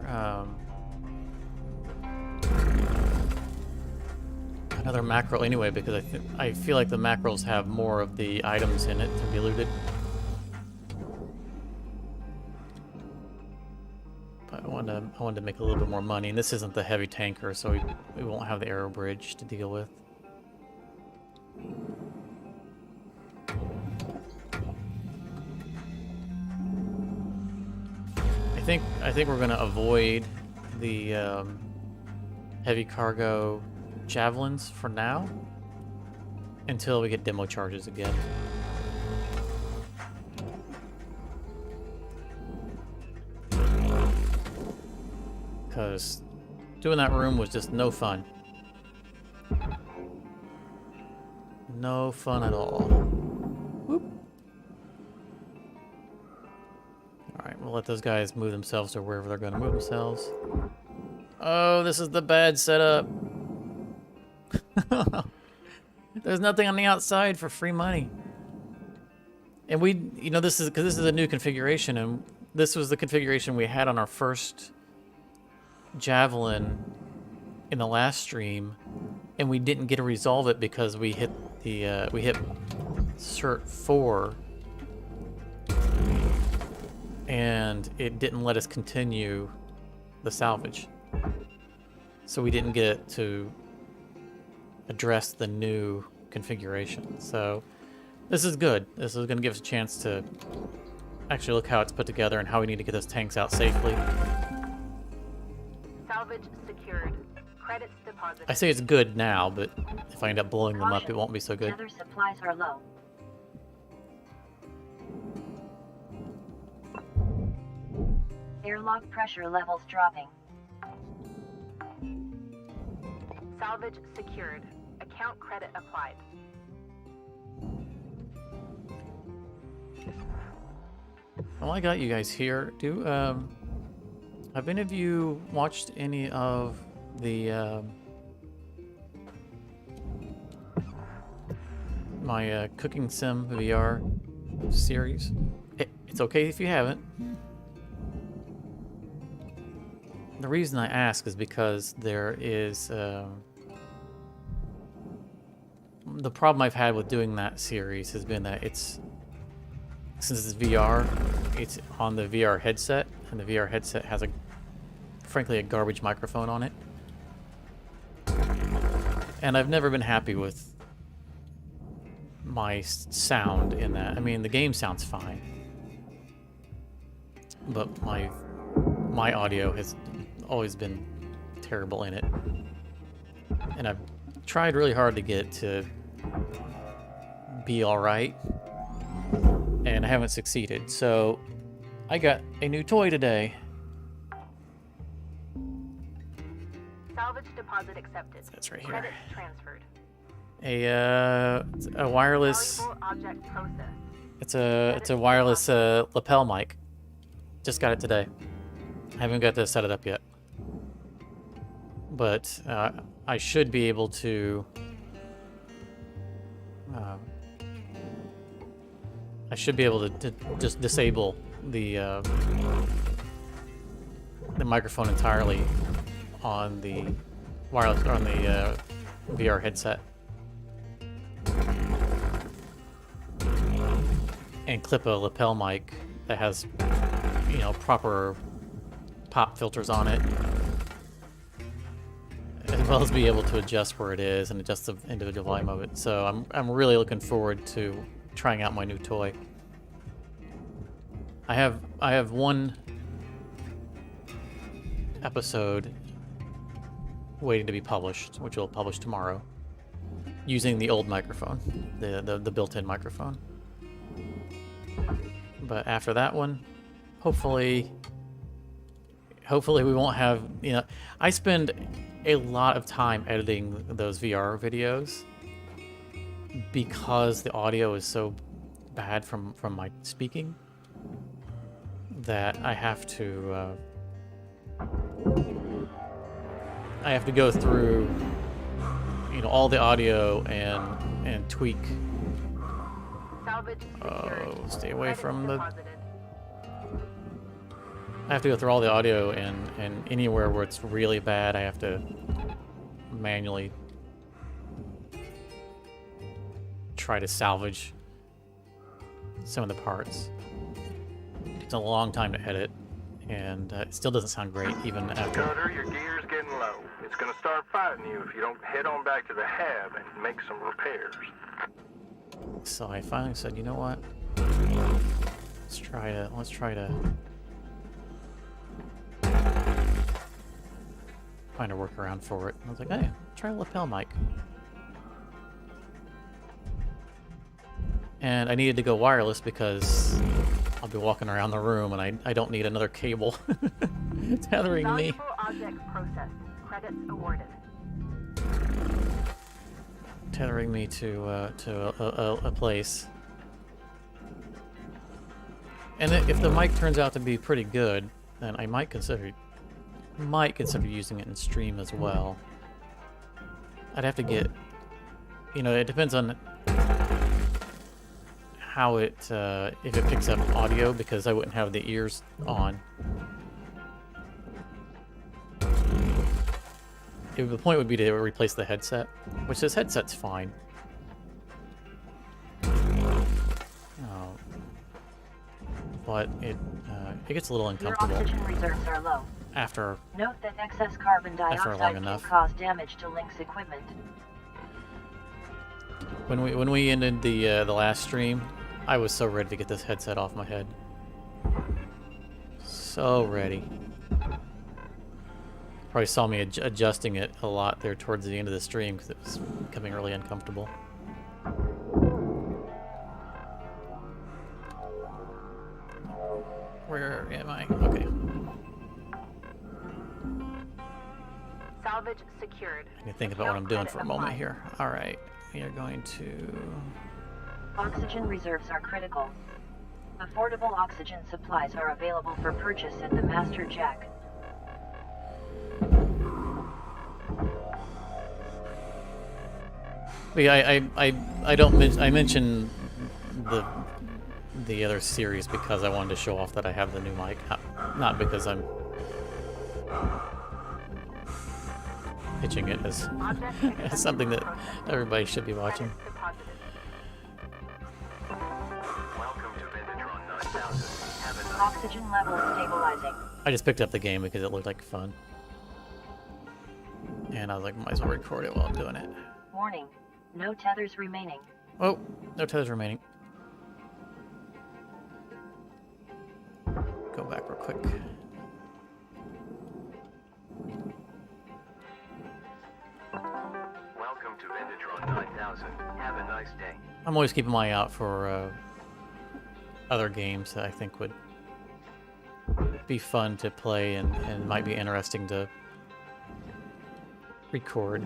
mackerel anyway, because I feel like the mackerels have more of the items in it to be looted. But wanted to make a little bit more money, and this isn't the heavy tanker, so we won't have the aero bridge to deal with. I think we're gonna avoid the heavy cargo javelins for now until we get demo charges again. Because doing that room was just no fun. No fun at all. Whoop. Alright, we'll let those guys move themselves to wherever they're going to move themselves. Oh, this is the bad setup. There's nothing on the outside for free money. And this is because this is a new configuration, and this was the configuration we had on our first Javelin in the last stream, and we didn't get to resolve it because we hit the we hit Cert 4, and it didn't let us continue the salvage. So we didn't get to address the new configuration. So this is good. This is going to give us a chance to actually look how it's put together and how we need to get those tanks out safely. Salvage secured. Credits deposited. I say it's good now, but if I end up blowing them up, it won't be so good. Other supplies are low. Airlock pressure levels dropping. Salvage secured. Account credit applied. Well, I got you guys here. Have any of you watched any of the my Cooking Sim VR series? It's okay if you haven't. The reason I ask is because there is the problem I've had with doing that series has been that since it's VR, it's on the VR headset, and the VR headset has frankly a garbage microphone on it. And I've never been happy with my sound in that. I mean, the game sounds fine, but my audio has always been terrible in it. And I've tried really hard to get to be alright, and I haven't succeeded. So I got a new toy today. Salvage deposit accepted. That's right here. Credits transferred. A wireless. Valuable object processed. It's a wireless lapel mic. Just got it today. I haven't got to set it up yet, but I should be able to. I should be able to just disable the microphone entirely on the wireless, on the VR headset, and clip a lapel mic that has, proper pop filters on it, as well as be able to adjust where it is and adjust the individual volume of it. So I'm really looking forward to trying out my new toy. I have one episode waiting to be published, which will publish tomorrow, using the old microphone, the built-in microphone. But after that one, hopefully we won't have, I spend a lot of time editing those VR videos because the audio is so bad from my speaking that I have to go through all the audio and tweak. Oh, stay away from the. I have to go through all the audio and anywhere where it's really bad, I have to manually try to salvage some of the parts. It's a long time to edit, and it still doesn't sound great even after. Cutter, your gear's getting low. It's gonna start fighting you if you don't head on back to the hab and make some repairs. So I finally said, you know what? Let's try to find a workaround for it. I was like, hey, try a lapel mic. And I needed to go wireless because I'll be walking around the room and I don't need another cable tethering me. Valuable objects processed. Credits awarded. Tethering me to a place. And if the mic turns out to be pretty good, then I might consider using it in stream as well. I'd have to get, you know, it depends on how it, if it picks up audio, because I wouldn't have the ears on. The point would be to replace the headset, which this headset's fine. But it gets a little uncomfortable. Your oxygen reserves are low. After Note that excess carbon long dioxide can enough. cause damage to Link's equipment. when we ended the last stream, I was so ready to get this headset off my head. So ready. Probably saw me adjusting it a lot there towards the end of the stream because it was becoming really uncomfortable. Where am I? Okay. Salvage secured. I can think about what I'm doing for a moment here. Alright. We are going to... Oxygen reserves are critical. Affordable oxygen supplies are available for purchase at the Master Jack. But yeah, I mentioned the other series because I wanted to show off that I have the new mic, not because I'm pitching it as something that everybody should be watching. Welcome to Vintatron 9000. Have a nice Oxygen levels stabilizing. I just picked up the game because it looked like fun, and I was like, might as well record it while I'm doing it. Warning. No tethers remaining. Oh, no tethers remaining. Go back real quick. welcome to Vintatron 9000. Have a nice day. I'm always keeping my eye out for other games that I think would be fun to play and might be interesting to record.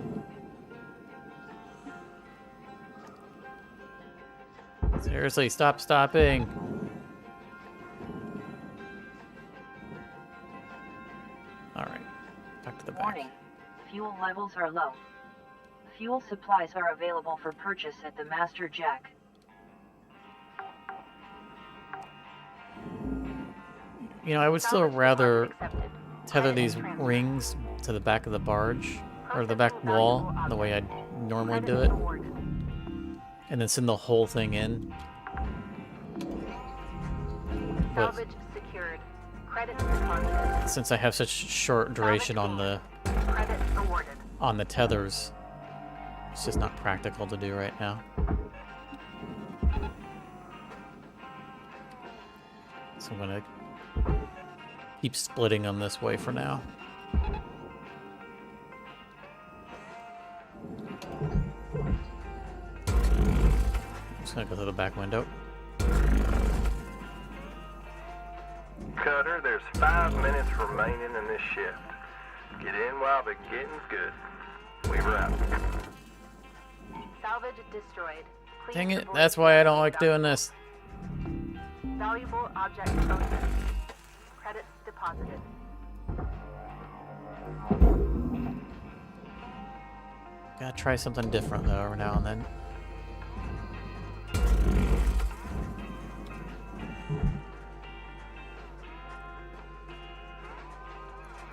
Seriously, stop stopping. Alright, back to the back. Warning. Fuel levels are low. Fuel supplies are available for purchase at the Master Jack. You know, I would still rather tether these rings to the back of the barge, or the back wall, the way I'd normally do it, and then send the whole thing in. But Salvage secured. Credits deposited. since I have such short duration on the Credits awarded. tethers, it's just not practical to do right now. So I'm gonna keep splitting them this way for now. I'm just gonna go through the back window. Cutter, there's 5 minutes remaining in this shift. Get in while the getting's good. Weaver out. Salvage destroyed. Please Dang it, report that's why I don't like doing this. Valuable object processed. Credits deposited. Gotta try something different though every now and then.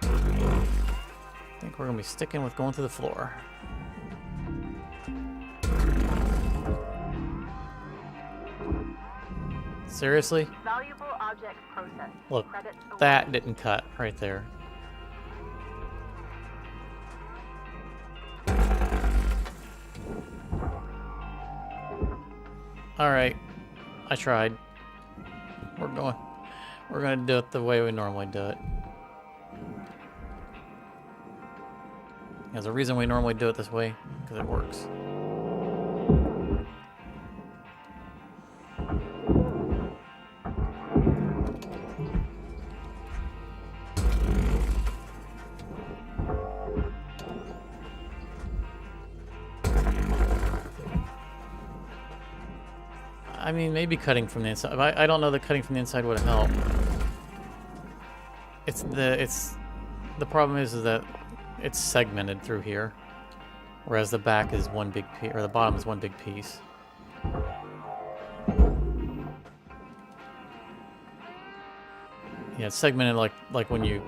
I think we're gonna be sticking with going through the floor. Seriously? Valuable object processed. Look, Credits awarded. that didn't cut right there. Alright. I tried. We're gonna do it the way we normally do it. There's a reason we normally do it this way, because it works. I mean, maybe cutting from the inside. I don't know that cutting from the inside would help. The problem is that it's segmented through here, whereas the back is one big piece, or the bottom is one big piece. Yeah, it's segmented like when you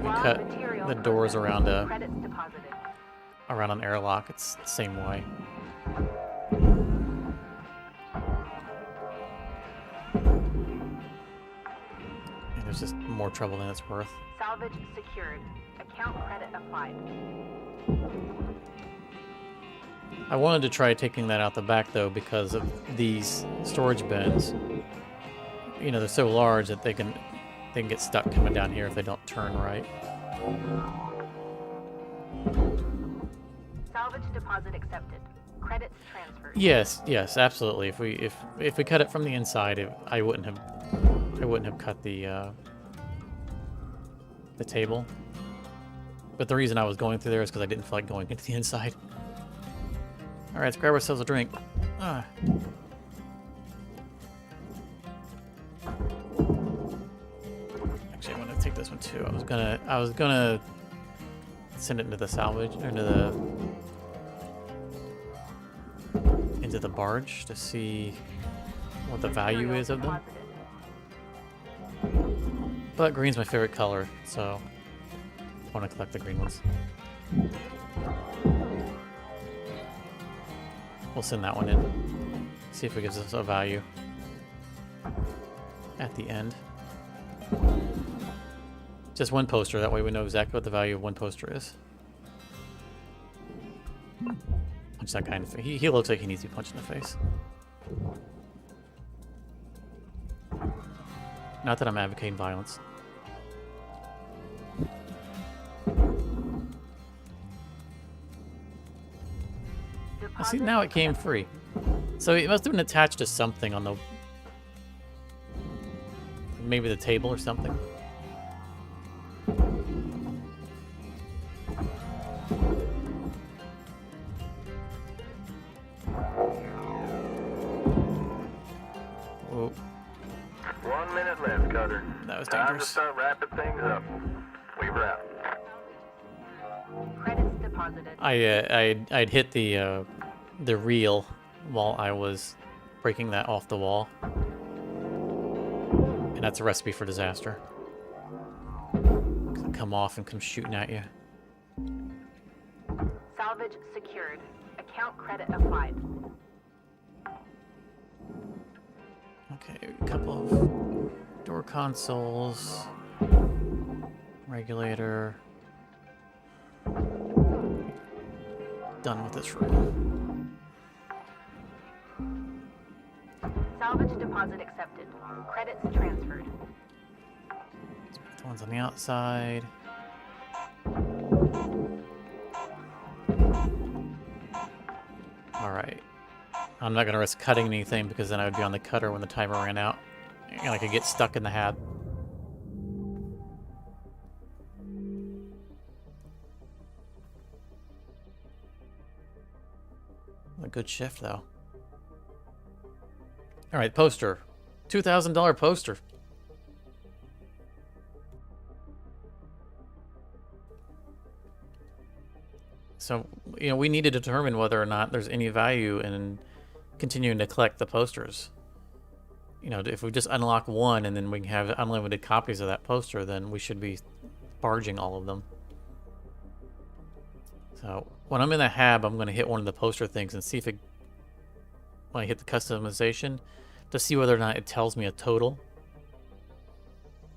cut the doors around around an airlock. It's the same way. There's just more trouble than it's worth. Salvage secured. Account credit applied. I wanted to try taking that out the back though because of these storage bins. You know, they're so large that they can get stuck coming down here if they don't turn right. Salvage deposit accepted. Credits transferred. Yes, absolutely. If we cut it from the inside, I wouldn't have cut the table. But the reason I was going through there is because I didn't feel like going into the inside. All right, let's grab ourselves a drink. Ah. Actually, I want to take this one too. I was gonna send it into the salvage, or into the barge to see what the value is of them. But green's my favorite color, so I want to collect the green ones. We'll send that one in. See if it gives us a value at the end. Just one poster, that way we know exactly what the value of one poster is. Punch that guy in the face. He looks like he needs to be punched in the face. Not that I'm advocating violence. See, now it came free. So it must have been attached to something on the... maybe the table or something. Whoa. 1 minute left, Cutter. That was Time to dangerous. start wrapping things up. Weaver out. Credits deposited. I'd hit the reel while I was breaking that off the wall. And that's a recipe for disaster. It'll come off and come shooting at you. Salvage secured. Account credit applied. Okay, a couple of door consoles. Regulator. Done with this room. Salvage deposit accepted. Credits transferred. The ones on the outside. Alright. I'm not going to risk cutting anything because then I would be on the cutter when the timer ran out. And I could get stuck in the hab. A good shift, though. Alright, poster. $2,000 poster. So, you know, we need to determine whether or not there's any value in continuing to collect the posters. You know, if we just unlock one and then we can have unlimited copies of that poster, then we should be barging all of them. So, when I'm in the hab, I'm going to hit one of the poster things and see if it when I hit the customization to see whether or not it tells me a total,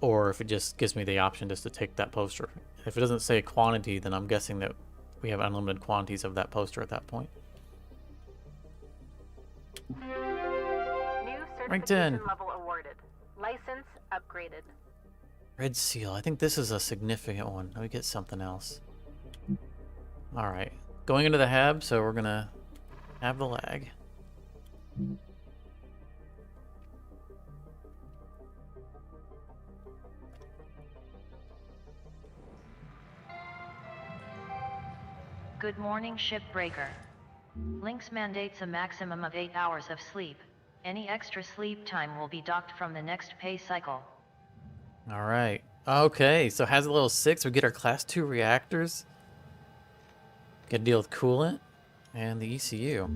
or if it just gives me the option just to take that poster. If it doesn't say a quantity, then I'm guessing that we have unlimited quantities of that poster at that point. New Ranked certification 10. level awarded. License upgraded. Red seal. I think this is a significant one. Let me get something else. Alright. Going into the hab, so we're gonna have the lag. Good morning, Shipbreaker. Lynx mandates a maximum of 8 hours of sleep. Any extra sleep time will be docked from the next pay cycle. Alright. Okay, so Hazard level 6, we get our class 2 reactors. Get to deal with coolant and the ECU.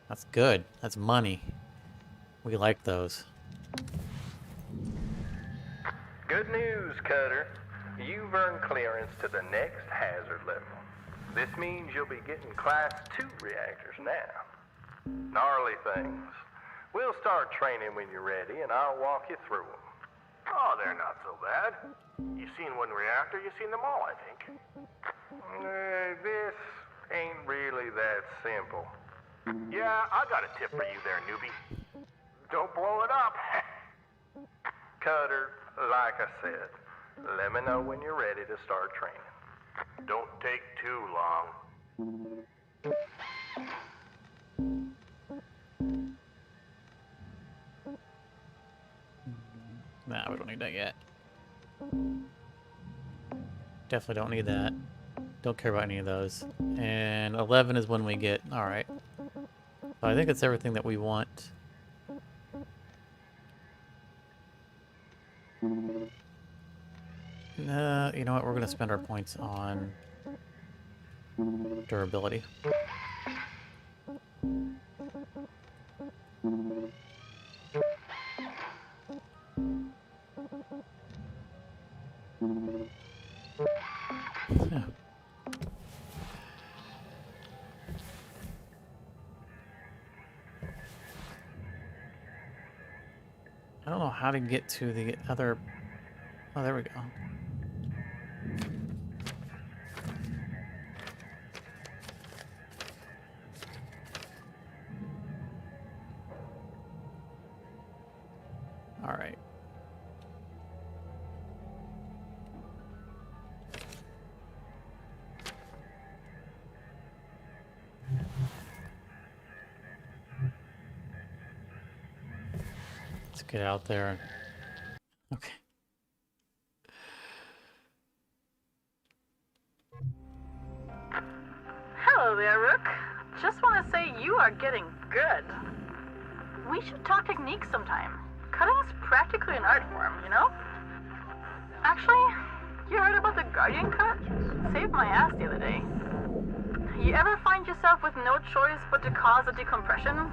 That's good. That's money. We like those. Good news, Cutter. You've earned clearance to the next hazard level. This means you'll be getting Class 2 reactors now. Gnarly things. We'll start training when you're ready, and I'll walk you through them. Oh, they're not so bad. You've seen one reactor, you've seen them all, I think. This ain't really that simple. Yeah, I got a tip for you there, newbie. Don't blow it up. Cutter, like I said, let me know when you're ready to start training. Don't take too long. Nah, we don't need that yet. Definitely don't need that. Don't care about any of those. And 11 is when we get... Alright. So I think it's everything that we want. You know what? We're going to spend our points on durability. I don't know how to get to the other... Oh, there we go. All right. Let's get out there. Okay. Hello there, Rook. Just want to say you are getting good. We should talk techniques sometime. Cutting's practically an art form, you know? Actually, you heard about the Guardian cut? Saved my ass the other day. You ever find yourself with no choice but to cause a decompression?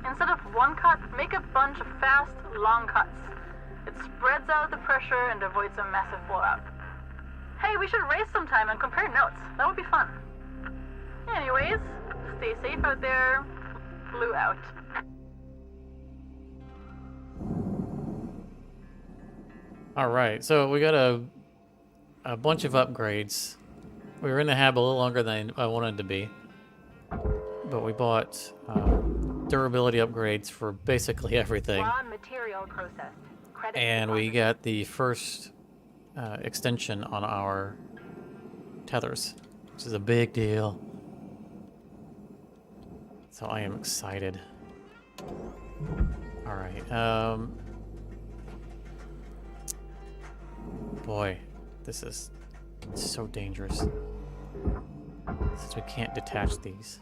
Instead of one cut, make a bunch of fast, long cuts. It spreads out the pressure and avoids a massive blowout. Hey, we should race sometime and compare notes. That would be fun. Anyways, stay safe out there. Blue out. All right, so we got a bunch of upgrades. We were in the hab a little longer than I wanted to be, but we bought durability upgrades for basically everything. Raw material processed. Credits And we deposited. got the first extension on our tethers, which is a big deal. So I am excited. All right. Boy, this is so dangerous. Since we can't detach these.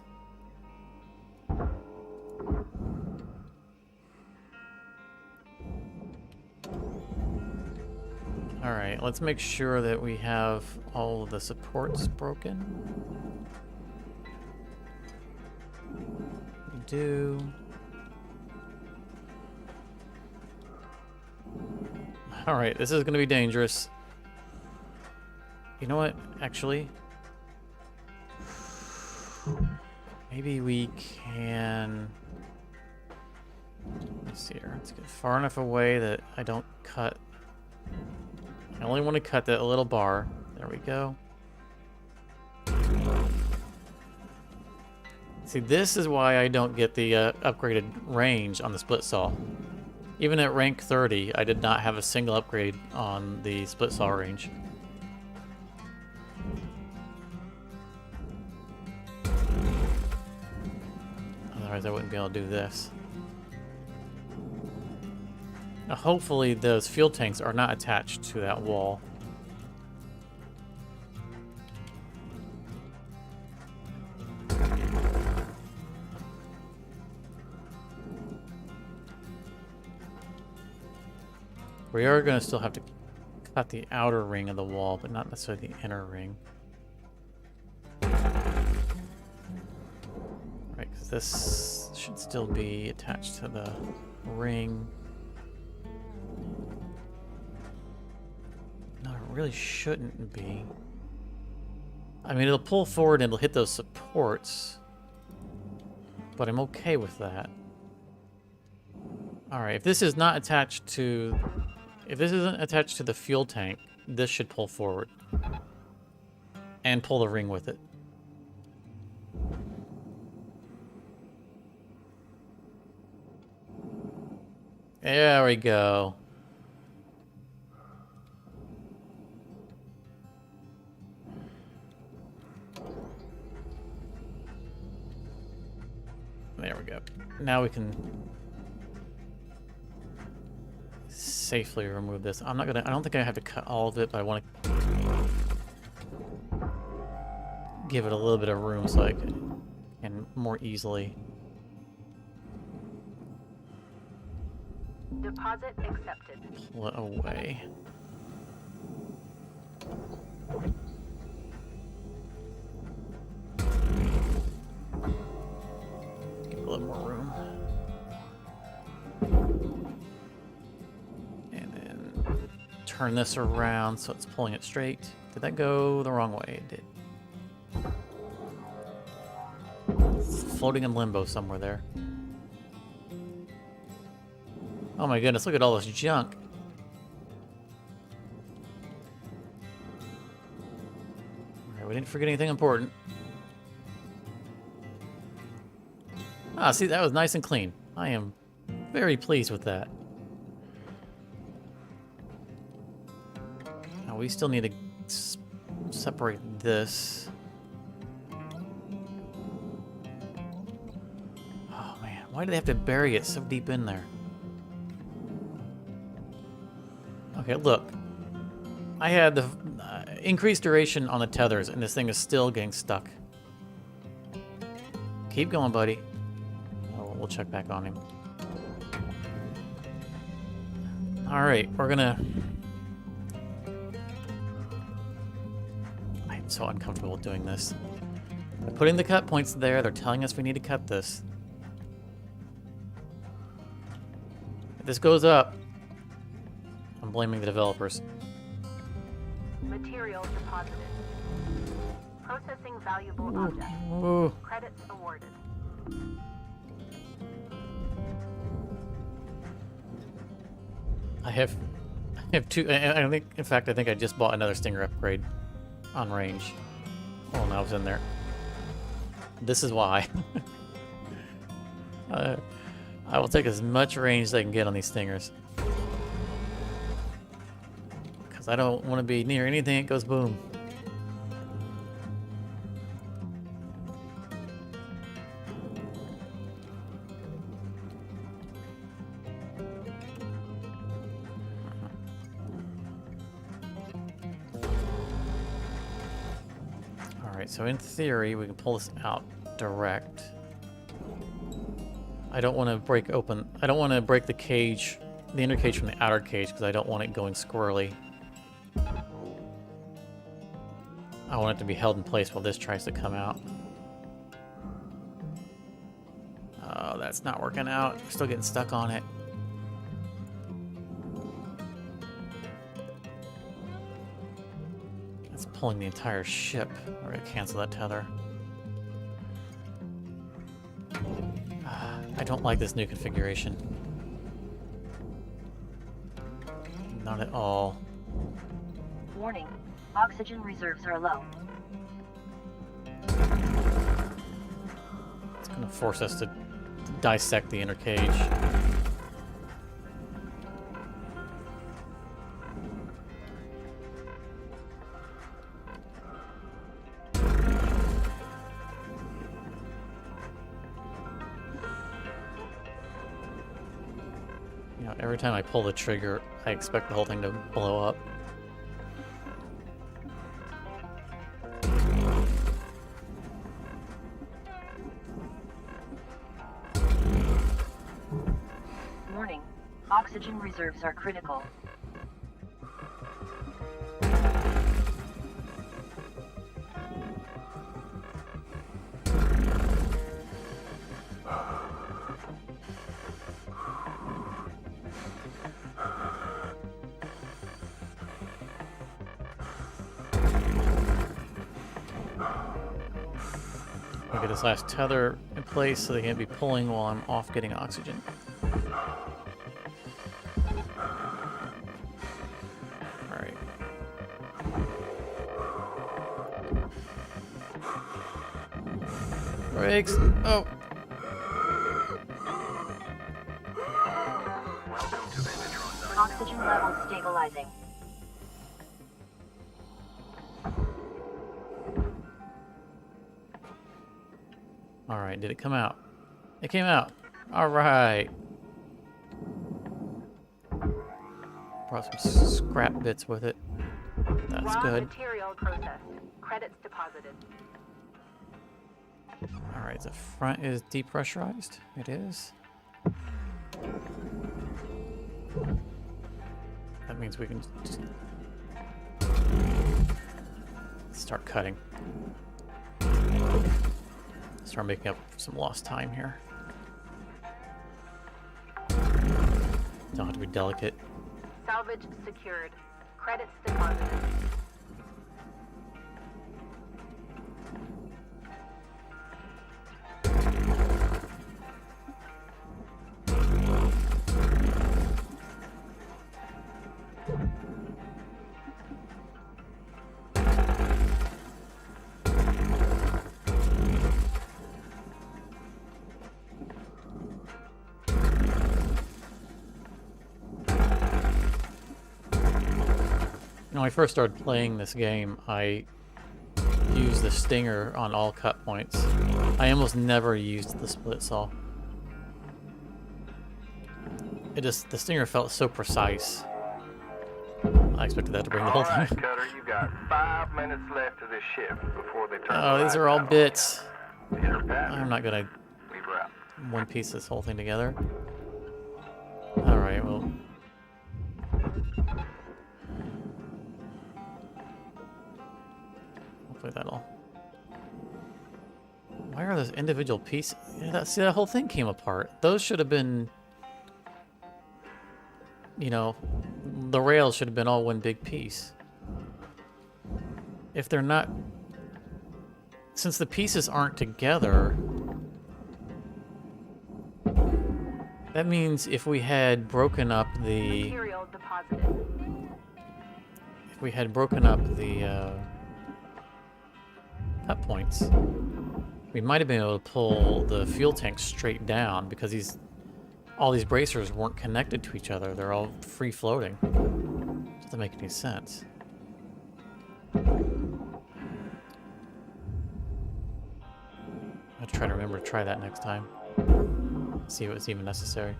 Alright, let's make sure that we have all of the supports broken. We do. Alright, this is going to be dangerous. You know what? Actually, Maybe we can... Let's see here. Let's get far enough away that I don't cut... I only want to cut that little bar. There we go. See, this is why I don't get the upgraded range on the split saw. Even at rank 30, I did not have a single upgrade on the split saw range. Otherwise, I wouldn't be able to do this. Now, hopefully, those fuel tanks are not attached to that wall. We are going to still have to cut the outer ring of the wall, but not necessarily the inner ring. Right, because this should still be attached to the ring. No, it really shouldn't be. I mean, it'll pull forward and it'll hit those supports, but I'm okay with that. Alright, if this is not attached to... If this isn't attached to the fuel tank, this should pull forward. And pull the ring with it. There we go. There we go. Now we can safely remove this. I'm not gonna, I don't think I have to cut all of it, but I want to give it a little bit of room so I can more easily. Deposit accepted. Pull it away. Give it a little more room. Turn this around so it's pulling it straight. Did that go the wrong way? It did. It's floating in limbo somewhere there. Oh my goodness, look at all this junk. Alright, we didn't forget anything important. Ah, see, that was nice and clean. I am very pleased with that. We still need to separate this. Oh man, why do they have to bury it so deep in there? Okay, look. I had the increased duration on the tethers, and this thing is still getting stuck. Keep going, buddy. Oh, we'll check back on him. Alright, we're gonna... so uncomfortable doing this. They're putting the cut points there. They're telling us we need to cut this. If this goes up, I'm blaming the developers. Material deposited. Processing valuable objects. Ooh. Credits awarded. I have two. I think, in fact, I think I just bought another Stinger upgrade. On range. Oh, now it's in there. This is why. I will take as much range as I can get on these Stingers. Because I don't want to be near anything that goes boom. So in theory, we can pull this out direct. I don't want to break open. I don't want to break the cage, the inner cage from the outer cage, because I don't want it going squirrely. I want it to be held in place while this tries to come out. Oh, that's not working out. We're still getting stuck on it. Pulling the entire ship. We're gonna cancel that tether. I don't like this new configuration. Not at all. Warning, oxygen reserves are low. It's gonna force us to dissect the inner cage. You know, every time I pull the trigger, I expect the whole thing to blow up. Warning, oxygen reserves are critical. I'll get this last tether in place so they can't be pulling while I'm off getting oxygen. Alright. Brakes! Oh! Oxygen levels stabilizing. Alright, did it come out? It came out! Alright! Brought some scrap bits with it. That's Raw good. material processed. Credits deposited. Alright, the front is depressurized. It is. That means we can just start cutting. Start making up some lost time here. Don't have to be delicate. Salvage secured. Credits deposited. When I first started playing this game, I used the stinger on all cut points. I almost never used the split saw. The stinger felt so precise. I expected that to bring the whole Alright, thing. Cutter, you got 5 minutes left of this shift before they turn Oh, the these lights are all out. bits. These are patterns. I'm not gonna Leave her out. one piece this whole thing together. Alright, well. Hopefully that'll. Why are those individual pieces? Yeah, see, that whole thing came apart. Those should have been. You know, the rails should have been all one big piece. If they're not. Since the pieces aren't together. That means if we had broken up the. Material deposited. If we had broken up the cut points, we might have been able to pull the fuel tank straight down because all these bracers weren't connected to each other. They're all free floating. Doesn't make any sense. I'll try to remember to try that next time. See if it's even necessary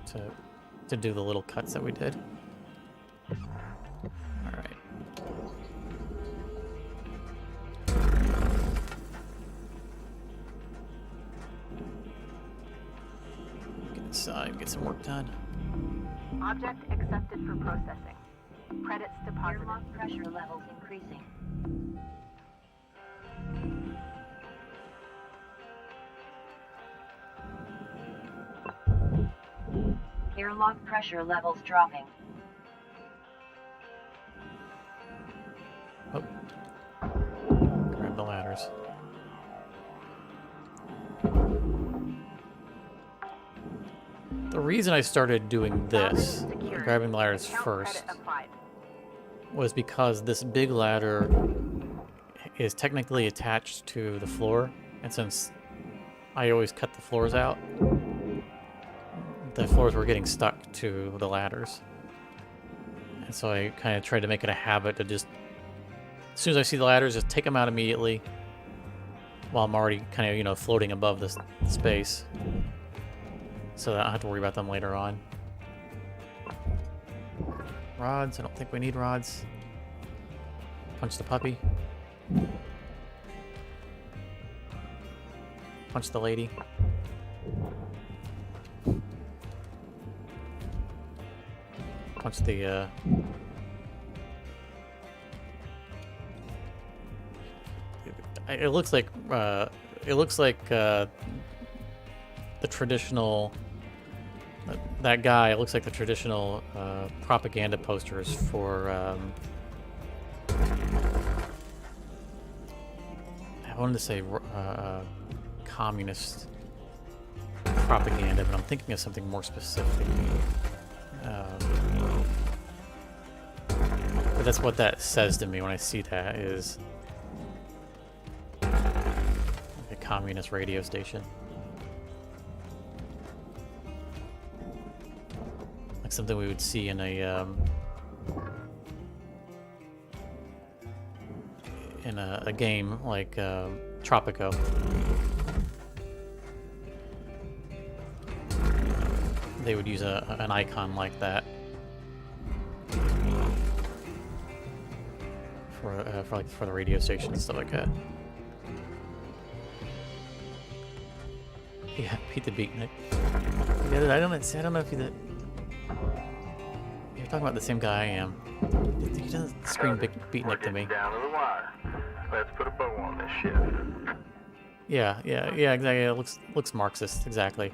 to do the little cuts that we did. Alright. Get inside and get some work done. Object accepted for processing. Credits deposited. Airlock pressure levels increasing. Airlock pressure levels dropping. Oh. Grab the ladders. The reason I started doing this, Secured. grabbing the ladders Account first, credit applied. was because this big ladder is technically attached to the floor, and since I always cut the floors out, the floors were getting stuck to the ladders. And so I kind of tried to make it a habit to just, as soon as I see the ladders, just take them out immediately while I'm already kind of, you know, floating above this space, so that I don't have to worry about them later on. Rods, I don't think we need rods. Punch the puppy. Punch the lady. Punch the, it looks like the traditional, that guy, it looks like the traditional propaganda posters for, I wanted to say communist propaganda, but I'm thinking of something more specific. But that's what that says to me when I see that, is like a communist radio station. Like something we would see in a game like Tropico. They would use an icon like that for the radio station and stuff like that. Yeah, Pete the Beatnik. Yeah, I don't know if you're talking about the same guy I am. He doesn't scream Beatnik to me. Down to the wire. Let's put a bow on this ship. Yeah, exactly. It looks Marxist, exactly.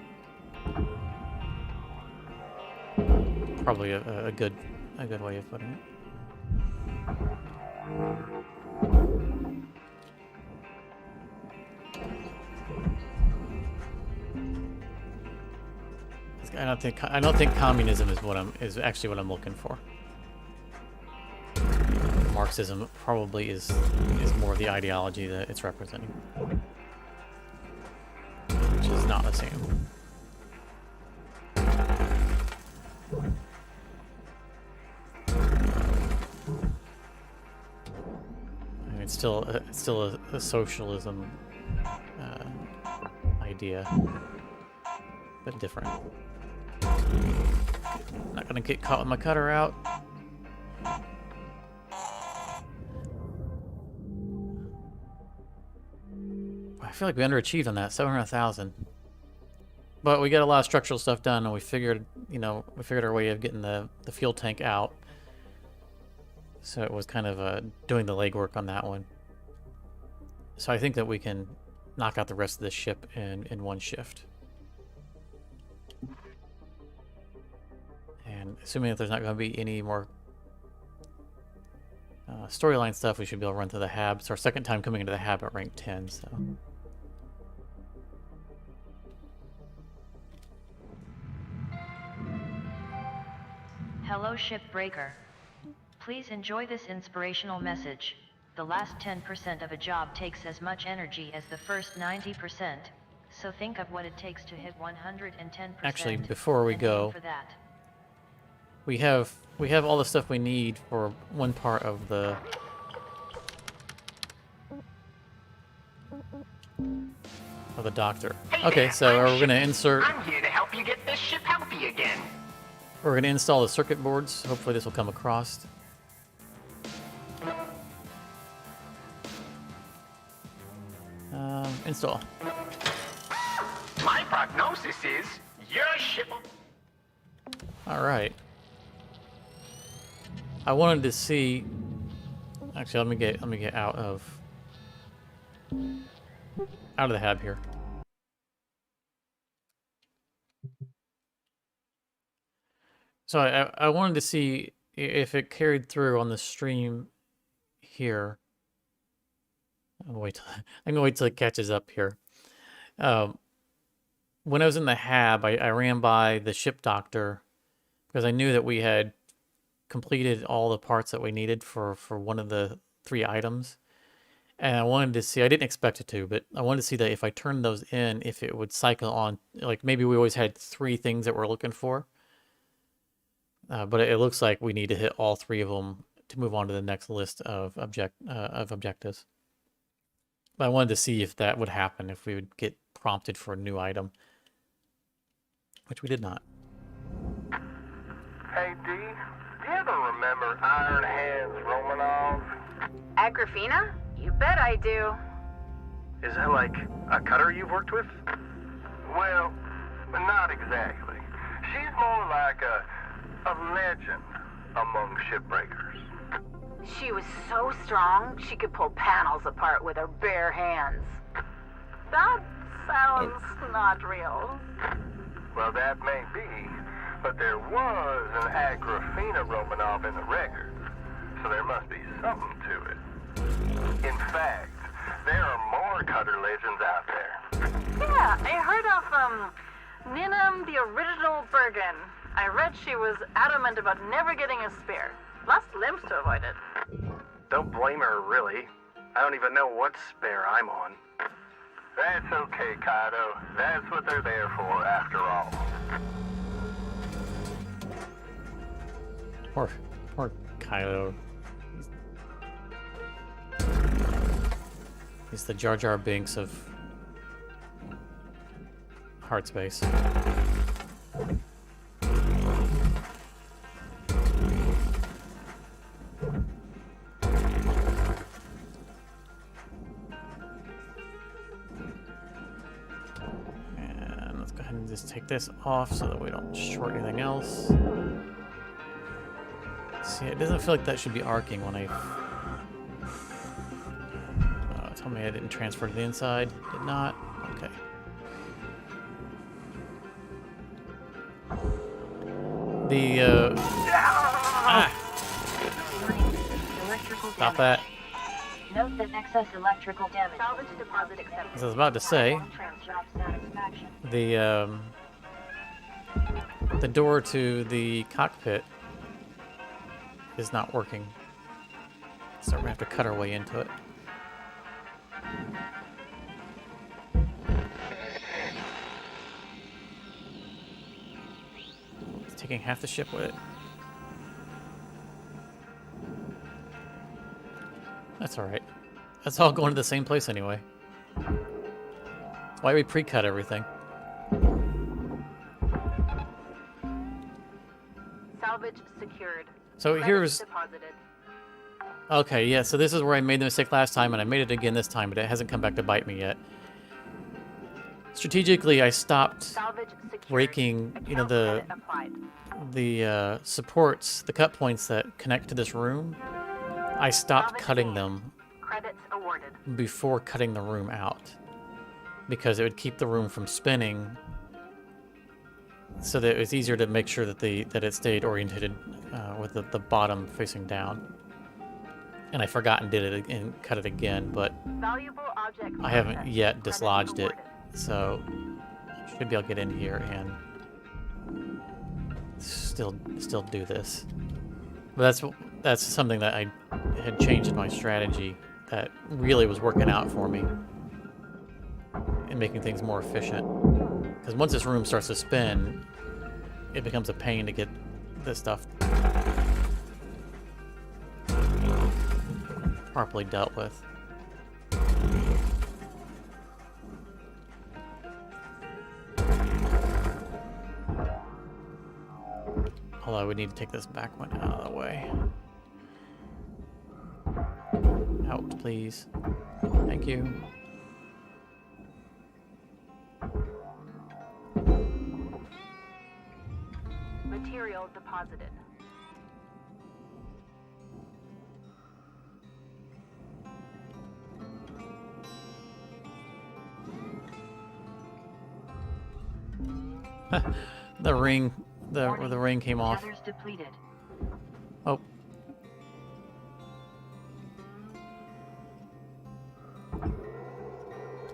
Probably a good way of putting it. I don't think communism is actually what I'm looking for. Marxism probably is more of the ideology that it's representing, which is not the same. I mean, it's still a socialism idea, but different. Not gonna get caught with my cutter out. I feel like we underachieved on that, 700,000. But we got a lot of structural stuff done, and we figured our way of getting the fuel tank out. So it was kind of doing the legwork on that one. So I think that we can knock out the rest of this ship in one shift. And assuming that there's not going to be any more storyline stuff, we should be able to run through the hab. It's our second time coming into the hab at rank 10, so... Hello Shipbreaker. Please enjoy this inspirational message. The last 10% of a job takes as much energy as the first 90%, so think of what it takes to hit 110%. Actually, before we go, for that. we have all the stuff we need for one part of the doctor. Hey Okay, there, so I'm we're gonna insert. I'm here to help you get this ship healthy again. We're going to install the circuit boards. Hopefully this will come across. Install. My prognosis is your ship. All right. I wanted to see. Actually, let me get out of the hab here. So I wanted to see if it carried through on the stream here. I'm gonna wait till it catches up here. when I was in the hab, I ran by the ship doctor because I knew that we had completed all the parts that we needed for one of the 3 items. And I wanted to see, I didn't expect it to, but I wanted to see that if I turned those in, if it would cycle on, like maybe we always had 3 things that we're looking for. But it looks like we need to hit all 3 of them to move on to the next list of objectives. But I wanted to see if that would happen, if we would get prompted for a new item, which we did not. Hey, D, do you ever remember Iron Hands Romanov? Agrafina? You bet I do. Is that like a cutter you've worked with? Well, not exactly. She's more like a legend among shipbreakers. She was so strong, she could pull panels apart with her bare hands. That sounds not real. Well, that may be, but there was an Agrafina Romanov in the records, so there must be something to it. In fact, there are more cutter legends out there. Yeah, I heard of, Ninam the original Bergen. I read she was adamant about never getting a spare. Lost limbs to avoid it. Don't blame her, really. I don't even know what spare I'm on. That's okay, Kaido. That's what they're there for, after all. Poor Kaido. He's the Jar Jar Binks of Hardspace. And let's go ahead and just take this off so that we don't short anything else. See, it doesn't feel like that should be arcing when I... tell me I didn't transfer to the inside. Did not. Okay. The, Stop that. Note that excess electrical damage. Salvage deposit accepted. As I was about to say, Job satisfaction. the door to the cockpit is not working. So we're gonna have to cut our way into it. It's taking half the ship with it. That's alright. That's all going to the same place anyway. That's why we pre-cut everything. Salvage secured. So Credits here's... deposited. Okay, yeah, so this is where I made the mistake last time, and I made it again this time, but it hasn't come back to bite me yet. Strategically, I stopped Salvage secured. breaking, you know, Account credit applied. the supports, the cut points that connect to this room. I stopped Salvage cutting gained. them Credits awarded. before cutting the room out, because it would keep the room from spinning, so that it was easier to make sure that that it stayed oriented with the bottom facing down. And I forgot and did it and cut it again, but Valuable object. I haven't processed. yet Credits dislodged it, awarded. so should be able to get in here and still do this. But that's something that I had changed in my strategy that really was working out for me and making things more efficient. Because once this room starts to spin, it becomes a pain to get this stuff properly dealt with. Although I would need to take this back one out of the way. Out, please. Thank you. Material deposited. The ring came off. Tethers depleted. Oh.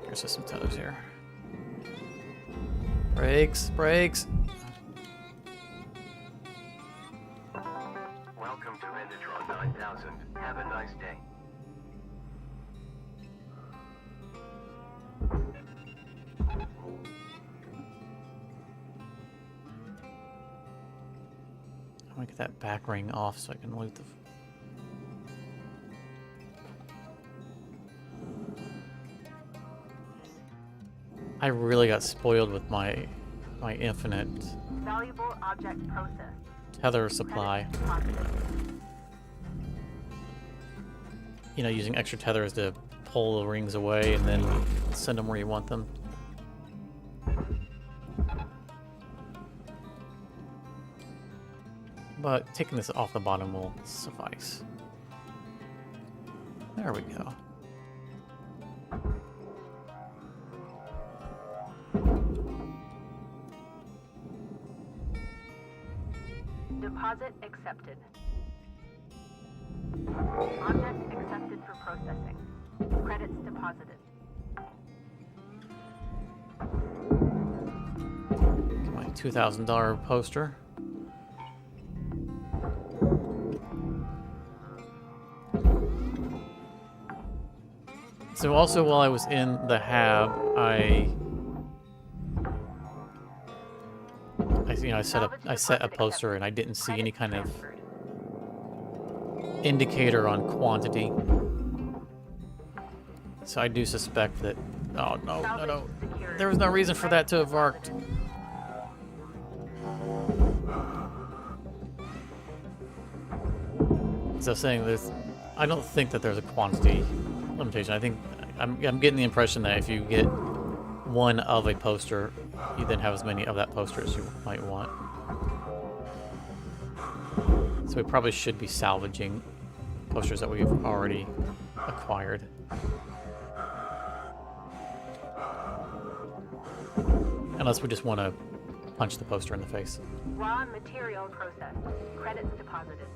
There's just some tethers here. Brakes, brakes. Welcome to Metatron 9000. Have a nice day. I want to get that back ring off so I can loot the... I really got spoiled with my infinite Valuable object processed. tether supply. Credits deposited. You know, using extra tethers to pull the rings away and then send them where you want them. But taking this off the bottom will suffice. There we go. Deposit accepted. Object accepted for processing. Credits deposited. Get my $2,000 poster. So also while I was in the hab, I set a poster and I didn't see any kind of indicator on quantity. So I do suspect that... Oh, no. There was no reason for that to have arced. So saying this, I don't think that there's a quantity limitation. I think I'm getting the impression that if you get one of a poster, you then have as many of that poster as you might want. So we probably should be salvaging posters that we've already acquired. Unless we just want to punch the poster in the face. Raw material processed. Credits deposited.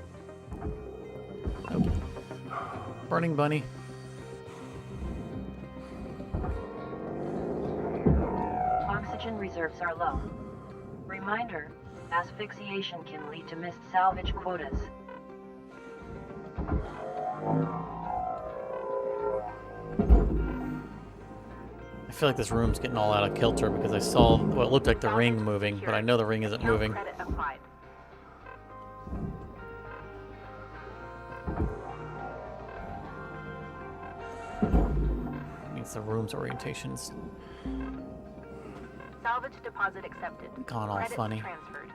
Nope. Burning bunny. Oxygen reserves are low. Reminder, asphyxiation can lead to missed salvage quotas. I feel like this room's getting all out of kilter because I saw what looked like the ring moving, but I know the ring isn't No moving. credit applied. Means the room's orientation's Salvage deposit accepted. gone all Credits funny. transferred.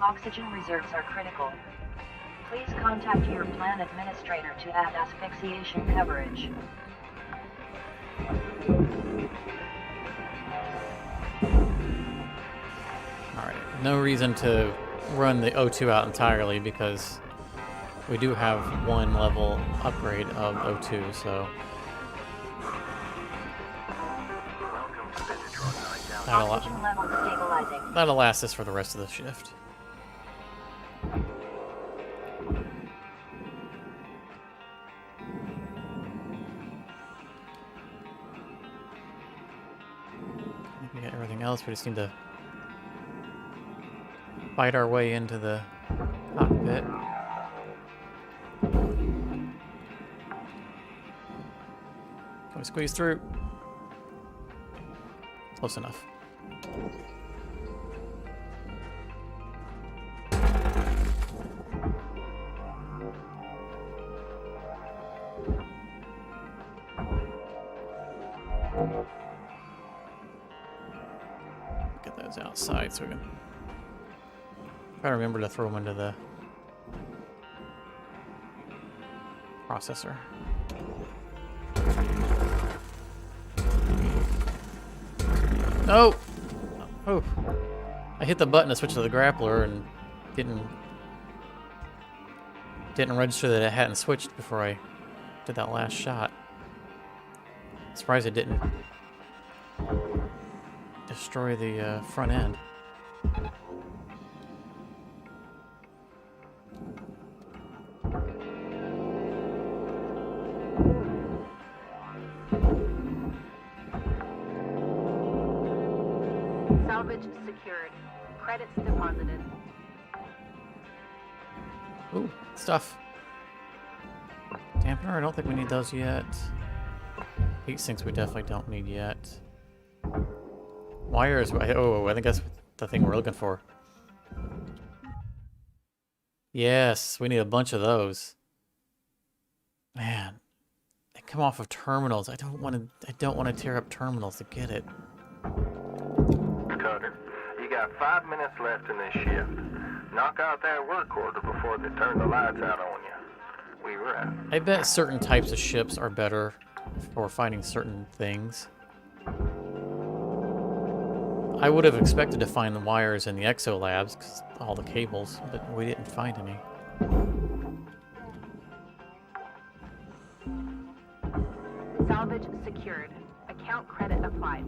Oxygen reserves are critical. Please contact your plan administrator to add asphyxiation coverage. Alright, no reason to run the O2 out entirely because we do have one level upgrade of O2, so Welcome to Metatron 9000. Oxygen level stabilizing. that'll last us for the rest of the shift. I think we got everything else, we just need to fight our way into the cockpit. Can we squeeze through? Close enough. Get those outside so we can try to remember to throw them into the processor. No! Oh! I hit the button to switch to the grappler and didn't register that it hadn't switched before I did that last shot. Surprised it didn't destroy the front end. Salvage secured. Credits deposited. Ooh, stuff. Dampener, I don't think we need those yet. Heat sinks we definitely don't need yet. Wires, oh, I think that's the thing we're looking for. Yes, we need a bunch of those. Man, they come off of terminals. I don't want to tear up terminals to get it. Cutter, you got 5 minutes left in this shift. Knock out that work order before they turn the lights out on you. We were out. I bet certain types of ships are better for finding certain things. I would have expected to find the wires in the Exo labs, because all the cables, but we didn't find any. Salvage secured. Account credit applied.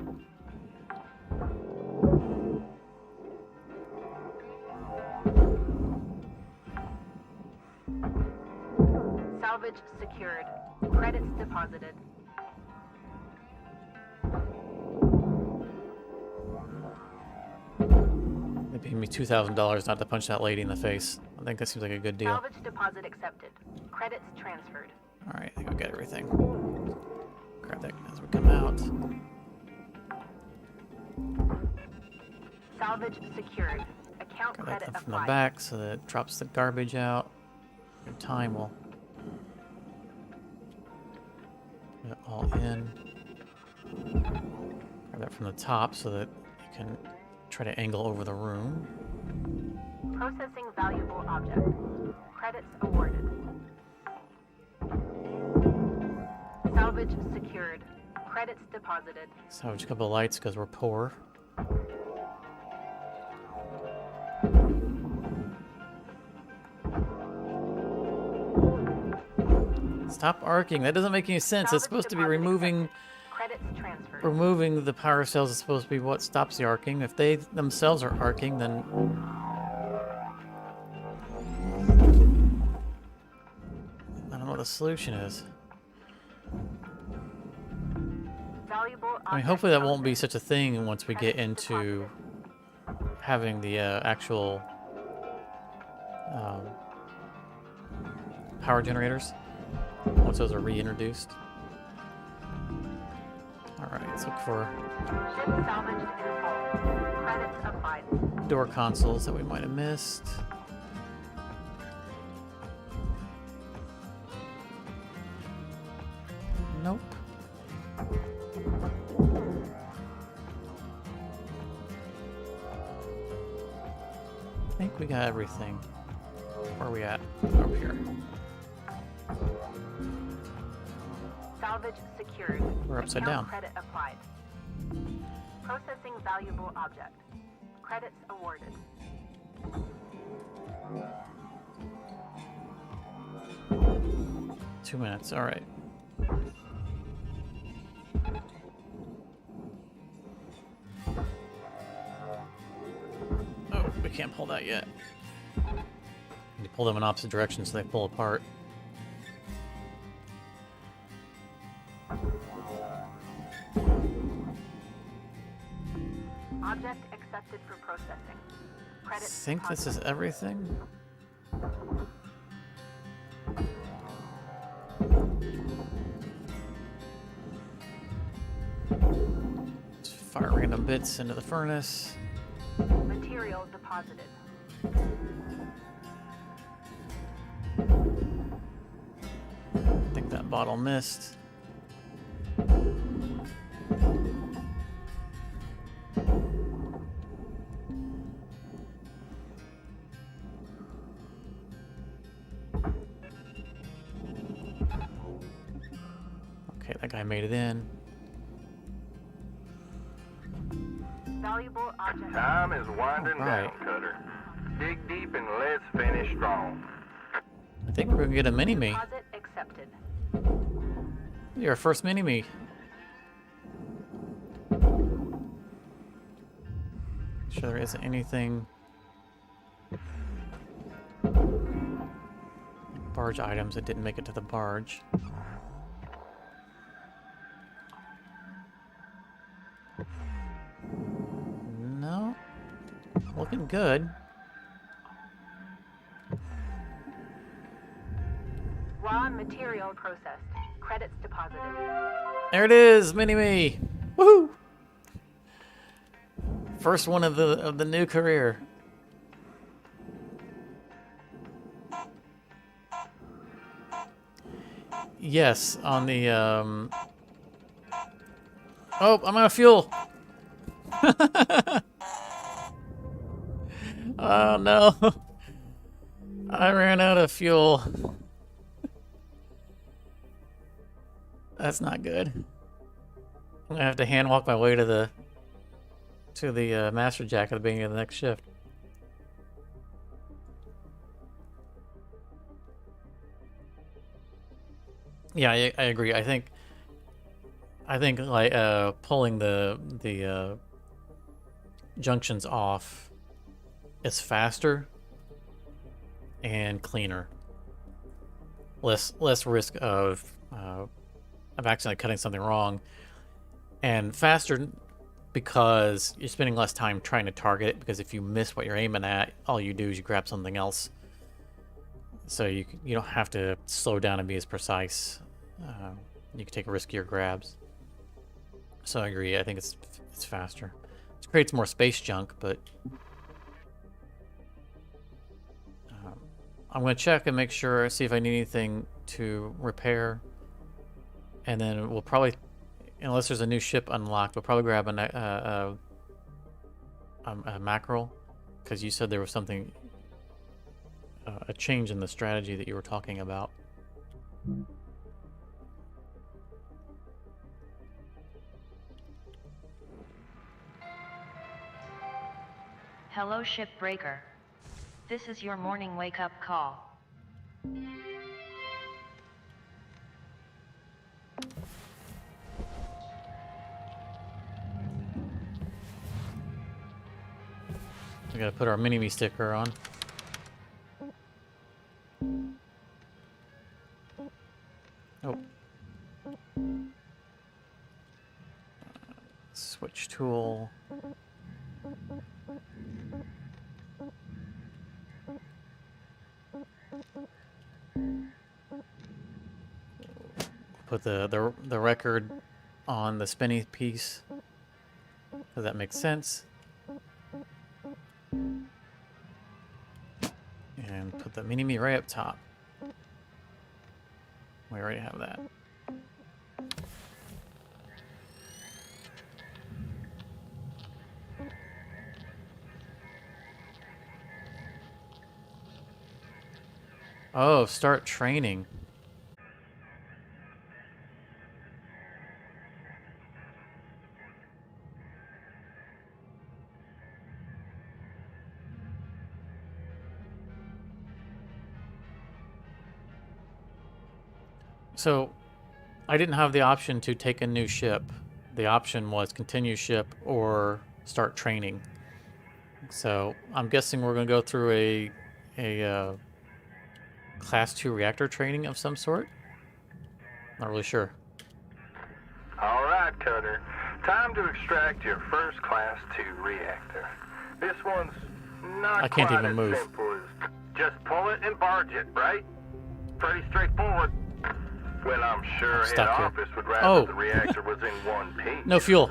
Salvage secured. Credits deposited. They paid me $2,000 not to punch that lady in the face. I think that seems like a good deal. Salvage deposit accepted. Credits transferred. Alright, I think we'll get everything. Grab that as we come out. Salvage secured. Account Grab credit that from the applied. back so that it drops the garbage out. Good time will put it all in. Grab that from the top so that you can try to angle over the room. Processing valuable object. Credits awarded. Salvage secured. Credits deposited. Salvage a couple of lights because we're poor. Stop arcing. That doesn't make any sense. It's supposed to be removing the power cells is supposed to be what stops the arcing. If they themselves are arcing, then I don't know what the solution is. I mean, hopefully that won't be such a thing once we get into having the actual power generators. Once those are reintroduced. Alright, let's look for Ship salvaged in full. Credits applied. door consoles that we might have missed. Nope. I think we got everything. Where are we at? Over here. Salvage secured. We're upside Account down. Credit applied. Processing valuable object. Credits awarded. Two minutes, alright. Oh, we can't pull that yet. You pull them in opposite directions so they pull apart. Object accepted for processing. I Credits think this is everything. Just fire random bits into the furnace. material deposited. I think that bottle missed. Okay, that guy made it in. Valuable object. Time is winding Right. down, Cutter. Dig deep and let's finish strong. I think we're gonna get a mini-me. Deposit accepted. You're our first mini-me. Sure there isn't anything. Barge items that didn't make it to the barge. looking good. Raw material processed. Credits deposited. There it is, Mini-Me! Woohoo! First one of the new career. Yes, on the Oh, I'm out of fuel. Oh no. I ran out of fuel. That's not good. I'm gonna have to hand walk my way to the master jack at the beginning of the next shift. Yeah, I agree. I think like pulling the junctions off is faster and cleaner. Less risk of accidentally cutting something wrong, and faster because you're spending less time trying to target it, because if you miss what you're aiming at, all you do is you grab something else. So you don't have to slow down and be as precise. You can take riskier grabs. So I agree. I think it's faster. It creates more space junk, but I'm going to check and make sure, see if I need anything to repair. And then we'll probably, unless there's a new ship unlocked, we'll probably grab a mackerel, because you said there was something, a change in the strategy that you were talking about. Hello, Shipbreaker. This is your morning wake-up call. We gotta put our Mini-Me sticker on. Oh. Switch tool. Put the record on the spinny piece. Does that make sense? And put the Mini-Me right up top. We already have that. Oh, start training. So, I didn't have the option to take a new ship. The option was continue ship or start training. So, I'm guessing we're going to go through a Class 2 reactor training of some sort? Not really sure. All right, Cutter. Time to extract your first Class 2 reactor. This one's not I can't quite even as move. simple as just pull it and barge it, right? Pretty straightforward. Well, I'm sure I'm head stuck here. office would rather the reactor was in one piece. No fuel.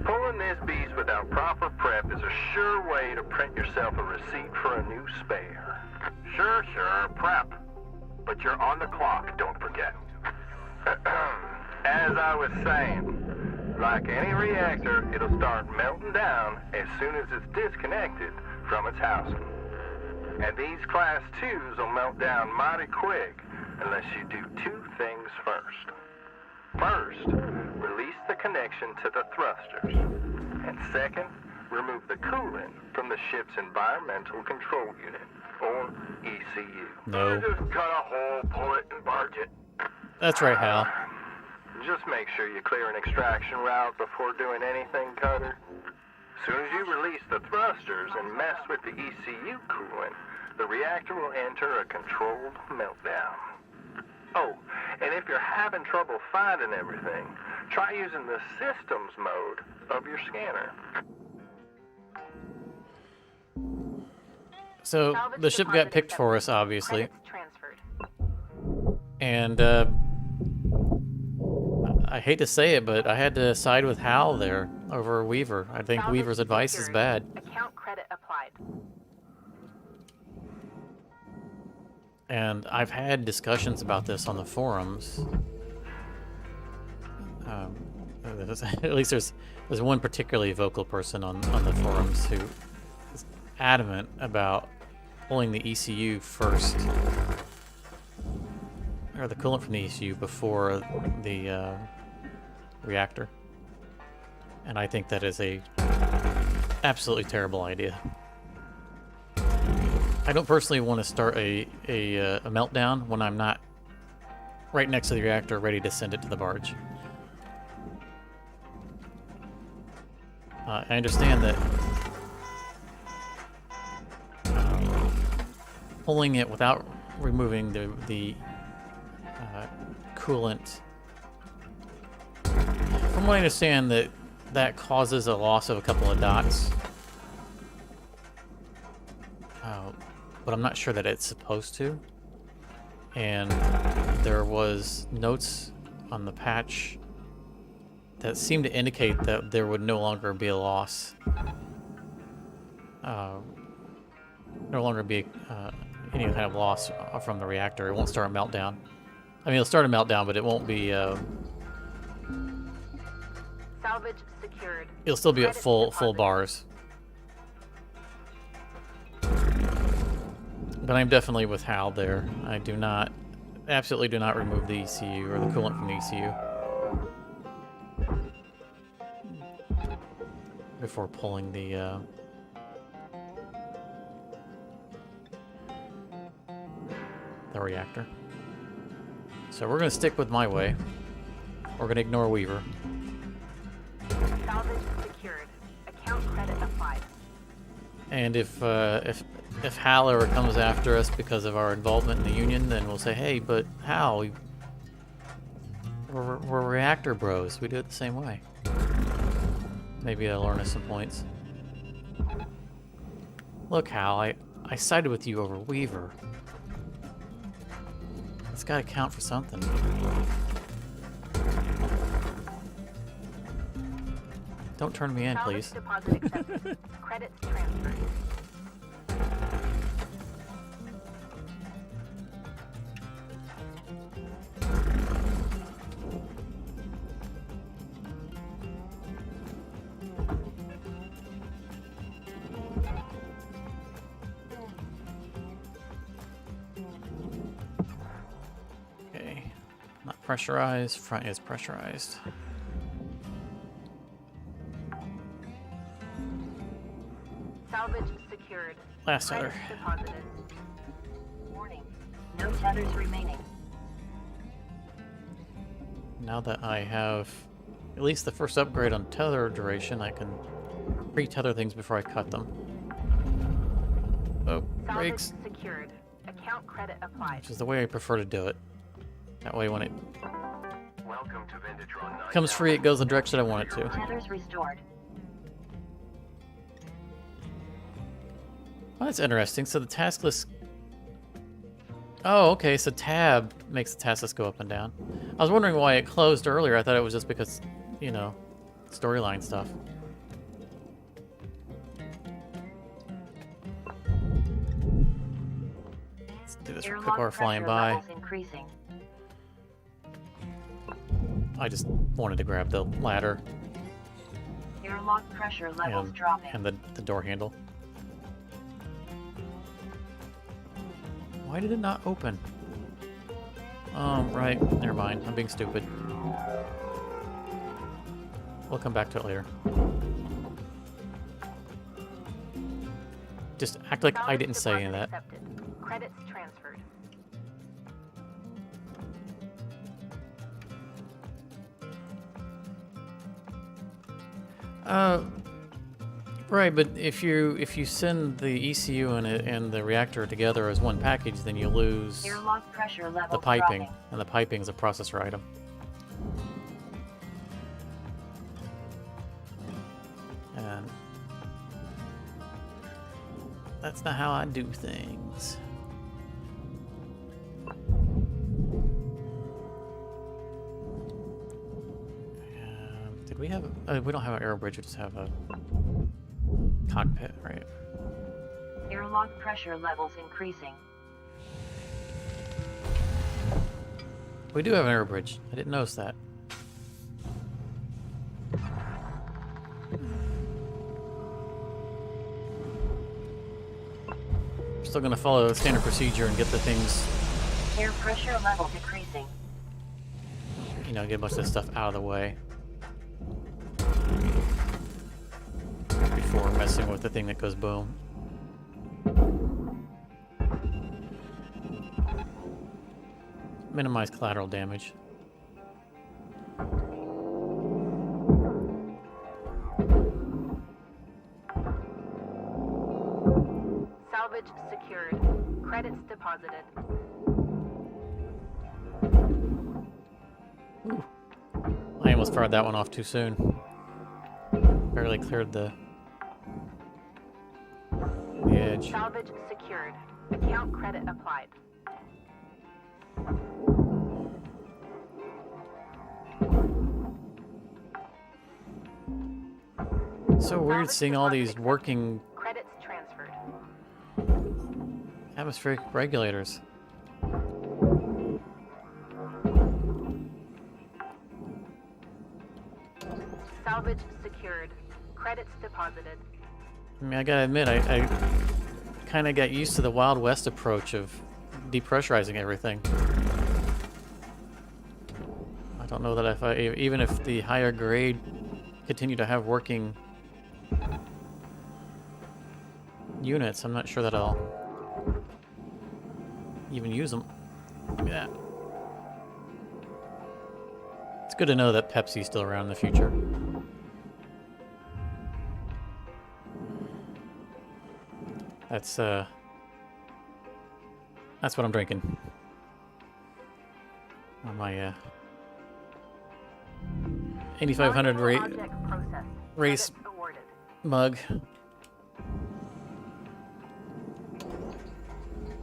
Pulling this beast without proper prep is a sure way to print yourself a receipt for a new spare. Sure, prep. But you're on the clock, don't forget. As I was saying, like any reactor, it'll start melting down as soon as it's disconnected from its housing. And these Class 2s will melt down mighty quick unless you do two things first. First, release the connection to the thrusters. And second, remove the coolant from the ship's environmental control unit, or ECU. No. Just cut a hole, pull it, and barge it. That's right, Hal. Just make sure you clear an extraction route before doing anything, Cutter. As soon as you release the thrusters and mess with the ECU coolant, the reactor will enter a controlled meltdown. Oh, and if you're having trouble finding everything, try using the systems mode of your scanner. So Salvage the ship got deposit picked for us, accepted. obviously, Credits transferred. and I hate to say it, but I had to side with Hal there over Weaver. I think Salvage Weaver's advice is secured. bad. Account credit applied. And I've had discussions about this on the forums. At least there's one particularly vocal person on the forums who is adamant about pulling the ECU first, or the coolant from the ECU before the reactor. And I think that is a absolutely terrible idea. I don't personally want to start a meltdown when I'm not right next to the reactor ready to send it to the barge. I understand that pulling it without removing the coolant, from what I understand, that causes a loss of a couple of dots. But I'm not sure that it's supposed to. And there was notes on the patch that seemed to indicate that there would no longer be a loss. No longer be any kind of loss from the reactor. It won't start a meltdown. I mean, it'll start a meltdown, but it won't be... Salvage secured. it'll still be at Credits full deposited. bars. But I'm definitely with Hal there. I absolutely do not remove the ECU or the coolant from the ECU before pulling the reactor. So we're going to stick with my way. We're going to ignore Weaver. Salvage secured. Account credit applied. And if Hal ever comes after us because of our involvement in the Union, then we'll say, hey, but Hal, we're reactor bros. We do it the same way. Maybe they'll learn us some points. Look, Hal, I sided with you over Weaver. It's got to count for something. Don't turn me in, Salvage please. deposit accepted. Credits transferred. Okay. Not pressurized. Front is pressurized. Salvage secured. Last tether. Credits deposited. Warning. No tethers remaining. Now that I have at least the first upgrade on tether duration, I can pre-tether things before I cut them. Oh, Salvage brakes. secured. Account credit applied. Which is the way I prefer to do it. That way when it Welcome to Vindatron 9. comes free, it goes the direction I want it to. Tethers restored. Well, that's interesting. So the task list... Oh, okay, so tab makes the task list go up and down. I was wondering why it closed earlier. I thought it was just because, you know, storyline stuff. Let's do this real quick while we're flying by. Levels increasing. I just wanted to grab the ladder Airlock pressure levels dropping. and the door handle. Why did it not open? Oh, right. Never mind. I'm being stupid. We'll come back to it later. Just act like I didn't say any of that. Accepted. Credits transferred. Right, but if you send the ECU and the reactor together as one package, then you lose Airlock pressure levels the piping, dropping. and the piping is a processor item. And That's not how I do things. Did we have? We don't have an air bridge. We just have a cockpit, right? Airlock pressure levels increasing. We do have an air bridge. I didn't notice that. Still gonna follow the standard procedure and get the things, Air pressure level decreasing. you know, get a bunch of this stuff out of the way before messing with the thing that goes boom. Minimize collateral damage. Salvage secured. Credits deposited. I almost fired that one off too soon. Barely cleared the edge. Salvage secured. Account credit applied. So weird Salvage seeing all deposit these accepted. working Credits transferred. atmospheric regulators. Salvage secured. Credits deposited. I mean, I gotta admit, I kind of got used to the Wild West approach of depressurizing everything. I don't know that if even if the higher grade continue to have working units, I'm not sure that I'll even use them. Look at that. It's good to know that Pepsi's still around in the future. That's what I'm drinking. On my 8500 Object processed. race Credit awarded. mug.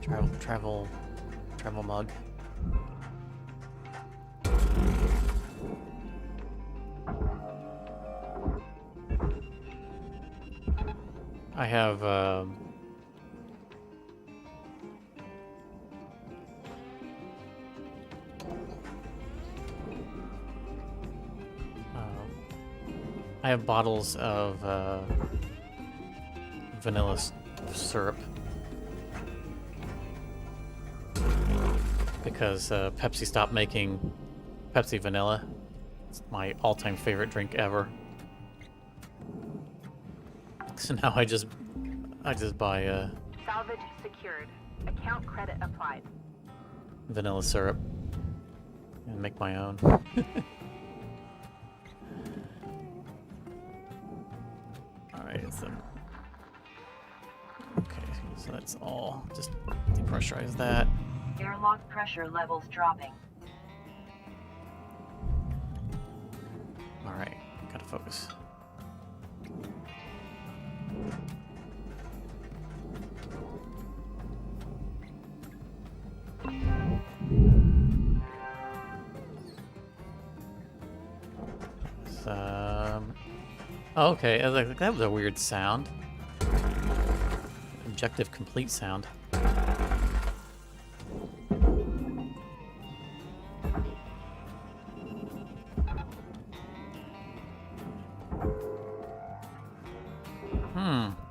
Travel mug. I have I have bottles of vanilla syrup because Pepsi stopped making Pepsi Vanilla. It's my all-time favorite drink ever. So now I just buy Salvage secured. Account credit applied. vanilla syrup and make my own. Alright, so okay, so that's all. Just depressurize that. Airlock pressure levels dropping. Alright, gotta focus. Oh, okay, I was like, that was a weird sound. Objective complete sound.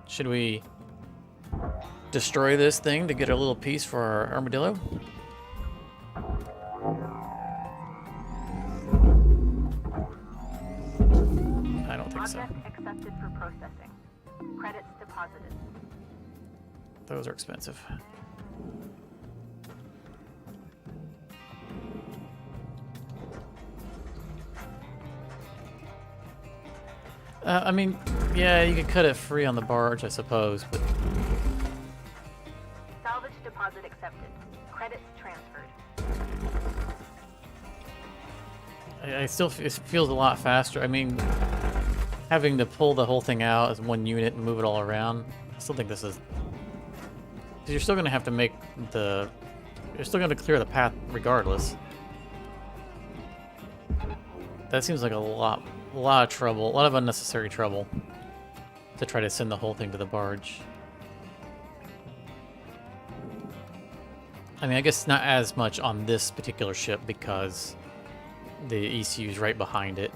Should we destroy this thing to get a little piece for our armadillo? I don't think so. Object accepted for processing. Credits deposited. Those are expensive. I mean, yeah, you could cut it free on the barge, I suppose, but Salvage deposit accepted. Credits transferred. I still it feels a lot faster. I mean, having to pull the whole thing out as one unit and move it all around, I still think this is Because you're still going to have to make the... You're still going to clear the path regardless. That seems like a lot of trouble, a lot of unnecessary trouble to try to send the whole thing to the barge. I mean, I guess not as much on this particular ship because the ECU is right behind it.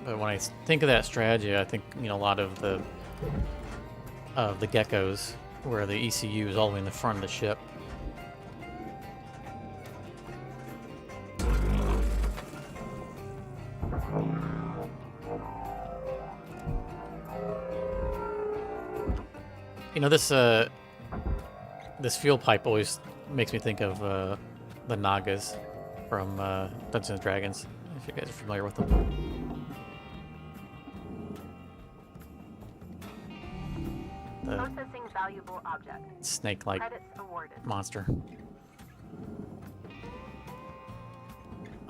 But when I think of that strategy, I think, you know, a lot of the geckos where the ECU is all the way in the front of the ship. You know, this fuel pipe always makes me think of the Nagas from Dungeons and Dragons, if you guys are familiar with them. The Processing valuable object. snake-like Credits awarded. monster.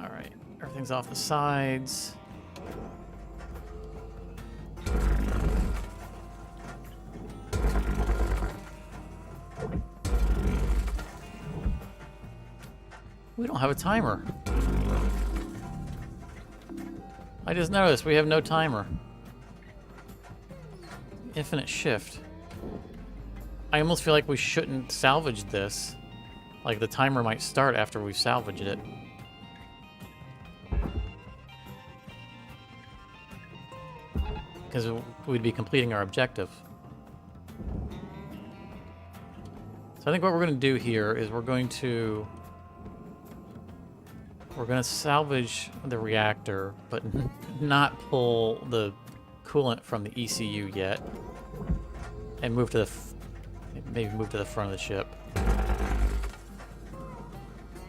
Alright, everything's off the sides. We don't have a timer. I just noticed we have no timer. Infinite shift. I almost feel like we shouldn't salvage this. Like the timer might start after we've salvaged it. Because we'd be completing our objective. So I think what we're going to do here is we're going to salvage the reactor, but not pull the coolant from the ECU yet, and move to the maybe move to the front of the ship.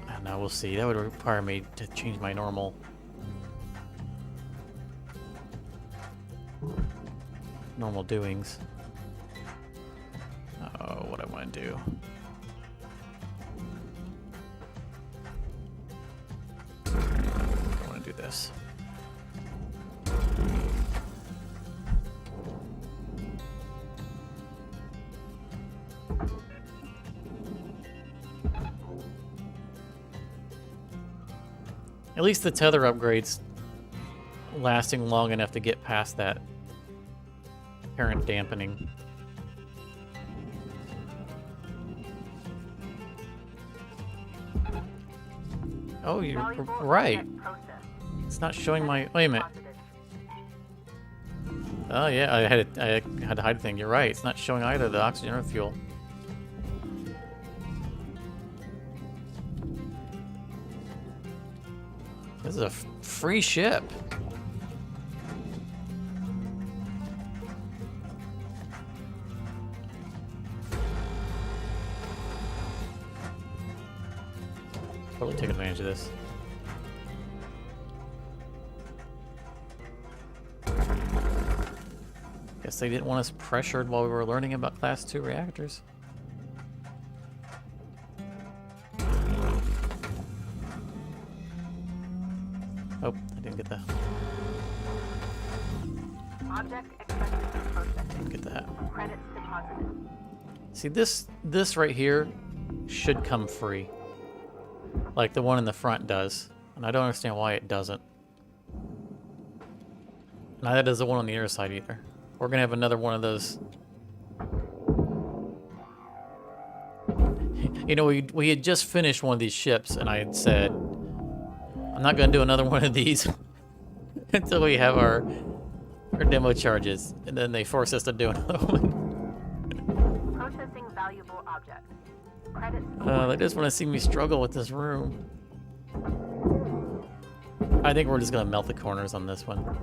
I don't know. We'll see. That would require me to change my normal doings. Oh, what I want to do. I want to do this. At least the tether upgrade's lasting long enough to get past that apparent dampening. Oh, you're right. It's not showing my... Wait a minute. Oh yeah, I had to hide a thing. You're right. It's not showing either the oxygen or fuel. This is a free ship. Totally take advantage of this. Guess they didn't want us pressured while we were learning about Class 2 reactors. Oh, I didn't get that. Object expected for processing. Didn't get that. Credits deposited. See, this right here should come free. Like the one in the front does. And I don't understand why it doesn't. Neither does the one on the other side either. We're gonna have another one of those. You know, we had just finished one of these ships, and I had said, I'm not gonna do another one of these until we have our demo charges, and then they force us to do another one. Processing valuable object. Credits. They just want to see me struggle with this room. I think we're just gonna melt the corners on this one.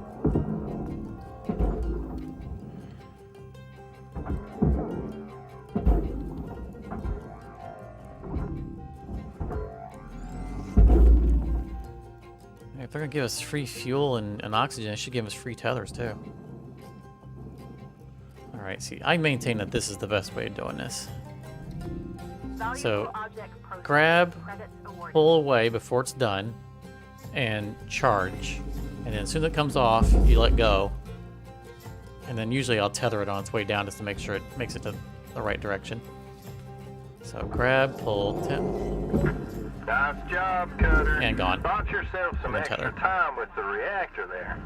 If they're gonna give us free fuel and oxygen, they should give us free tethers too. Alright, see, I maintain that this is the best way of doing this. So, grab, pull away before it's done, and charge. And then as soon as it comes off, you let go. And then usually I'll tether it on its way down just to make sure it makes it to the right direction. So grab, pull, tip, Nice job, Cutter. and gone. Bought yourself some And then extra tether. time with the reactor there.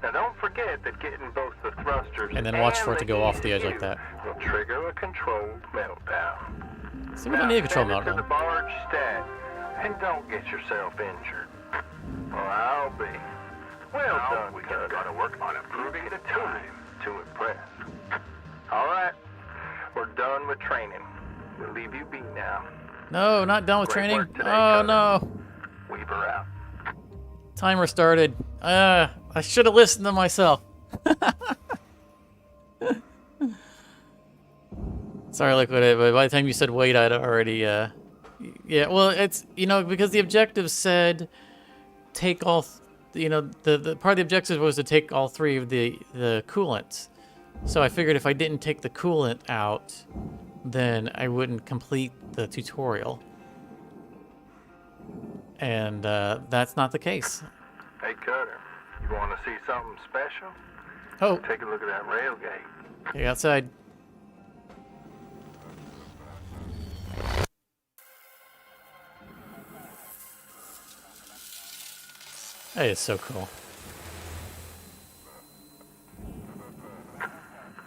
Now don't forget that getting both the thrusters And then watch for it to the go off the edge like ECU that. will trigger a controlled meltdown. So we don't need a control Now, send it to the meltdown. barge stat, and don't get yourself injured. Or I'll be. Well done, we Cutter. just gotta work on improving the time. To impress. All right, we're done with training. We'll leave you be now. No, not done with Great training. work today, Oh Cutter. no. Weaver out. Timer started. I should have listened to myself. Sorry, Liquid, but by the time you said wait, I'd already, yeah, well, it's, you know, because the objective said take all, the part of the objective was to take all three of the coolants. So I figured if I didn't take the coolant out, then I wouldn't complete the tutorial. And that's not the case. Hey, Cutter, you want to see something special? Oh, Take a look at that rail gate. okay, outside. That is so cool.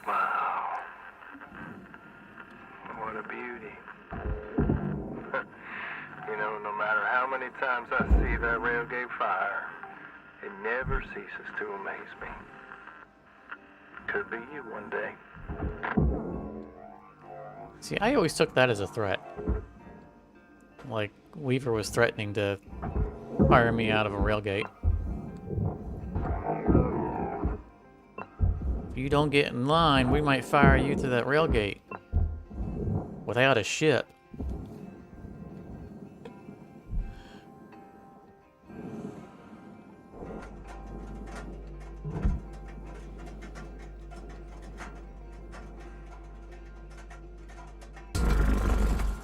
Wow. What a beauty. You know, no matter how many times I see that railgate fire, it never ceases to amaze me. Could be you one day. See, I always took that as a threat. Like, Weaver was threatening to fire me out of a railgate. If you don't get in line, we might fire you through that railgate. Without a ship.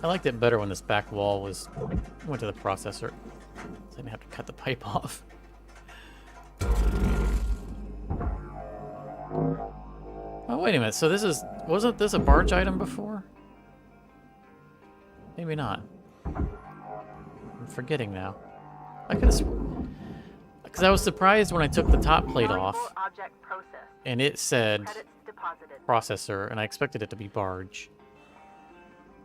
I liked it better when this back wall went to the processor. So I didn't have to cut the pipe off. Oh, wait a minute. So wasn't this a barge item before? Maybe not. I'm forgetting now. I could have because I was surprised when I took the top plate off Valuable object processed. and it said Credits deposited. processor, and I expected it to be barge.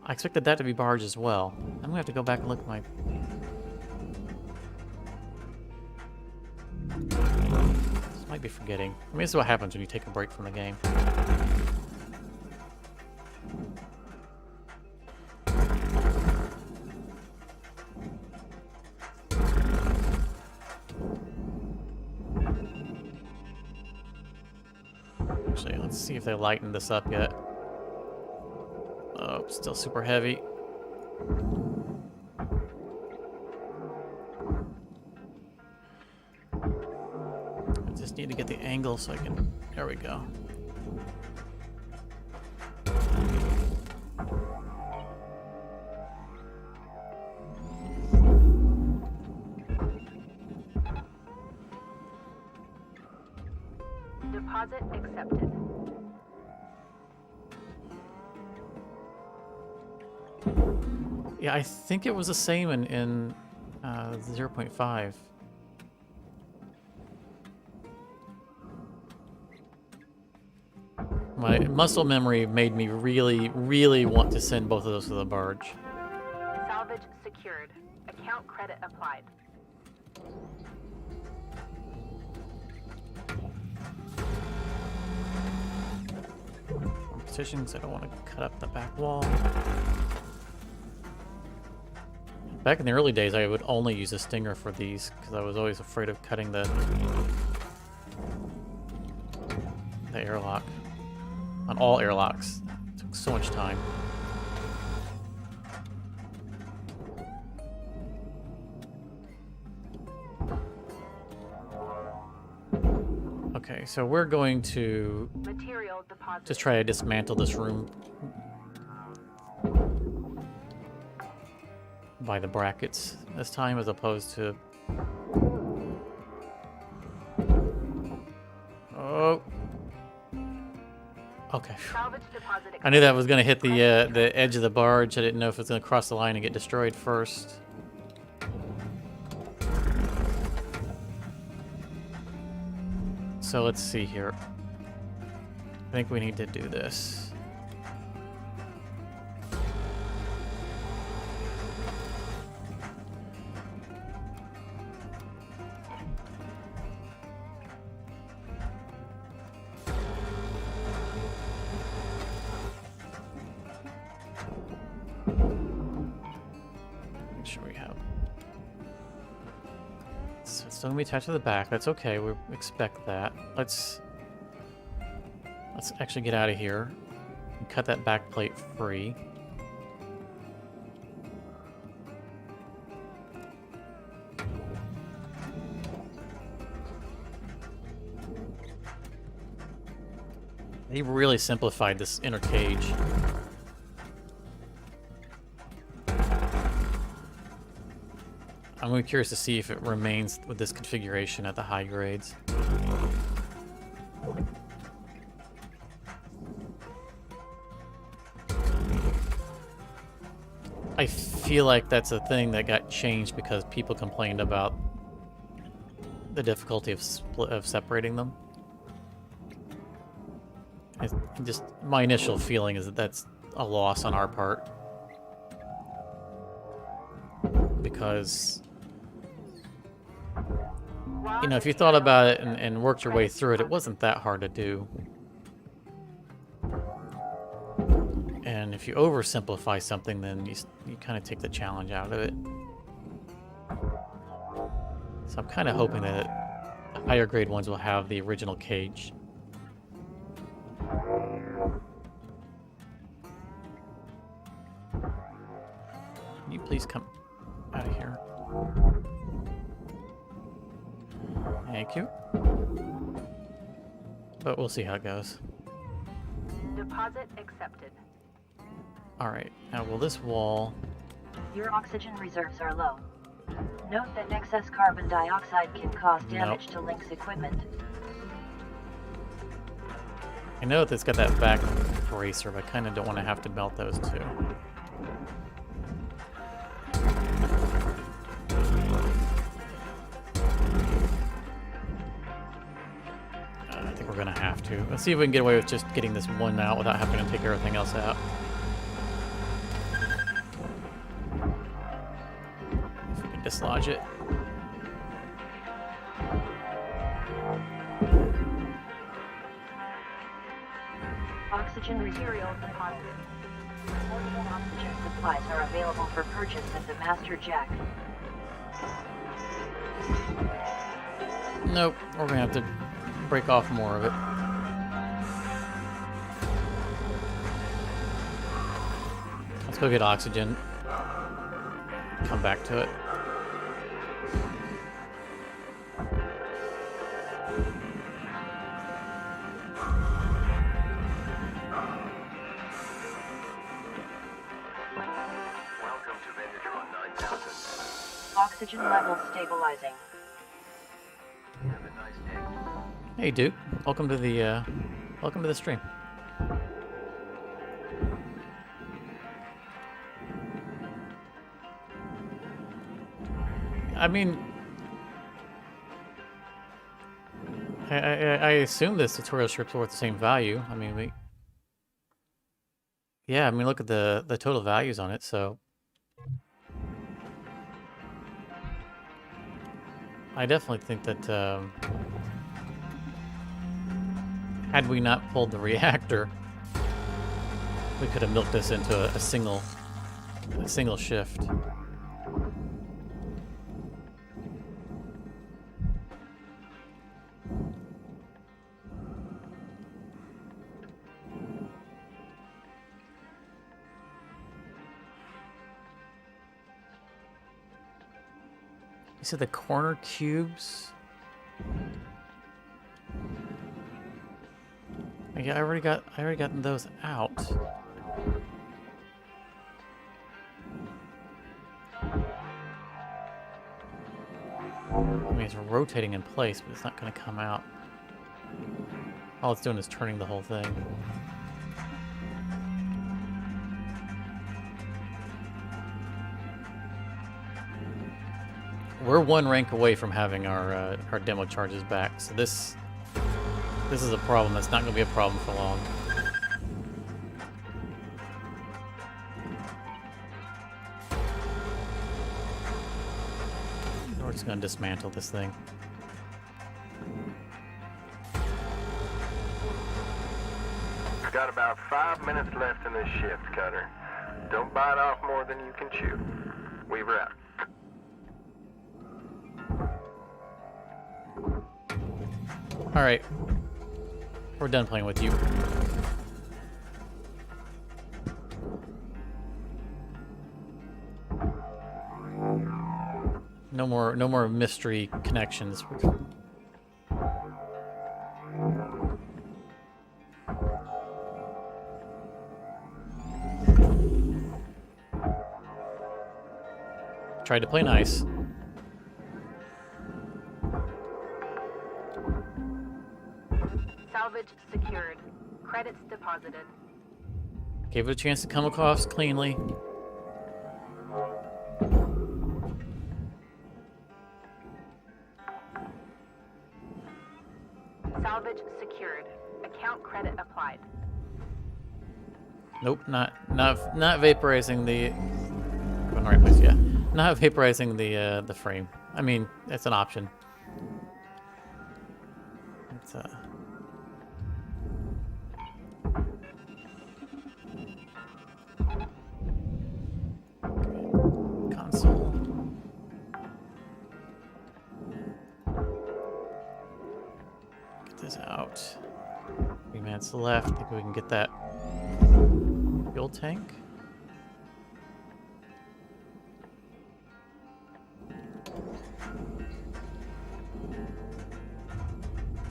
I expected that to be barge as well. I'm gonna have to go back and look at my... This might be forgetting. I mean, this is what happens when you take a break from the game. Actually, let's see if they lightened this up yet. Oh, still super heavy. I just need to get the angle so I can... There we go. Deposit accepted. Yeah, I think it was the same in 0.5. My muscle memory made me really, really want to send both of those to the barge. Salvage secured. Account credit applied. Positions, I don't want to cut up the back wall. Back in the early days, I would only use a stinger for these because I was always afraid of cutting the airlock. On all airlocks. It took so much time. Okay, so we're going to Material deposited. just try to dismantle this room by the brackets this time as opposed to... Oh. Okay. Salvage deposit I knew that was going to hit the edge of the barge. I didn't know if it was going to cross the line and get destroyed first. So let's see here. I think we need to do this. Make sure we have. So it's still gonna be attached to the back. That's okay. We expect that. Let's actually get out of here and cut that back plate free. They really simplified this inner cage. I'm really curious to see if it remains with this configuration at the high grades. I feel like that's a thing that got changed because people complained about the difficulty of separating them. Just my initial feeling is that that's a loss on our part, because you know, if you thought about it and worked your way through it, it wasn't that hard to do. And if you oversimplify something, then you kind of take the challenge out of it. So I'm kind of hoping that the higher grade ones will have the original cage. Can you please come out of here? Thank you. But we'll see how it goes. Deposit accepted. Alright, now will this wall... Your oxygen reserves are low. Note that excess carbon dioxide can cause damage to Link's equipment. I know that it's got that back bracer, but I kind of don't want to have to melt those two. I think we're going to have to. Let's see if we can get away with just getting this one out without having to take everything else out. If we can dislodge it. Oxygen material deposit. Portable oxygen supplies are available for purchase at the Master Jack. Nope, we're gonna have to break off more of it. Let's go get oxygen. Come back to it. Oxygen levels stabilizing. Hey Duke, welcome to the stream. I mean, I assume this tutorial strips are worth the same value. I mean, yeah, I mean, look at the total values on it, so I definitely think that had we not pulled the reactor, we could have milked this into a single shift. You said the corner cubes? Yeah, I already gotten those out. I mean, it's rotating in place, but it's not going to come out. All it's doing is turning the whole thing. we're one rank away from having our demo charges back. So this is a problem that's not going to be a problem for long. We're just going to dismantle this thing. We've got about 5 minutes left in this shift, Cutter. Don't bite off more than you can chew. Weaver out. Alright. We're done playing with you. No more mystery connections. Tried to play nice. Salvage secured. Credits deposited. Gave it a chance to come across cleanly. Salvage secured. Account credit applied. Nope, not vaporizing the. Going the right place, yeah. Not vaporizing the frame. I mean, it's an option. It's console. Get this out. 3 minutes left. I think we can get that fuel tank.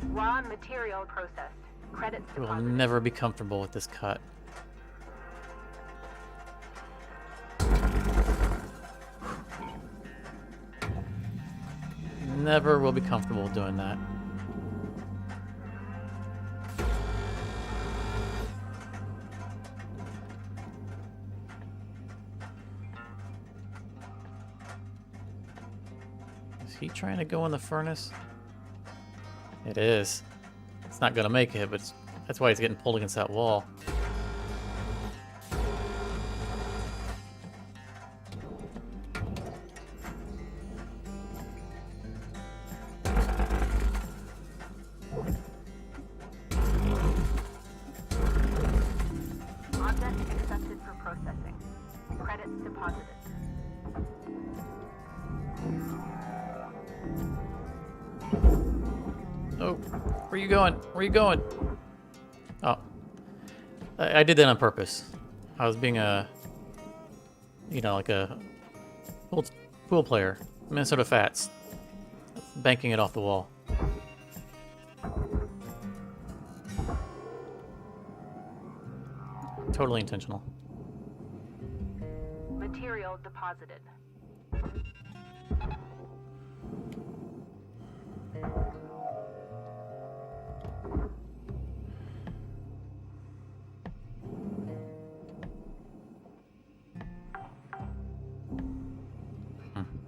Raw material processed. Credits We will deposited. never be comfortable with this cut. Never will be comfortable doing that. Is he trying to go in the furnace? It is. It's not gonna make it, but that's why he's getting pulled against that wall. Object accepted for processing. Credits deposited. Oh, where you going? Where you going? Oh, I did that on purpose. I was being a, like a pool player. Minnesota Fats, banking it off the wall. Totally intentional. Material deposited.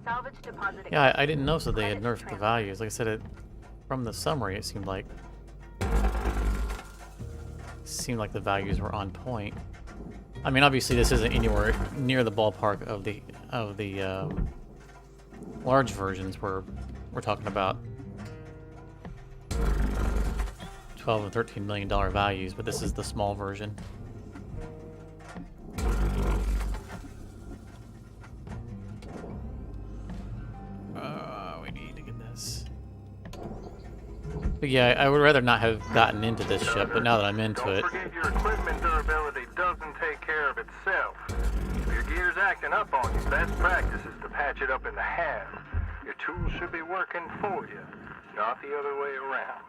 Salvage deposit. Yeah, I didn't know so they had nerfed the values. Like I said, from the summary, it seemed like the values were on point. I mean, obviously, this isn't anywhere near the ballpark of the large versions. We're talking about $12 and $13 million values, but this is the small version. We need to get this. But yeah, I would rather not have gotten into this ship, but now that I'm into it. Don't forget your equipment durability doesn't take care of itself. If your gear's acting up on you, best practice is to patch it up in the hab. Your tools should be working for you, not the other way around.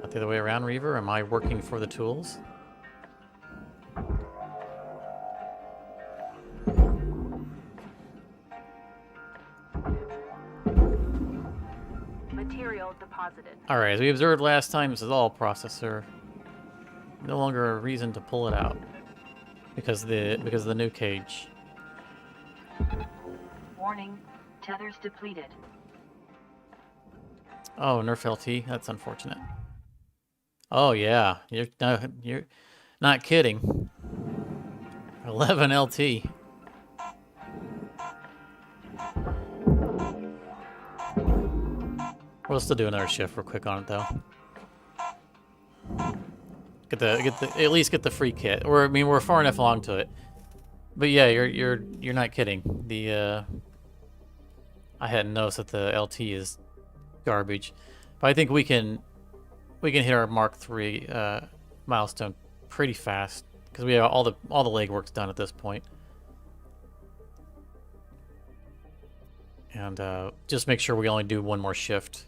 Not the other way around, Reaver? Am I working for the tools? Material deposited. Alright, as we observed last time, this is all processor. No longer a reason to pull it out. because of the new cage. Warning, tethers depleted. Oh, nerf LT. That's unfortunate. Oh yeah, you're not kidding. 11 LT. We'll still do another shift real quick on it though. At least get the free kit. Or I mean, we're far enough along to it. But yeah, you're not kidding. I hadn't noticed that the LT is garbage, but I think we can hit our Mark III milestone pretty fast because we have all the legwork's done at this point. And just make sure we only do one more shift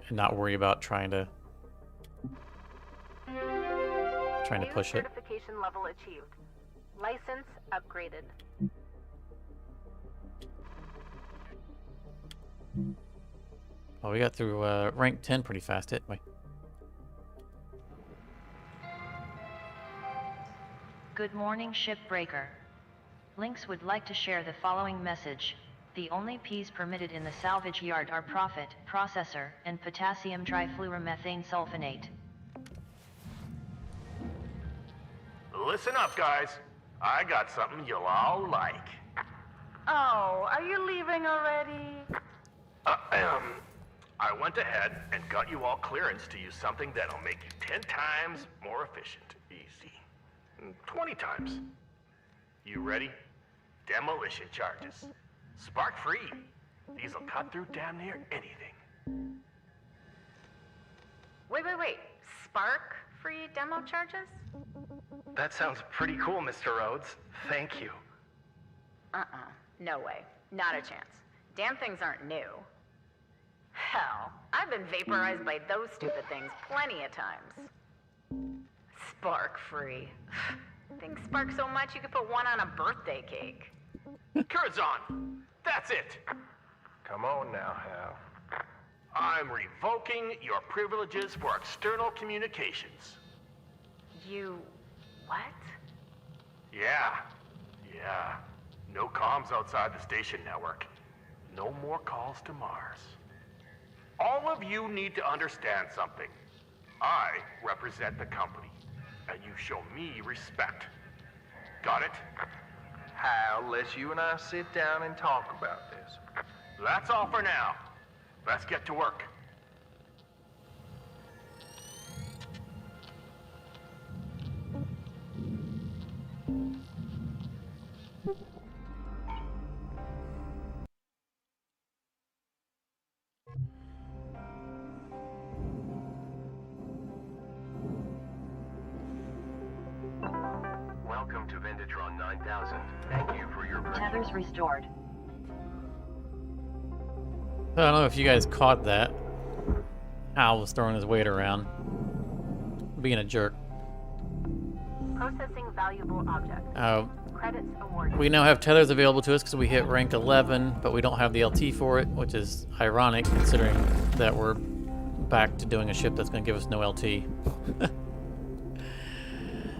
and not worry about trying to push it. Certification level achieved. License upgraded. Well, we got through rank 10 pretty fast, didn't we? Good morning, Shipbreaker. Lynx would like to share the following message. The only P's permitted in the salvage yard are profit, processor, and potassium trifluoromethane sulfonate. Listen up, guys. I got something you'll all like. Oh, are you leaving already? I went ahead and got you all clearance to use something that'll make you 10 times more efficient. Easy. 20 times. You ready? Demolition charges. Spark free. These'll cut through damn near anything. Wait. Spark-free demo charges? That sounds pretty cool, Mr. Rhodes. Thank you. No way. Not a chance. Damn things aren't new. Hell, I've been vaporized by those stupid things plenty of times. Spark-free. Think spark so much you could put one on a birthday cake. Curzon! That's it! Come on now, Hal. I'm revoking your privileges for external communications. You... what? Yeah. No comms outside the station network. No more calls to Mars. All of you need to understand something. I represent the company, and you show me respect. Got it? Hal, let's you and I sit down and talk about this. That's all for now. Let's get to work. Welcome to Vendatron 9000. Thank you for your purchase. Tethers restored. I don't know if you guys caught that. Al was throwing his weight around, being a jerk. Processing valuable object. Credits awarded. We now have tethers available to us because we hit rank 11, but we don't have the LT for it, which is ironic considering that we're back to doing a ship that's going to give us no LT.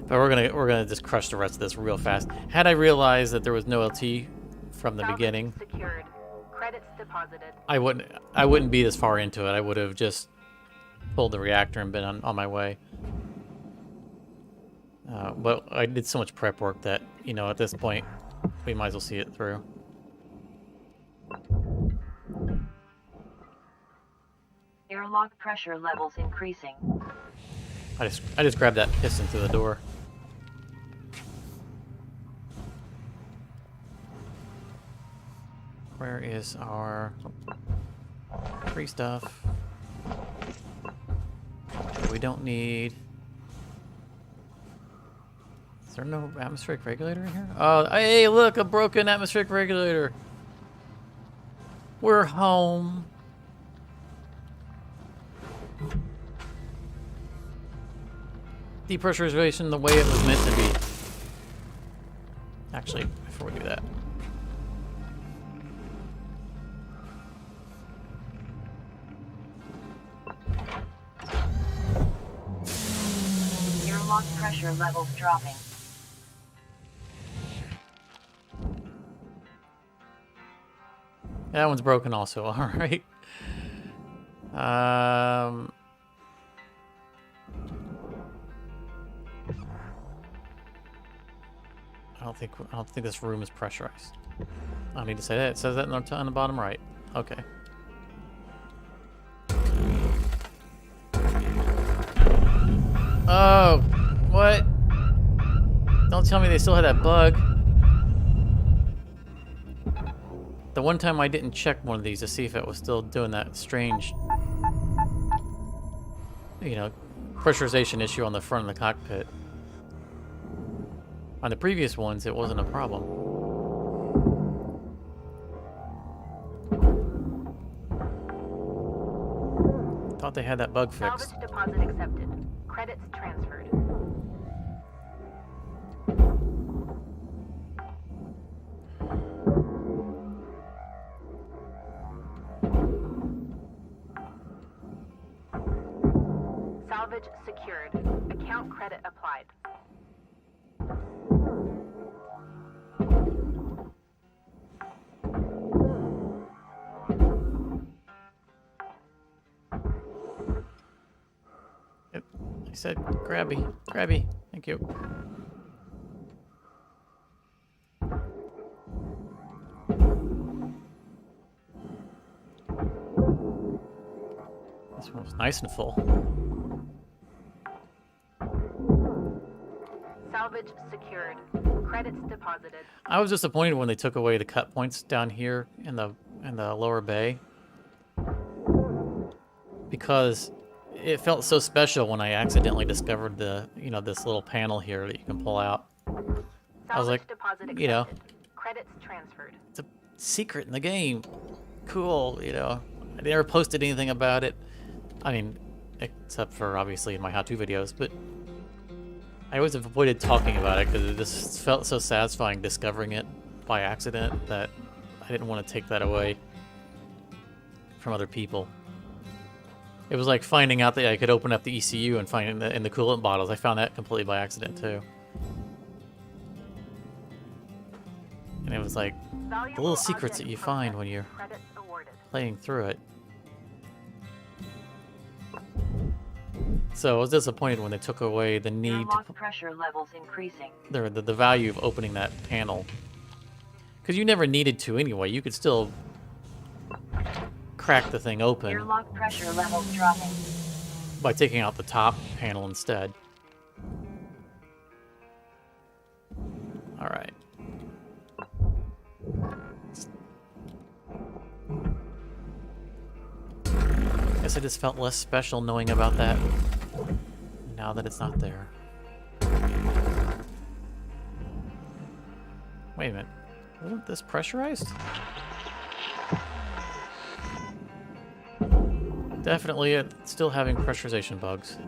But we're gonna just crush the rest of this real fast. Had I realized that there was no LT from the beginning, Secured. Credits deposited. I wouldn't be this far into it. I would have just pulled the reactor and been on my way. But I did so much prep work that, you know, at this point, we might as well see it through. Airlock pressure levels increasing. I just grabbed that piston through the door. Where is our free stuff? We don't need. Is there no atmospheric regulator in here? Oh, hey, look, a broken atmospheric regulator. We're home. Depressurization the way it was meant to be. Actually, before we do that. Airlock pressure levels dropping. That one's broken also. All right. I don't think this room is pressurized. I don't need to say that. It says that on the bottom right. Okay. Oh, what? Don't tell me they still had that bug. The one time I didn't check one of these to see if it was still doing that strange, you know, pressurization issue on the front of the cockpit. On the previous ones, it wasn't a problem. Thought they had that bug fixed. Salvage deposit accepted. Credits transferred. Salvage secured. Account credit applied. Yep. I said grabby. Grabby. Thank you. This one was nice and full. Salvage secured. Credits deposited. I was disappointed when they took away the cut points down here in the lower bay, because it felt so special when I accidentally discovered this little panel here that you can pull out. I was like, you know, Credits transferred. it's a secret in the game. Cool, you know. I never posted anything about it. I mean, except for obviously in my how-to videos, but I always avoided talking about it because it just felt so satisfying discovering it by accident that I didn't want to take that away from other people. It was like finding out that I could open up the ECU and find it in the coolant bottles. I found that completely by accident too. And it was like the little secrets that you find when you're playing through it. So I was disappointed when they took away the need to pressure levels increasing. the value of opening that panel, because you never needed to anyway. You could still crack the thing open Airlock pressure levels dropping. by taking out the top panel instead. All right. Guess I just felt less special knowing about that now that it's not there. Wait a minute. Wasn't this pressurized? Definitely it's still having pressurization bugs.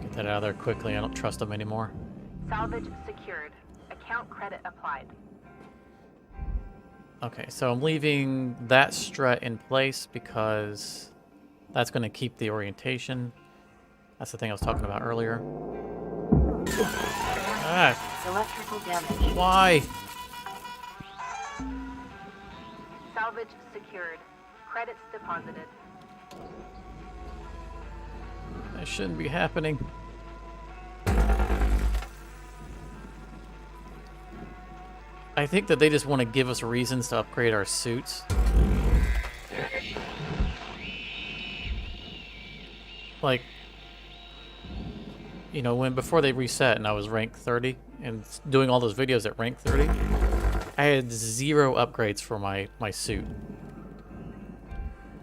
Get that out of there quickly. I don't trust them anymore. Salvage secured. Account credit applied. Okay, so I'm leaving that strut in place because that's going to keep the orientation. That's the thing I was talking about earlier. Ah, Electrical damage. why? Salvage secured. Credits deposited. That shouldn't be happening. I think that they just want to give us reasons to upgrade our suits. Like, you know, before they reset and I was rank 30 and doing all those videos at rank 30, I had 0 upgrades for my suit.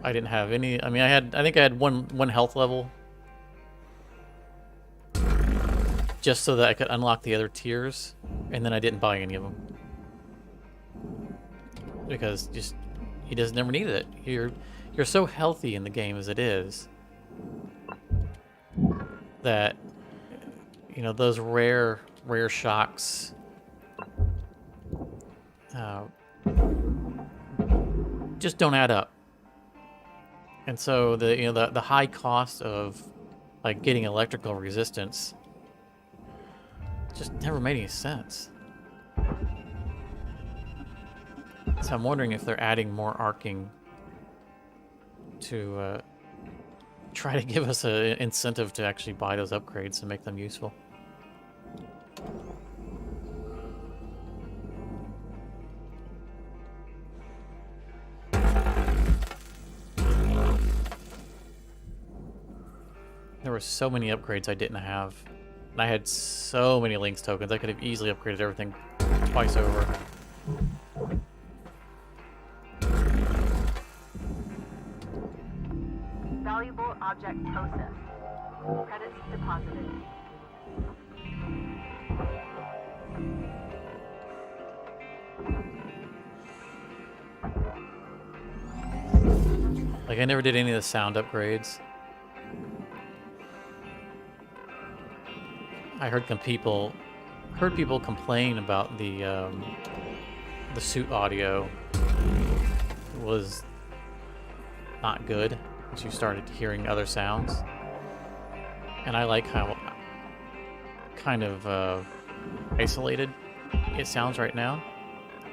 I didn't have any. I mean, I think I had one health level just so that I could unlock the other tiers, and then I didn't buy any of them because you just never needed it. You're so healthy in the game as it is that, you know, those rare shocks just don't add up. And so the high cost of like getting electrical resistance just never made any sense. So I'm wondering if they're adding more arcing to try to give us an incentive to actually buy those upgrades and make them useful. There were so many upgrades I didn't have. And I had so many links tokens, I could have easily upgraded everything twice over. Valuable object processed. Credits deposited. Like, I never did any of the sound upgrades. I heard people complain about the suit audio was not good once you started hearing other sounds. And I like how kind of isolated it sounds right now,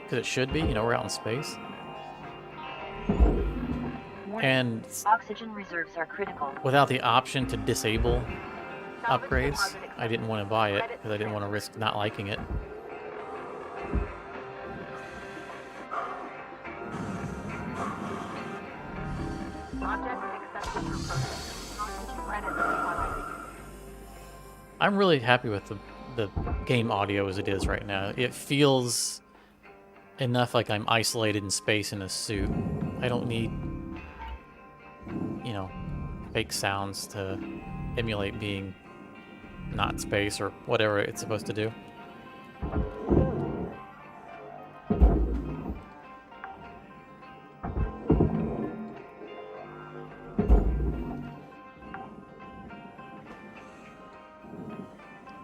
because it should be. You know, we're out in space. And Oxygen reserves are critical. without the option to disable upgrades, I didn't want to buy it because I didn't want to risk not liking it. Object accepted for processing. Credits deposited. I'm really happy with the game audio as it is right now. It feels enough like I'm isolated in space in a suit. I don't need, you know, fake sounds to emulate being not space or whatever it's supposed to do.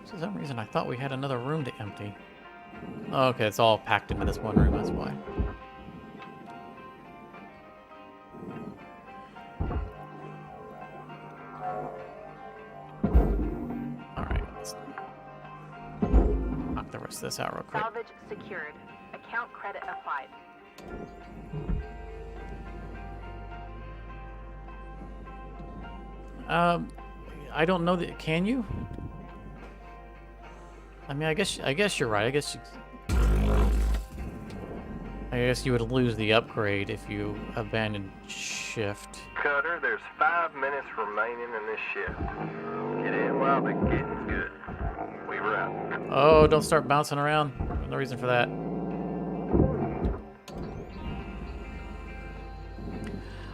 For some reason, I thought we had another room to empty. Oh, okay, it's all packed into this one room, that's why. Alright, let's knock the rest of this out real quick. Salvage secured. Account credit applied. I don't know that. Can you? I mean, I guess you're right. I guess you would lose the upgrade if you abandoned shift. Cutter, there's 5 minutes remaining in this shift. Get in while the getting's good. We were out. Oh, don't start bouncing around. No reason for that.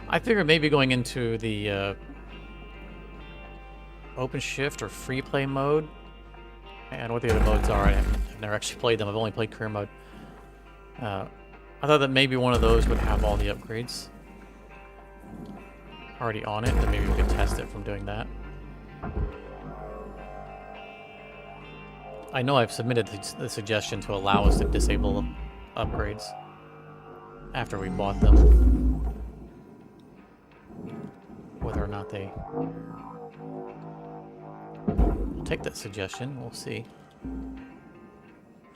I figured maybe going into the open shift or free play mode. And what the other modes are, I've never actually played them. I've only played career mode. I thought that maybe one of those would have all the upgrades already on it, and maybe we could test it from doing that. I know I've submitted the suggestion to allow us to disable upgrades after we bought them. Whether or not they... We'll take that suggestion, we'll see.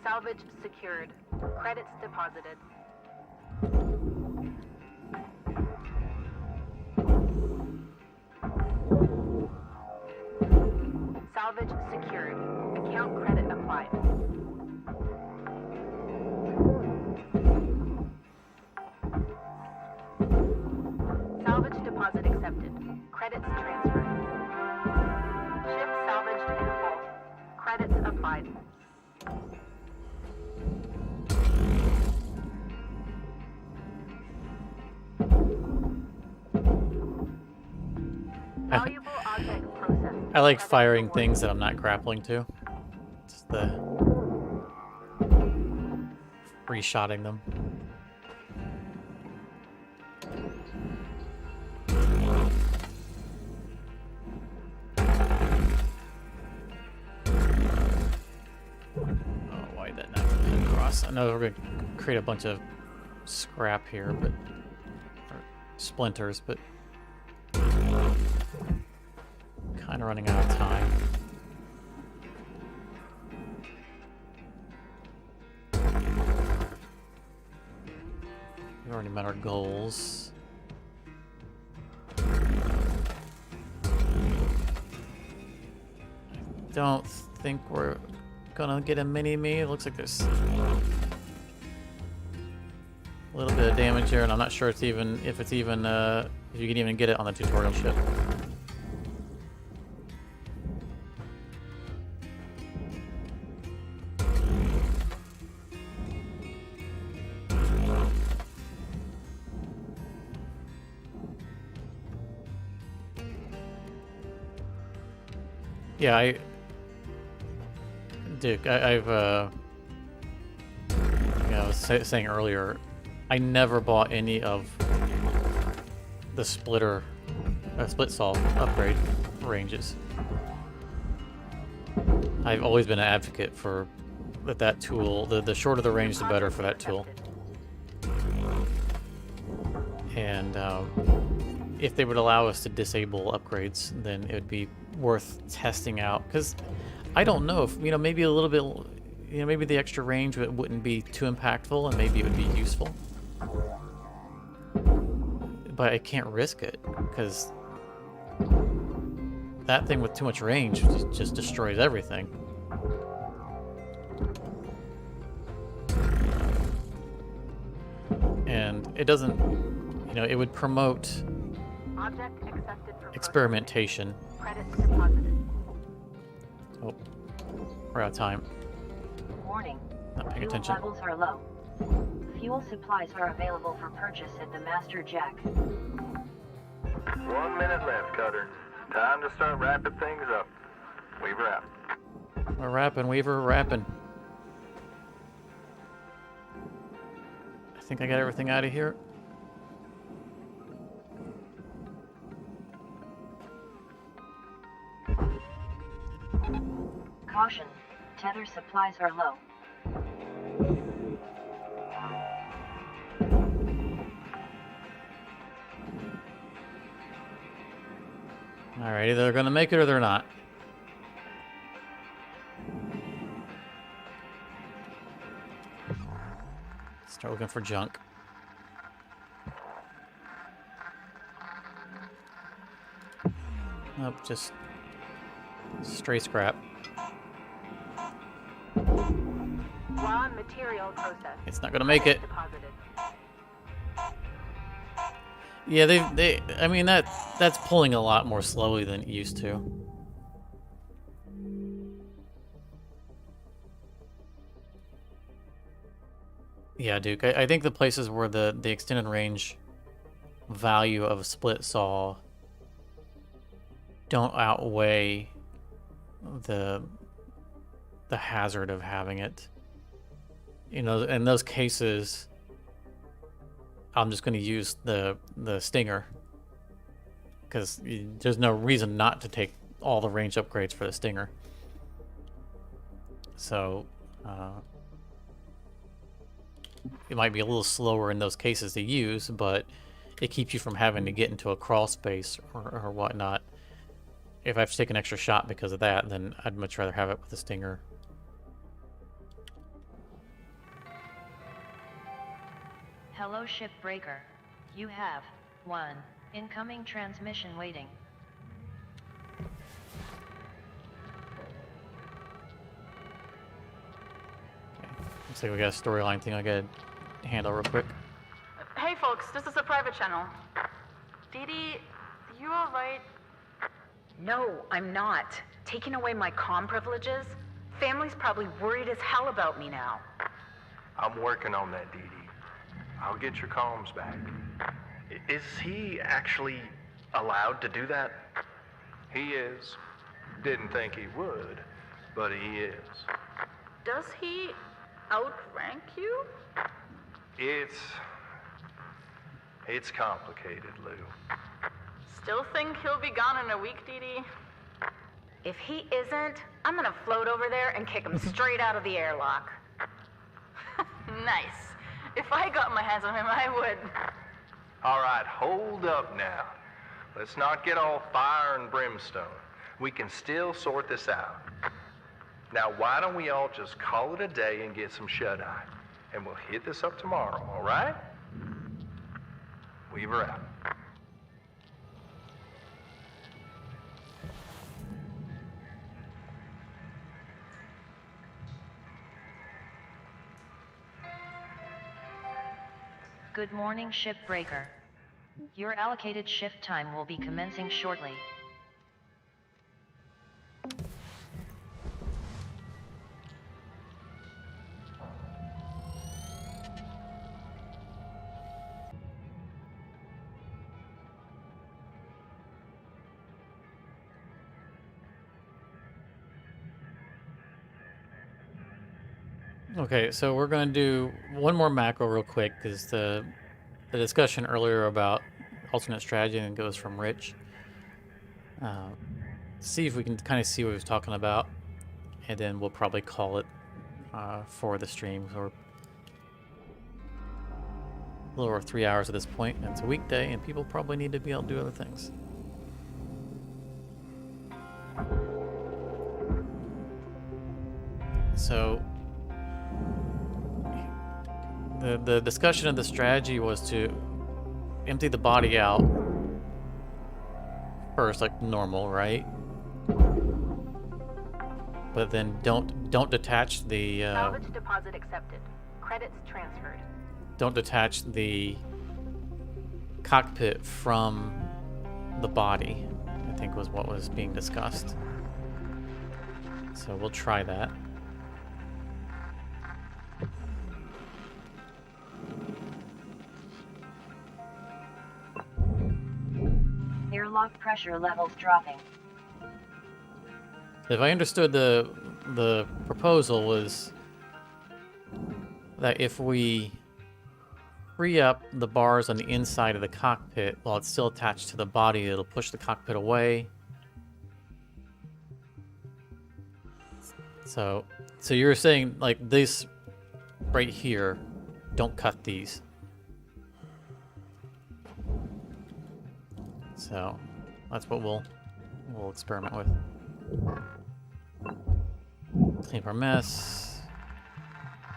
Salvage secured. Credits deposited. Salvage secured. Account credit applied. Salvage deposit accepted. Credits transferred. Ship salvaged in full. Credits applied. Valuable object processed. I like firing things that I'm not grappling to. It's the reshotting them. Oh, why did that not get across? I know we're going to create a bunch of scrap here, but or splinters, but Kind of running out of time. We already met our goals. I don't think we're gonna get a mini-me. It looks like there's a little bit of damage here, and I'm not sure if you can even get it on the tutorial ship. Yeah, Duke, I've I was saying earlier, I never bought any of the split saw upgrade ranges. I've always been an advocate for that tool. The shorter the range, the better for that tool. And if they would allow us to disable upgrades, then it would be worth testing out. Because I don't know if, maybe a little bit, maybe the extra range wouldn't be too impactful, and maybe it would be useful. But I can't risk it, because that thing with too much range just destroys everything. And it doesn't, it would promote Object accepted for experimentation. Credits deposited. Oh, we're out of time. Warning. Not paying Fuel attention. levels are low. Fuel supplies are available for purchase at the Master Jack. 1 minute left, Cutter. Time to start wrapping things up. Weaver out. We're wrapping, Weaver, wrapping. I think I got everything out of here. Caution. Tether supplies are low. Alright, either they're gonna make it or they're not. Start looking for junk. Nope, just straight scrap. Raw material processed. It's not gonna make it. Deposited. Yeah, I mean, that's pulling a lot more slowly than it used to. Yeah, Duke, I think the places where the extended range value of a split saw don't outweigh the hazard of having it. In those cases, I'm just going to use the Stinger, because there's no reason not to take all the range upgrades for the Stinger. So it might be a little slower in those cases to use, but it keeps you from having to get into a crawl space or whatnot. If I have to take an extra shot because of that, then I'd much rather have it with the Stinger. Hello, Shipbreaker. You have 1 incoming transmission waiting. Looks like we got a storyline thing I gotta handle real quick. Hey folks, this is a private channel. Dee Dee, you alright? No, I'm not. Taking away my comm privileges? Family's probably worried as hell about me now. I'm working on that, Dee Dee. I'll get your comms back. Is he actually allowed to do that? He is. Didn't think he would, but he is. Does he outrank you? It's complicated, Lou. Still think he'll be gone in a week, Dee Dee? If he isn't, I'm gonna float over there and kick him straight out of the airlock. Nice. If I got my hands on him, I would. All right, hold up now. Let's not get all fire and brimstone. We can still sort this out. Now, why don't we all just call it a day and get some shut-eye? And we'll hit this up tomorrow, all right? Weaver out. Good morning, Shipbreaker. Your allocated shift time will be commencing shortly. Okay, so we're going to do one more macro real quick, because the discussion earlier about alternate strategy and goes from Rich. See if we can kind of see what he was talking about, and then we'll probably call it for the stream. Or a little over 3 hours at this point, and it's a weekday, and people probably need to be able to do other things. So the discussion of the strategy was to empty the body out first, like normal, right? But then don't detach the Salvage deposit accepted. Credits transferred. don't detach the cockpit from the body, I think was what was being discussed. So we'll try that. Airlock pressure levels dropping. If I understood the proposal was that if we free up the bars on the inside of the cockpit while it's still attached to the body, it'll push the cockpit away. So you're saying like this right here, don't cut these. So that's what we'll experiment with. Clean up our mess.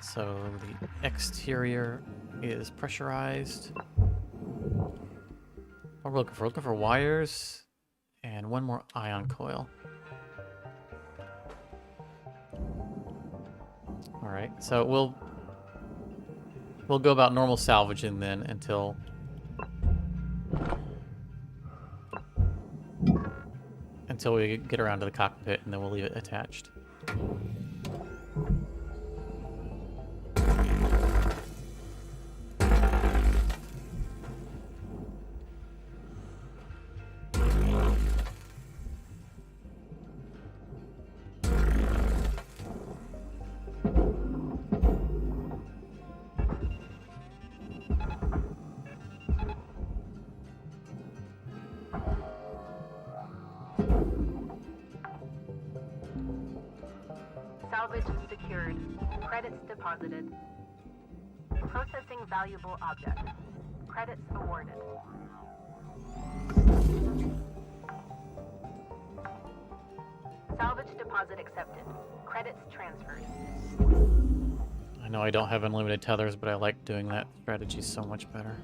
So the exterior is pressurized. What we're looking for? Looking for wires and one more ion coil. All right, so we'll go about normal salvaging then until we get around to the cockpit, and then we'll leave it attached. Salvage secured. Credits deposited. Processing valuable object. Credits awarded. Salvage deposit accepted. Credits transferred. I know I don't have unlimited tethers, but I like doing that strategy so much better.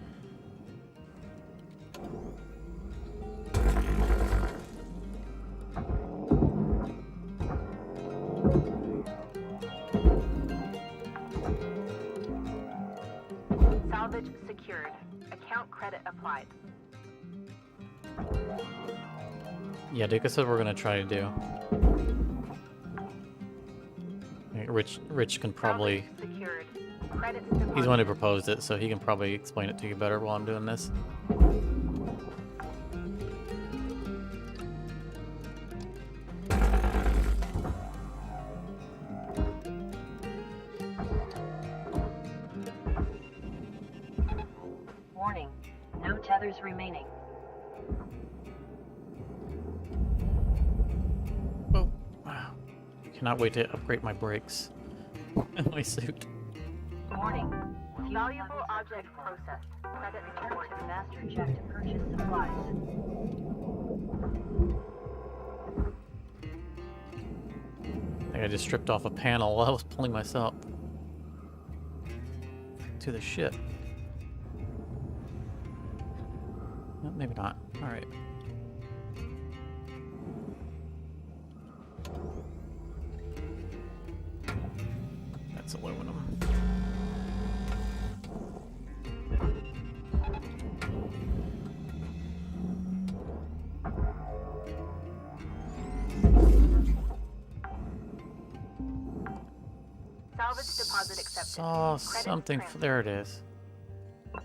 Salvage secured. Account credit applied. Yeah, Duke, that's what we're gonna try to do. Rich can probably. Salvage secured. Credits deposited. He's the one who proposed it, so he can probably explain it to you better while I'm doing this. Warning, no tethers remaining. Oh, wow. Cannot wait to upgrade my brakes in my suit. Warning, Valuable object processed. Credits return awarded. to the master jet to purchase supplies. think I just stripped off a panel while I was pulling myself to the ship. No, maybe not. All right. That's aluminum. Salvage deposit accepted. Saw Credit something. transfer. There it is.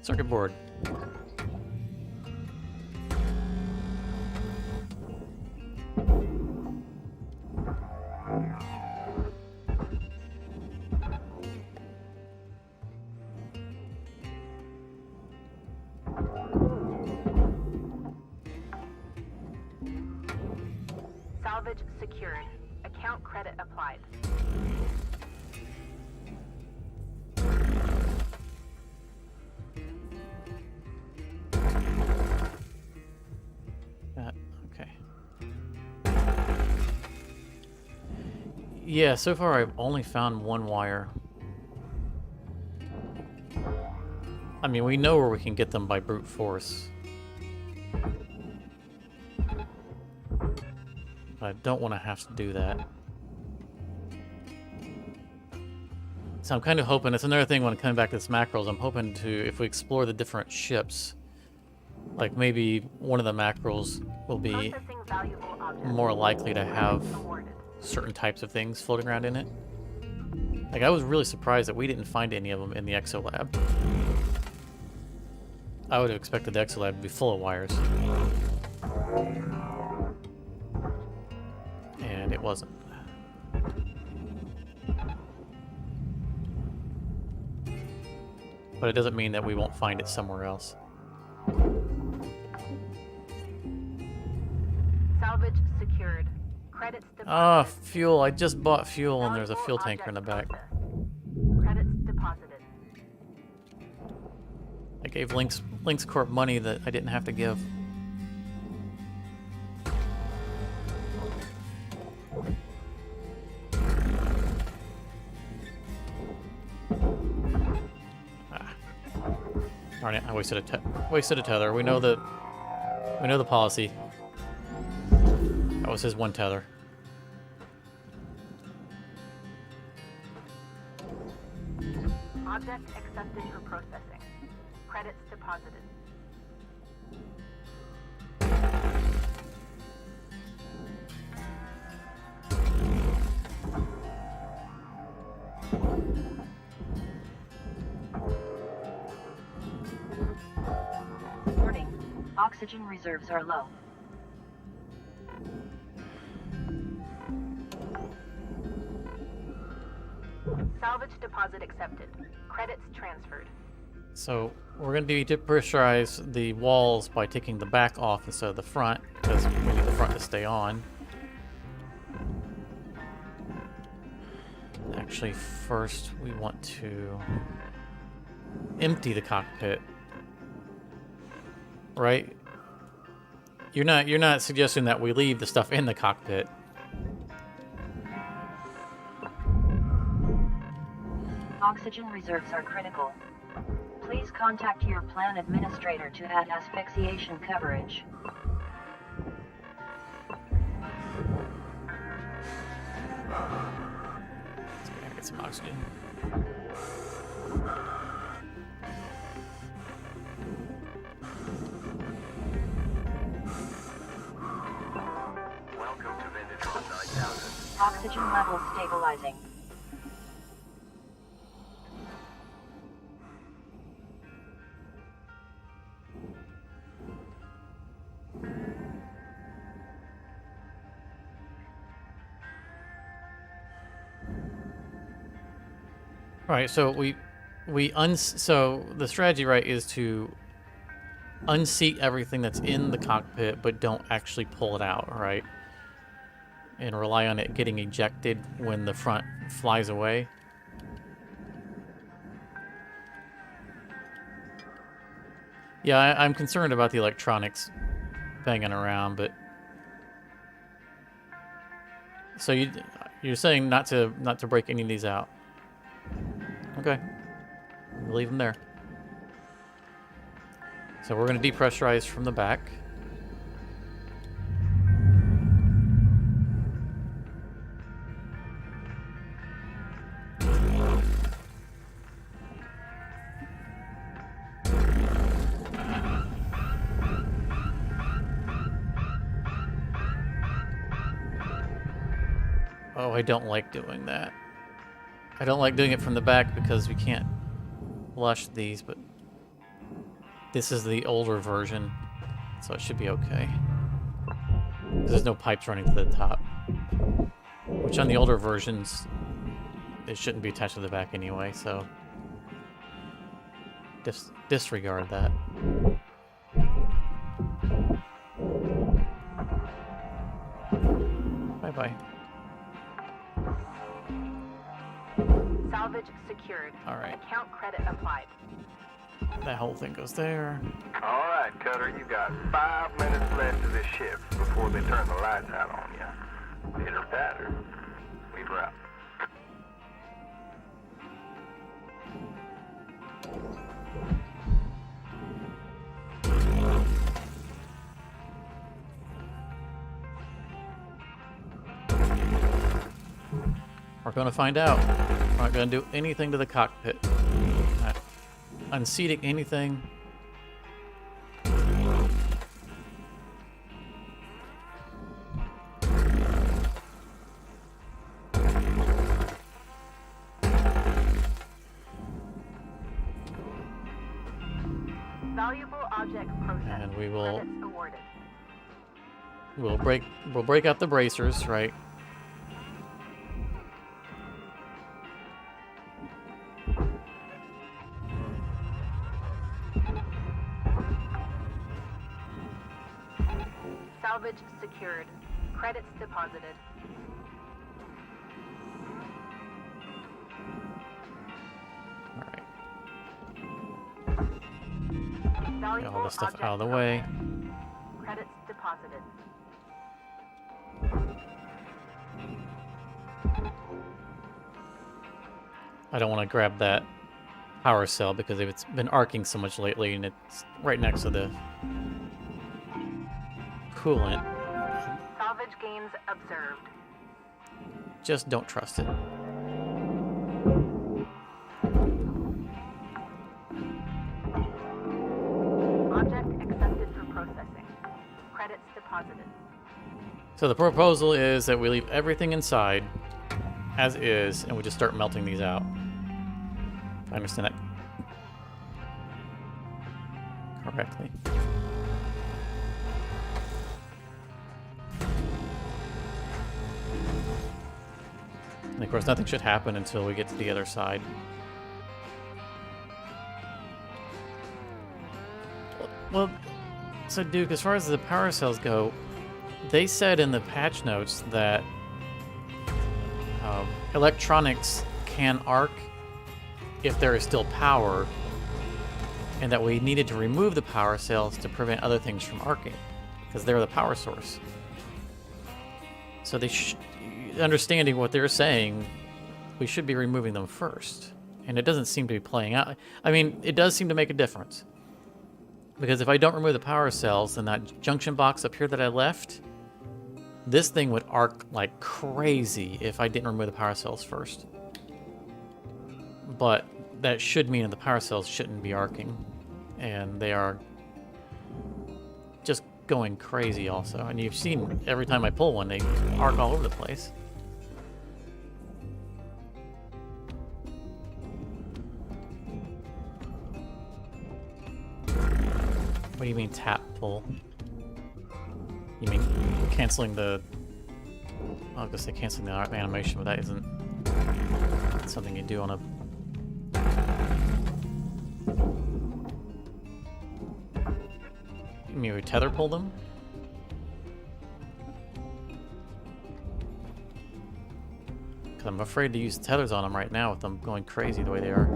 Circuit board. Salvage secured. Account credit applied. Okay. Yeah, so far I've only found one wire. I mean, we know where we can get them by brute force. But I don't want to have to do that. So I'm kind of hoping, it's another thing when coming back to this mackerels, I'm hoping to, if we explore the different ships, like maybe one of the mackerels will be Processing valuable objects. more likely to have Awarded. certain types of things floating around in it. Like, I was really surprised that we didn't find any of them in the Exo Lab. I would have expected the Exo Lab to be full of wires. And it wasn't. But it doesn't mean that we won't find it somewhere else. Salvage secured. Credits deposited. Ah, fuel. I just bought fuel and there's a fuel Valuable tanker in the back. object processed. Credits deposited. I gave Lynx Corp money that I didn't have to give. Ah. Darn it, I wasted a tether. We know the policy. That was his one tether. Object accepted for processing. Credits deposited. Warning, oxygen reserves are low. Salvage deposit accepted. Credits transferred. So we're going to be depressurize the walls by taking the back off instead of the front, because we need the front to stay on. Actually, first we want to empty the cockpit. Right? You're not suggesting that we leave the stuff in the cockpit. Oxygen reserves are critical. Please contact your plan administrator to add asphyxiation coverage. Let's go get some oxygen. Welcome to Vintage 9000. Oxygen levels stabilizing. All right, so so the strategy, right, is to unseat everything that's in the cockpit, but don't actually pull it out, right? And rely on it getting ejected when the front flies away. Yeah, I'm concerned about the electronics banging around, but so You're saying not to break any of these out. Okay. We'll leave them there. So we're going to depressurize from the back. Oh, I don't like doing that. I don't like doing it from the back because we can't flush these, but this is the older version, so it should be okay. There's no pipes running to the top, which on the older versions, it shouldn't be attached to the back anyway, so disregard that. Bye-bye. Salvage secured. All right. Account credit applied. That whole thing goes there. All right, Cutter, you got 5 minutes left of this shift before they turn the lights out on you. Pitter patter. We're out. We're going to find out. We're not going to do anything to the cockpit. Not unseating anything. Valuable object processed. And we will Credits awarded. we'll break out the bracers, right? Salvage secured. Credits deposited. All right. Get Valuable all this stuff object out of the way. Credits deposited. I don't want to grab that power cell because it's been arcing so much lately, and it's right next to the coolant. Salvage gains observed. Just don't trust it. Object accepted for processing. Credits deposited. So the proposal is that we leave everything inside as is, and we just start melting these out. If I understand that correctly. And of course, nothing should happen until we get to the other side. Well, so Duke, as far as the power cells go, they said in the patch notes that electronics can arc if there is still power, and that we needed to remove the power cells to prevent other things from arcing, because they're the power source. So they understanding what they're saying, we should be removing them first. And it doesn't seem to be playing out. I mean, it does seem to make a difference. Because if I don't remove the power cells, then that junction box up here that I left, this thing would arc like crazy if I didn't remove the power cells first. But that should mean that the power cells shouldn't be arcing. And they are just going crazy also. And you've seen every time I pull one, they arc all over the place. What do you mean tap pull? You mean canceling the... I was gonna say canceling the animation, but that isn't something you do on a... You mean we tether pull them? Because I'm afraid to use tethers on them right now with them going crazy the way they are.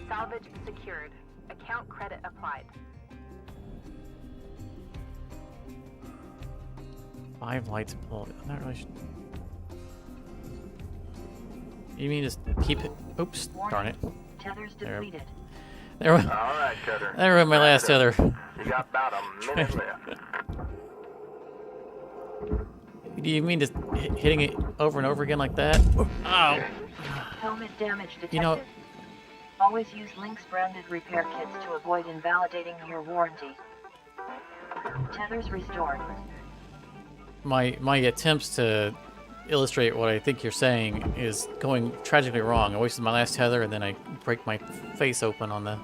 Salvage secured. Account credit applied. 5 lights pulled. I'm not really sure. You mean just keep it? Oops, darn it. Tethers depleted. There went, All right, Cutter. there went my last tether. You got about a minute left. Do you mean just hitting it over and over again like that? Oh! Helmet damage detected. You know, Always use Lynx branded repair kits to avoid invalidating your warranty. Tethers restored. my attempts to illustrate what I think you're saying is going tragically wrong. I wasted my last tether and then I break my face open on the...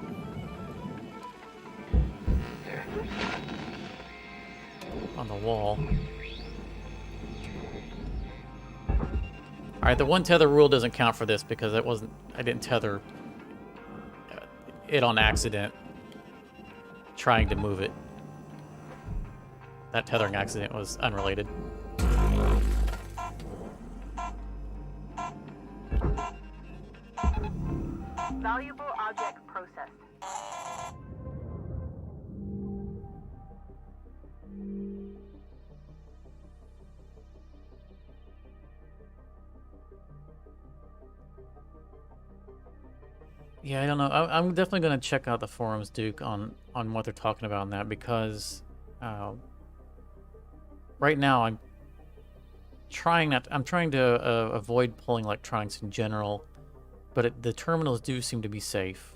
on the wall. Alright, the one tether rule doesn't count for this because I didn't tether it on accident trying to move it. That tethering accident was unrelated. Valuable object processed. Yeah, I don't know. I'm definitely going to check out the forums, Duke, on what they're talking about in that, because right now I'm trying to avoid pulling electronics in general, but the terminals do seem to be safe.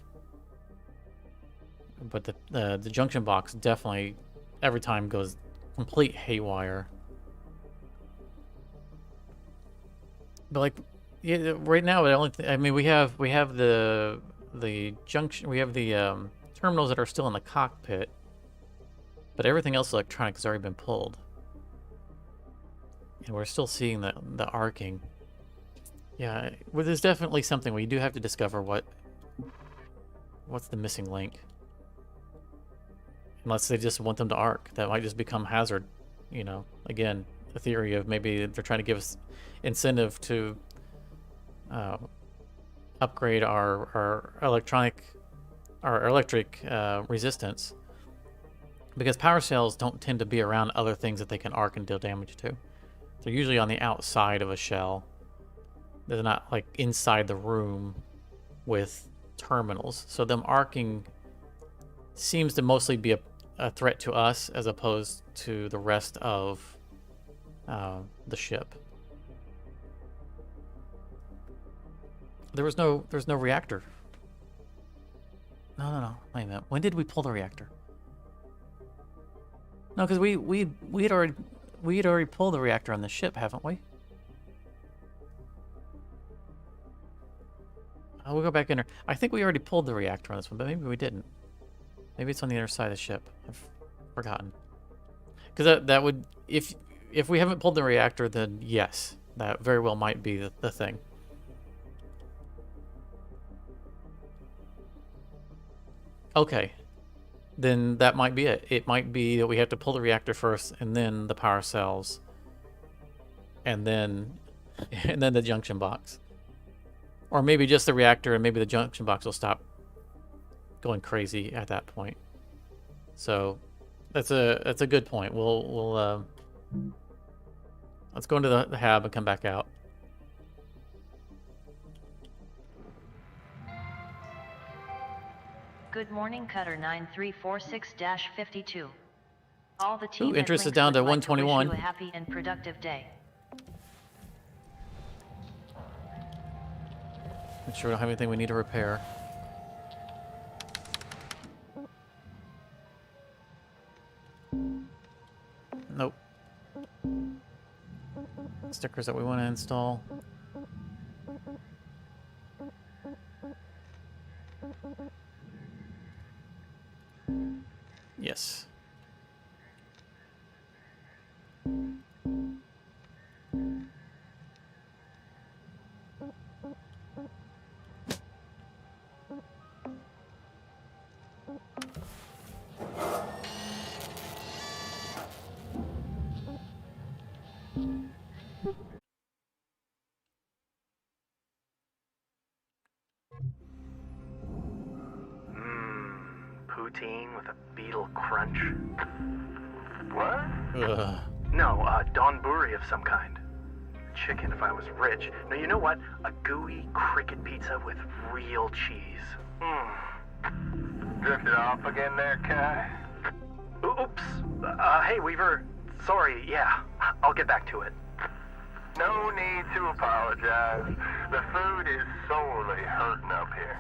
But the junction box definitely every time goes complete haywire. But like, yeah, right now I mean we have the junction, we have the terminals that are still in the cockpit, but everything else electronic has already been pulled, and we're still seeing the arcing. Yeah, well, there's definitely something we do have to discover what's the missing link. Unless they just want them to arc, that might just become hazard. You know, again, the theory of maybe they're trying to give us incentive to upgrade our electric resistance, because power cells don't tend to be around other things that they can arc and deal damage to. They're usually on the outside of a shell. They're not like inside the room with terminals. So them arcing seems to mostly be a threat to us as opposed to the rest of the ship. There's no reactor. No. Wait a minute. When did we pull the reactor? No, because we had already pulled the reactor on the ship, haven't we? We'll go back in there. I think we already pulled the reactor on this one, but maybe we didn't. Maybe it's on the other side of the ship. I've forgotten. Because that would, if we haven't pulled the reactor, then yes, that very well might be the thing. Okay, then that might be it. It might be that we have to pull the reactor first, and then the power cells, and then the junction box, or maybe just the reactor, and maybe the junction box will stop going crazy at that point. So that's a good point. We'll let's go into the hab and come back out. Good morning, Cutter 9346-52. All the team. Ooh, interest is down to 121. Wish you a happy and productive day. Make sure we don't have anything we need to repair. Nope. Stickers that we want to install. Yes. Poutine with a beetle crunch. What? Ugh. No, donburi of some kind. Chicken if I was rich. No, you know what? A gooey cricket pizza with real cheese. Drifted off again there, Kai? Oops. Hey, Weaver. Sorry, yeah. I'll get back to it. No need to apologize. The food is sorely hurting up here.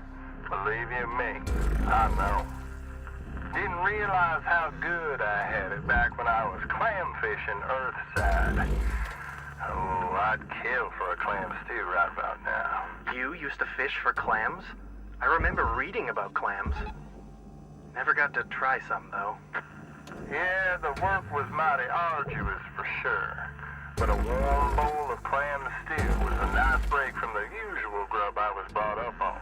Believe you me, I know. Didn't realize how good I had it back when I was clam fishing Earthside. Oh, I'd kill for a clam stew right about now. You used to fish for clams? I remember reading about clams. Never got to try some, though. Yeah, the work was mighty arduous for sure. But a warm bowl of clam stew was a nice break from the usual grub I was brought up on.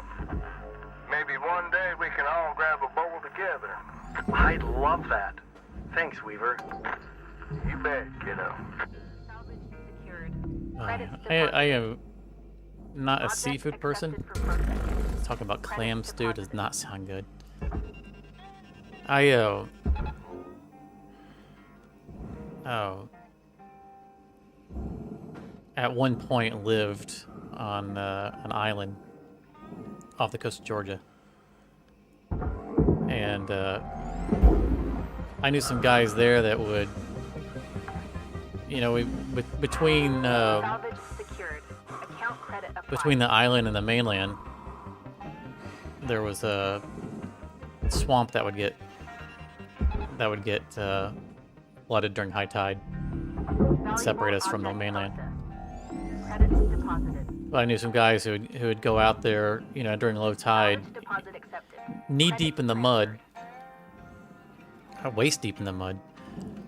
Maybe one day we can all grab a bowl together. I'd love that. Thanks, Weaver. You bet, kiddo. Salvage secured. Credits I am not a Object seafood person. accepted for processing. Talking about clam Credits stew does deposited. not sound good. At one point lived on an island off the coast of Georgia. And I knew some guys there that would, you know, between Salvage secured. Account credit applied. between the island and the mainland, there was a swamp that would get flooded during high tide and separate us from the Valuable mainland. processed. Credits deposited. But I knew some guys who would go out there, you know, during low tide, Salvage deposit accepted. knee Credits deep in the mud, waist deep in the mud,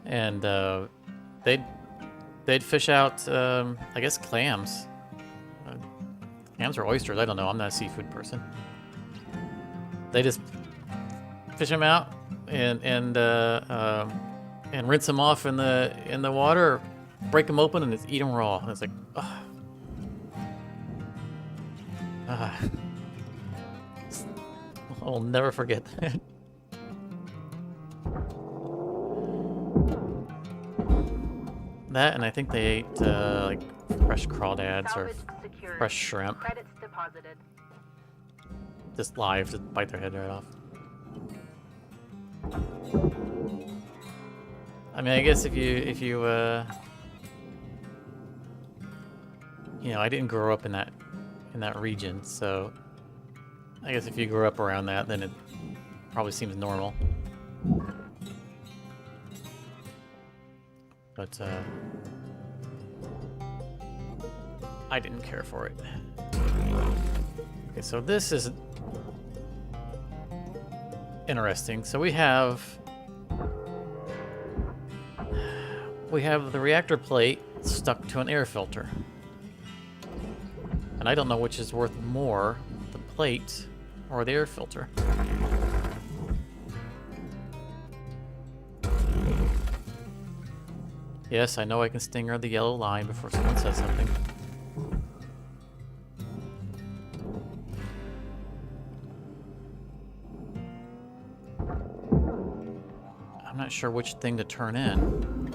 and they'd fish out, I guess, clams. Clams or oysters, I don't know. I'm not a seafood person. They just fish them out and rinse them off in the water, break them open, and just eat them raw. And it's like, oh. I'll never forget that. That, and I think they ate like fresh crawdads or Salvage secured. fresh shrimp, Credits deposited. just live, to bite their head right off. I mean, I guess if you you know, I didn't grow up in that region, so I guess if you grew up around that, then it probably seems normal. But I didn't care for it. Okay, so this is interesting. So we have the reactor plate stuck to an air filter. And I don't know which is worth more, the plate or the air filter. Yes, I know I can stinger the yellow line before someone says something. I'm not sure which thing to turn in.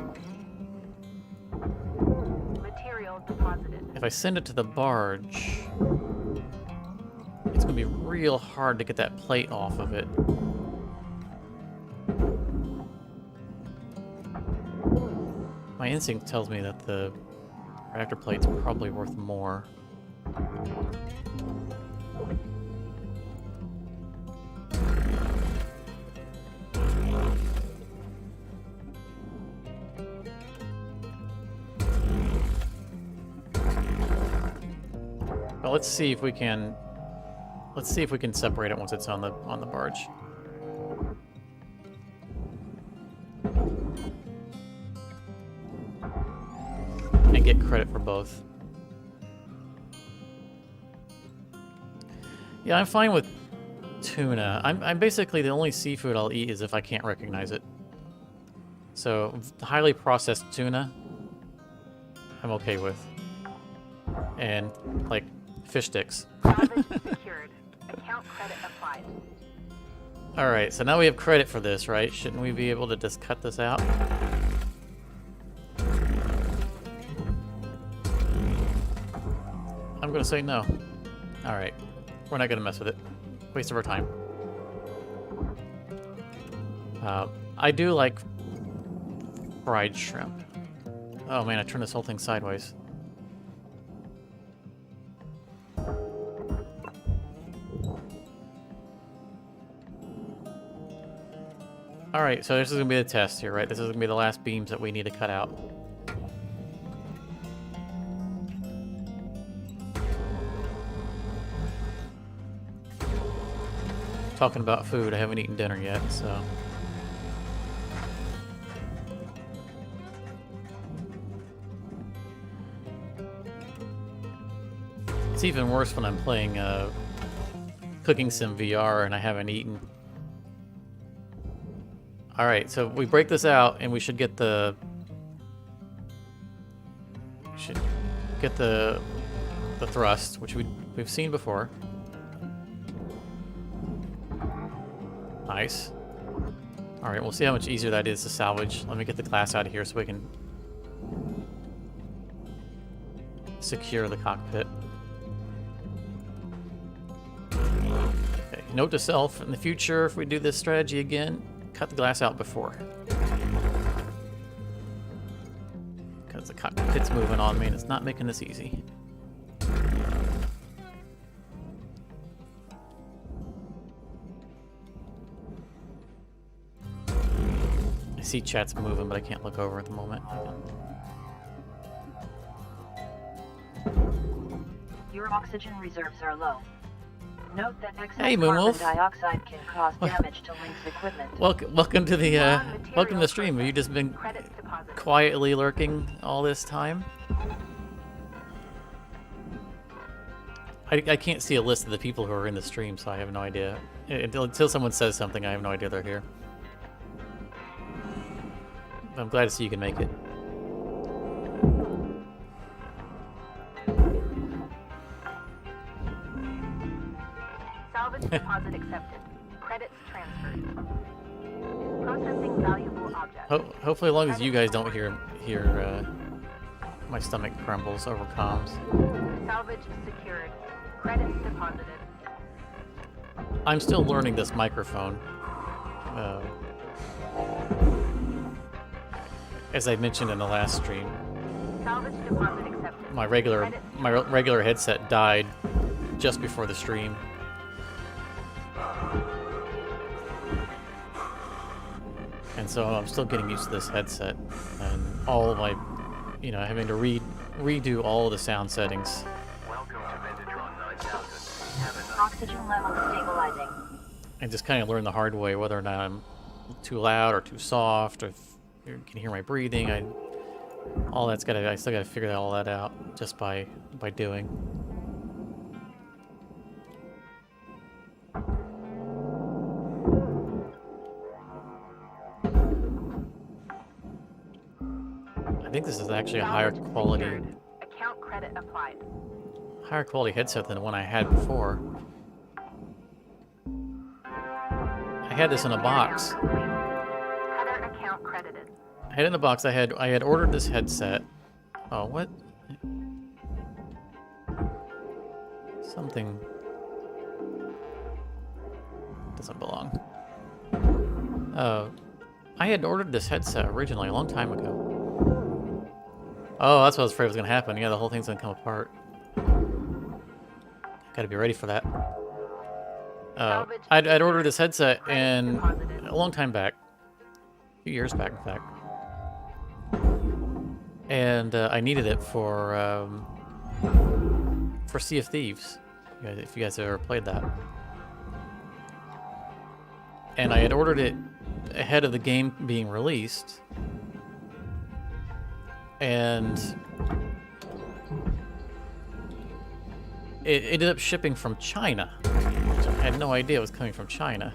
Material deposited. If I send it to the barge, it's gonna be real hard to get that plate off of it. My instinct tells me that the reactor plate's probably worth more. But let's see if we can separate it once it's on the barge. And get credit for both. Yeah, I'm fine with tuna. I'm basically the only seafood I'll eat is if I can't recognize it. So highly processed tuna, I'm okay with. And like fish sticks. Salvage secured. Account credit applied. All right, so now we have credit for this, right? Shouldn't we be able to just cut this out? I'm gonna say no. Alright. We're not gonna mess with it. Waste of our time. I do like fried shrimp. Oh man, I turned this whole thing sideways. Alright, so this is gonna be the test here, right? This is gonna be the last beams that we need to cut out. Talking about food, I haven't eaten dinner yet, so... It's even worse when I'm playing Cooking Sim VR and I haven't eaten. Alright, so we break this out and we should get the... the thrust, which we've seen before. Nice. Alright, we'll see how much easier that is to salvage. Let me get the glass out of here so we can secure the cockpit. Okay, note to self, in the future, if we do this strategy again, cut the glass out before. Because the cockpit's moving on me and it's not making this easy. I see chat's moving, but I can't look over at the moment. Your oxygen reserves are low. Note that excess Hey, carbon Moonwolf. dioxide can cause damage to Link's equipment. Welcome to the welcome to the stream. Have you just been quietly lurking all this time? I can't see a list of the people who are in the stream, so I have no idea. Until someone says something, I have no idea they're here. I'm glad to see you can make it. Salvage deposit accepted. Credits transferred. Processing valuable objects. Hopefully, as long as you guys don't hear my stomach crumbles over comms. Salvage secured. Credits deposited. I'm still learning this microphone. As I mentioned in the last stream, Salvage deposit accepted. my regular headset died just before the stream. And so I'm still getting used to this headset and all of my, having to redo all of the sound settings. Welcome to Venditron 9000. Oxygen level stabilizing. And just kind of learn the hard way whether or not I'm too loud or too soft, or if you can hear my breathing. I still gotta figure all that out just by doing. I think this is actually a higher Salvage quality secured. Account credit applied. headset than the one I had before. I had this in a box. Header account credited. I had it in a box. I had ordered this headset. Oh, what? Something doesn't belong. I had ordered this headset originally a long time ago. Oh, that's what I was afraid was gonna happen. Yeah, the whole thing's gonna come apart. Gotta be ready for that. I'd ordered this headset and a long time back, a few years back, in fact. And I needed it for Sea of Thieves, if you guys have ever played that. And I had ordered it ahead of the game being released, and it ended up shipping from China, which I had no idea it was coming from China.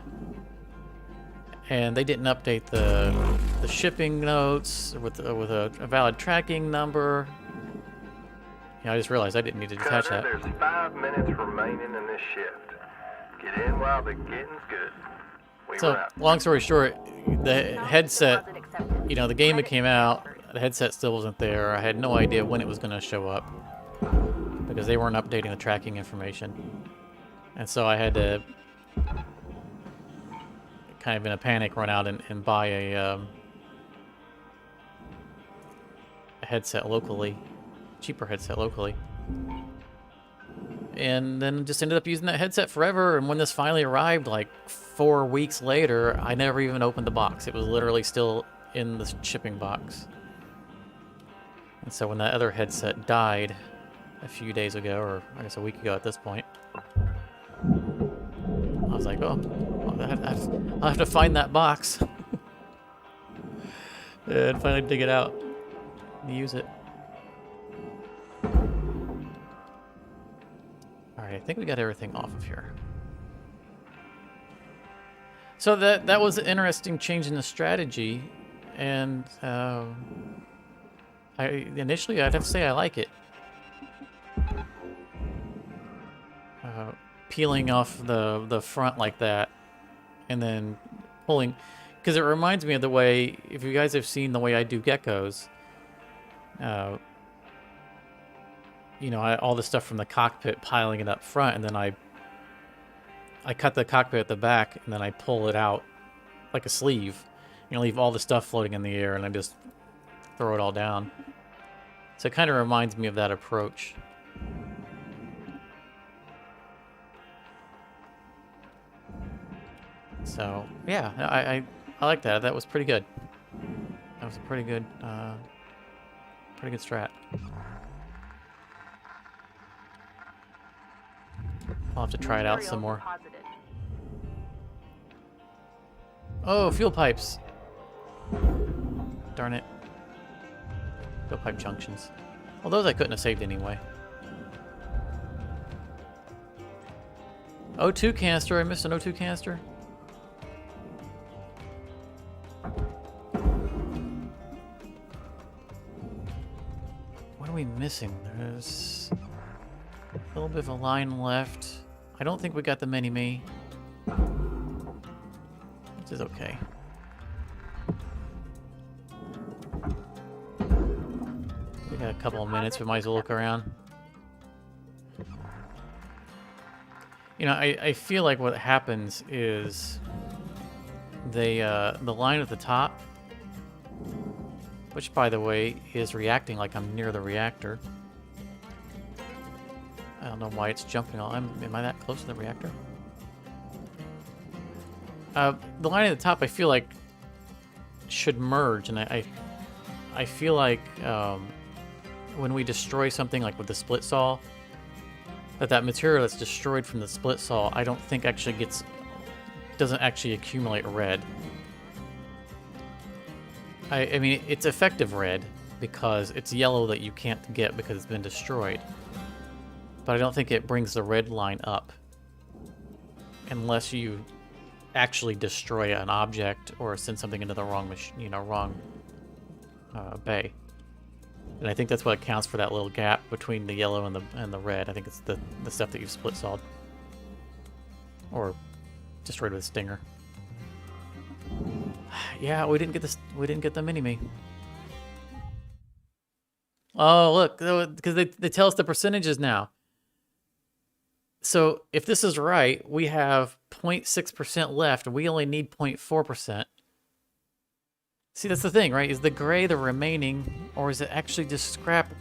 And they didn't update the shipping notes with a valid tracking number. I just realized I didn't need to detach that. There's 5 minutes remaining in this shift. Get in while the getting's good. So, long story short, the headset, the game that came out, the headset still wasn't there. I had no idea when it was going to show up. because they weren't updating the tracking information. And so I had to, kind of in a panic, run out and buy a headset locally, cheaper headset locally. And then just ended up using that headset forever, and when this finally arrived, like 4 weeks later, I never even opened the box. It was literally still in the shipping box. And so when that other headset died a few days ago, or I guess a week ago at this point, I was like, oh, I'll have to find that box. And finally dig it out and use it. Alright, I think we got everything off of here. So that was an interesting change in the strategy, and initially I'd have to say I like it. Peeling off the front like that, and then pulling, because it reminds me of the way, if you guys have seen the way I do geckos, you know, all the stuff from the cockpit, piling it up front, and then I cut the cockpit at the back, and then I pull it out like a sleeve. You know, leave all the stuff floating in the air, and I just throw it all down. So it kind of reminds me of that approach. So yeah, I like that. That was pretty good. That was a pretty good strat. I'll have to try it out some more. Oh, fuel pipes. Darn it. Fuel pipe junctions. Well, those I couldn't have saved anyway. O2 canister. I missed an O2 canister. What are we missing? There's a little bit of a line left. I don't think we got the mini-me, which is okay. We got a couple of minutes. We might as well look around. You know, I feel like what happens is they the line at the top, which by the way is reacting like I'm near the reactor. I don't know why it's jumping on. Am I that close to the reactor? The line at the top, I feel like, should merge, and I feel like when we destroy something like with the split saw, that material that's destroyed from the split saw, I don't think actually doesn't actually accumulate red. I mean, it's effective red because it's yellow that you can't get because it's been destroyed. But I don't think it brings the red line up unless you actually destroy an object or send something into the wrong machine, you know, wrong bay. And I think that's what accounts for that little gap between the yellow and the red. I think it's the stuff that you've split sawed or destroyed with a stinger. Yeah, we didn't get this. We didn't get the mini-me. Oh, look, because they tell us the percentages now. So if this is right, we have 0.6% left, and we only need 0.4%. See, that's the thing, right? Is the gray the remaining, or is it actually just scrap?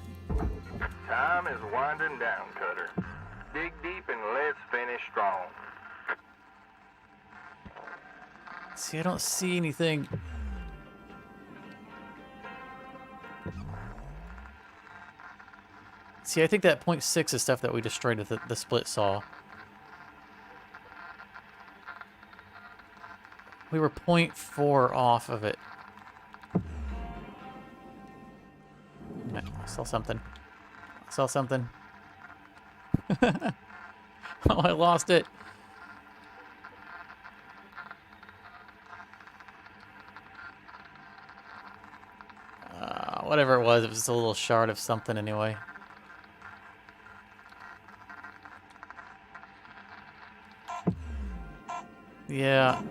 Time is winding down, Cutter. Dig deep and let's finish strong. See, I don't see anything. See, I think that 0.6 is stuff that we destroyed with the split saw. We were 0.4 off of it. I saw something. I saw something. Oh, I lost it. Whatever it was just a little shard of something anyway. Yeah.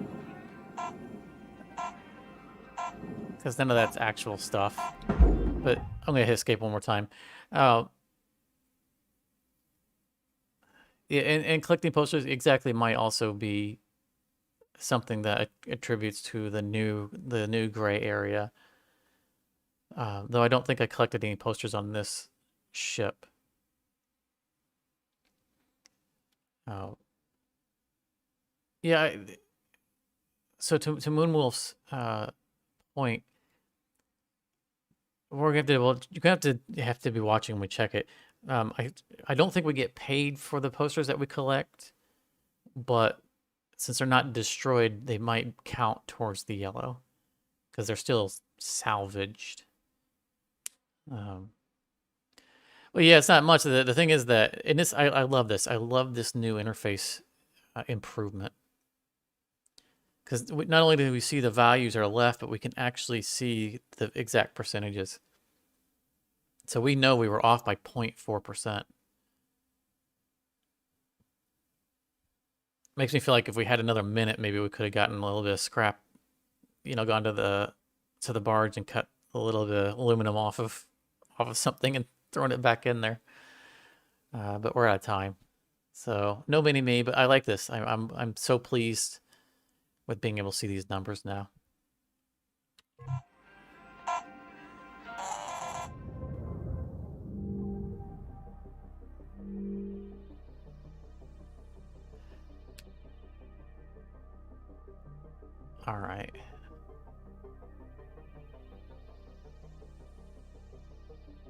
Because none of that's actual stuff. But I'm going to hit escape one more time. Yeah, and collecting posters exactly might also be something that attributes to the new gray area. Though I don't think I collected any posters on this ship. Yeah. So to Moonwolf's point, we're gonna have to. Well, you're gonna have to be watching when we check it. I don't think we get paid for the posters that we collect, but since they're not destroyed, they might count towards the yellow because they're still salvaged. Well, yeah, it's not much. The thing is that, and this, I love this. I love this new interface improvement. Because not only do we see the values that are left, but we can actually see the exact percentages. So we know we were off by 0.4%. Makes me feel like if we had another minute, maybe we could have gotten a little bit of scrap, gone to the barge and cut a little bit of aluminum off of something and thrown it back in there. But we're out of time. So no mini me, but I like this. I'm so pleased with being able to see these numbers now. All right.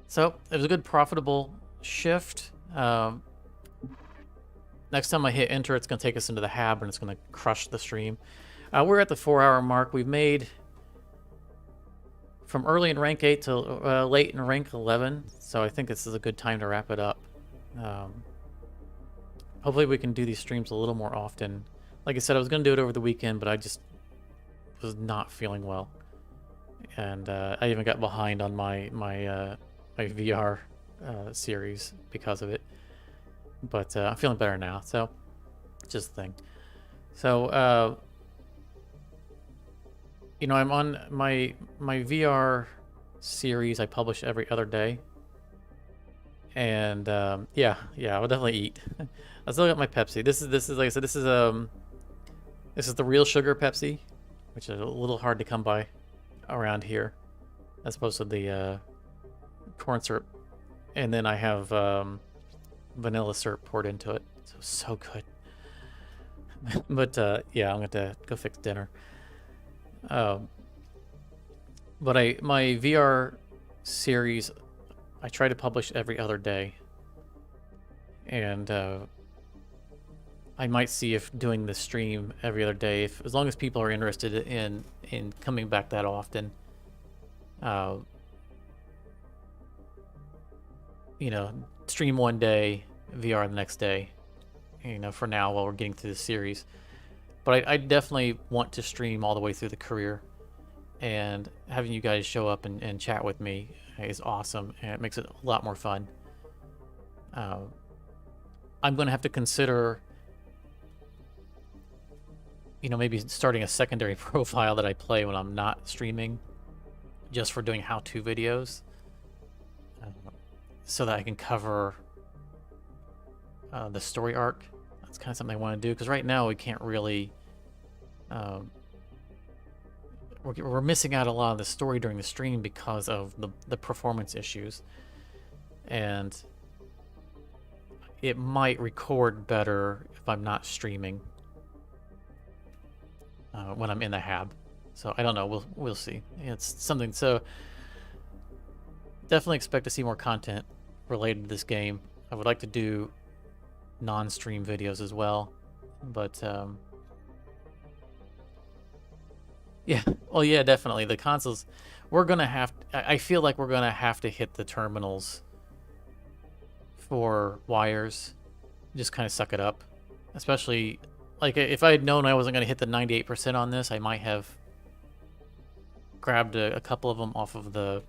So it was a good profitable shift. Next time I hit enter, it's going to take us into the hab and it's going to crush the stream. We're at the 4-hour mark. We've made from early in rank 8 to late in rank 11. So I think this is a good time to wrap it up. Hopefully we can do these streams a little more often. Like I said, I was going to do it over the weekend, but I just was not feeling well. And I even got behind on my VR series because of it. But I'm feeling better now, so just the thing. So, I'm on my VR series. I publish every other day. And yeah, I will definitely eat. I still got my Pepsi. This is like I said, this is the real sugar Pepsi, which is a little hard to come by around here, as opposed to the corn syrup. And then I have vanilla syrup poured into it. So good. But yeah, I'm going to go fix dinner. But my VR series, I try to publish every other day. And I might see if doing the stream every other day, as long as people are interested in coming back that often. Stream one day, VR the next day, for now while we're getting through the series. But I definitely want to stream all the way through the career, and having you guys show up and chat with me is awesome, and it makes it a lot more fun. I'm going to have to consider, maybe starting a secondary profile that I play when I'm not streaming, just for doing how-to videos, so that I can cover the story arc. That's kind of something I want to do, because right now we can't really we're missing out a lot of the story during the stream because of the performance issues, and it might record better if I'm not streaming when I'm in the hab. So I don't know, we'll see. It's something. So definitely expect to see more content related to this game. I would like to do non-stream videos as well, but yeah, well, yeah, definitely the consoles. We're gonna have. I feel like we're gonna have to hit the terminals for wires. Just kind of suck it up, especially like if I had known I wasn't gonna hit the 98% on this, I might have grabbed a couple of them off of the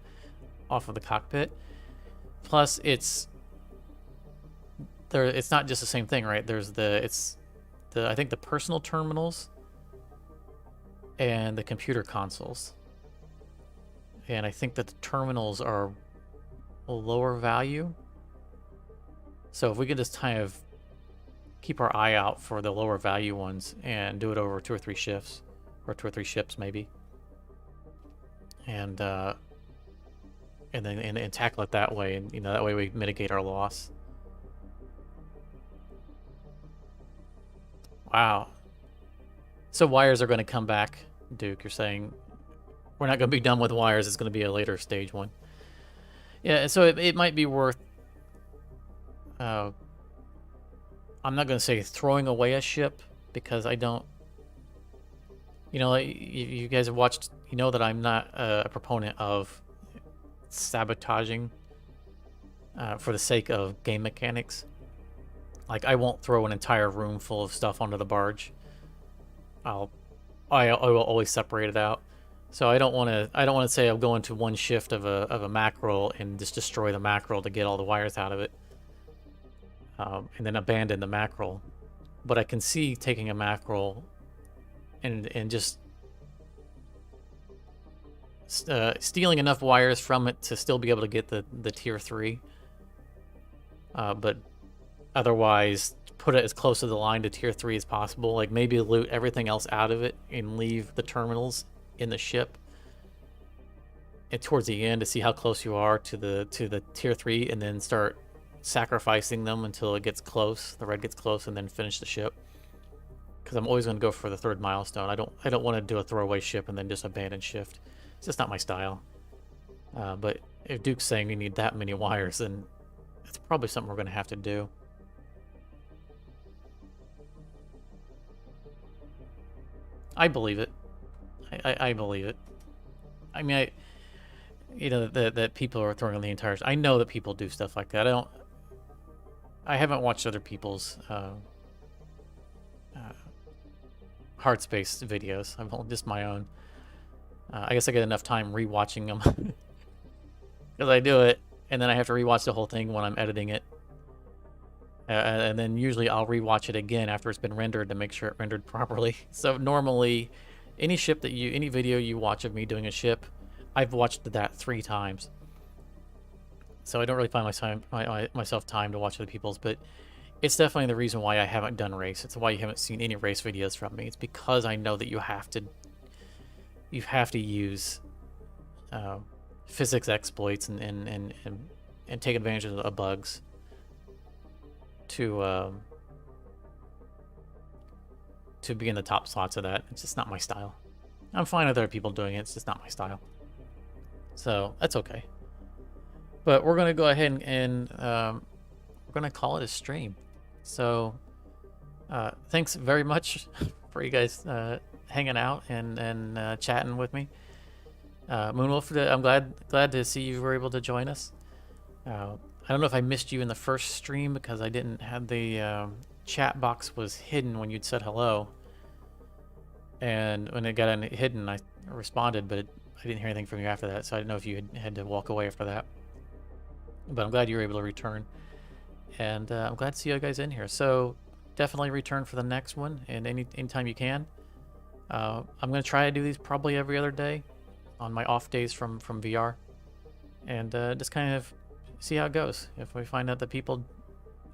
cockpit. Plus, it's not just the same thing, right? There's I think the personal terminals and the computer consoles. And I think that the terminals are a lower value. So if we could just kind of keep our eye out for the lower value ones and do it over 2 or 3 shifts, or 2 or 3 ships maybe, and then tackle it that way, and that way we mitigate our loss. Wow. So wires are going to come back, Duke. You're saying we're not going to be done with wires. It's going to be a later stage one. Yeah, so it might be worth... I'm not going to say throwing away a ship, because I don't... you guys have watched... You know that I'm not a proponent of sabotaging for the sake of game mechanics. Like, I won't throw an entire room full of stuff onto the barge. I will always separate it out. So I don't want to say I'll go into one shift of a mackerel and just destroy the mackerel to get all the wires out of it, and then abandon the mackerel. But I can see taking a mackerel and just stealing enough wires from it to still be able to get the tier 3, but otherwise put it as close to the line to tier 3 as possible. Like, maybe loot everything else out of it and leave the terminals in the ship, and towards the end to see how close you are to the tier 3, and then start sacrificing them until it gets close, the red gets close, and then finish the ship. Because I'm always going to go for the 3rd milestone. I don't want to do a throwaway ship and then just abandon shift. It's just not my style. But if Duke's saying we need that many wires, then it's probably something we're going to have to do. I believe it. I believe it. I mean, that people are throwing on the entire... I know that people do stuff like that. I haven't watched other people's Hardspace videos. I've only just my own. I guess I get enough time rewatching them. Because I do it, and then I have to rewatch the whole thing when I'm editing it. And then usually I'll rewatch it again after it's been rendered to make sure it rendered properly. So normally, any video you watch of me doing a ship, I've watched that 3 times. So I don't really find myself time to watch other people's, but it's definitely the reason why I haven't done race. It's why you haven't seen any race videos from me. It's because I know that you have to use physics exploits and take advantage of bugs to be in the top slots of that. It's just not my style. I'm fine with other people doing it. It's just not my style. So that's okay. But we're going to go ahead and we're going to call it a stream. So thanks very much for you guys hanging out and chatting with me. Moonwolf, I'm glad to see you were able to join us. I don't know if I missed you in the first stream because I didn't have the chat box was hidden when you'd said hello. And when it got hidden, I responded, but I didn't hear anything from you after that, so I didn't know if you had to walk away after that. But I'm glad you were able to return. And I'm glad to see you guys in here. So definitely return for the next one, and anytime you can. I'm going to try to do these probably every other day on my off days from VR. And just kind of see how it goes. If we find out that people,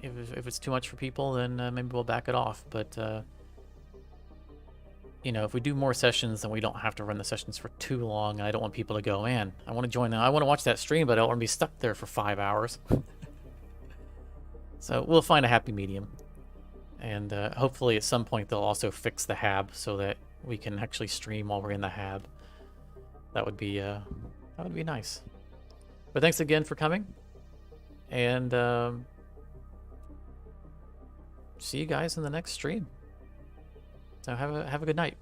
if it's too much for people, then maybe we'll back it off. But if we do more sessions, then we don't have to run the sessions for too long. And I don't want people to go, man, I want to join. I want to watch that stream, but I don't want to be stuck there for 5 hours. So we'll find a happy medium. And hopefully at some point they'll also fix the hab so that we can actually stream while we're in the hab. That would be nice. But thanks again for coming. And see you guys in the next stream. So have a good night.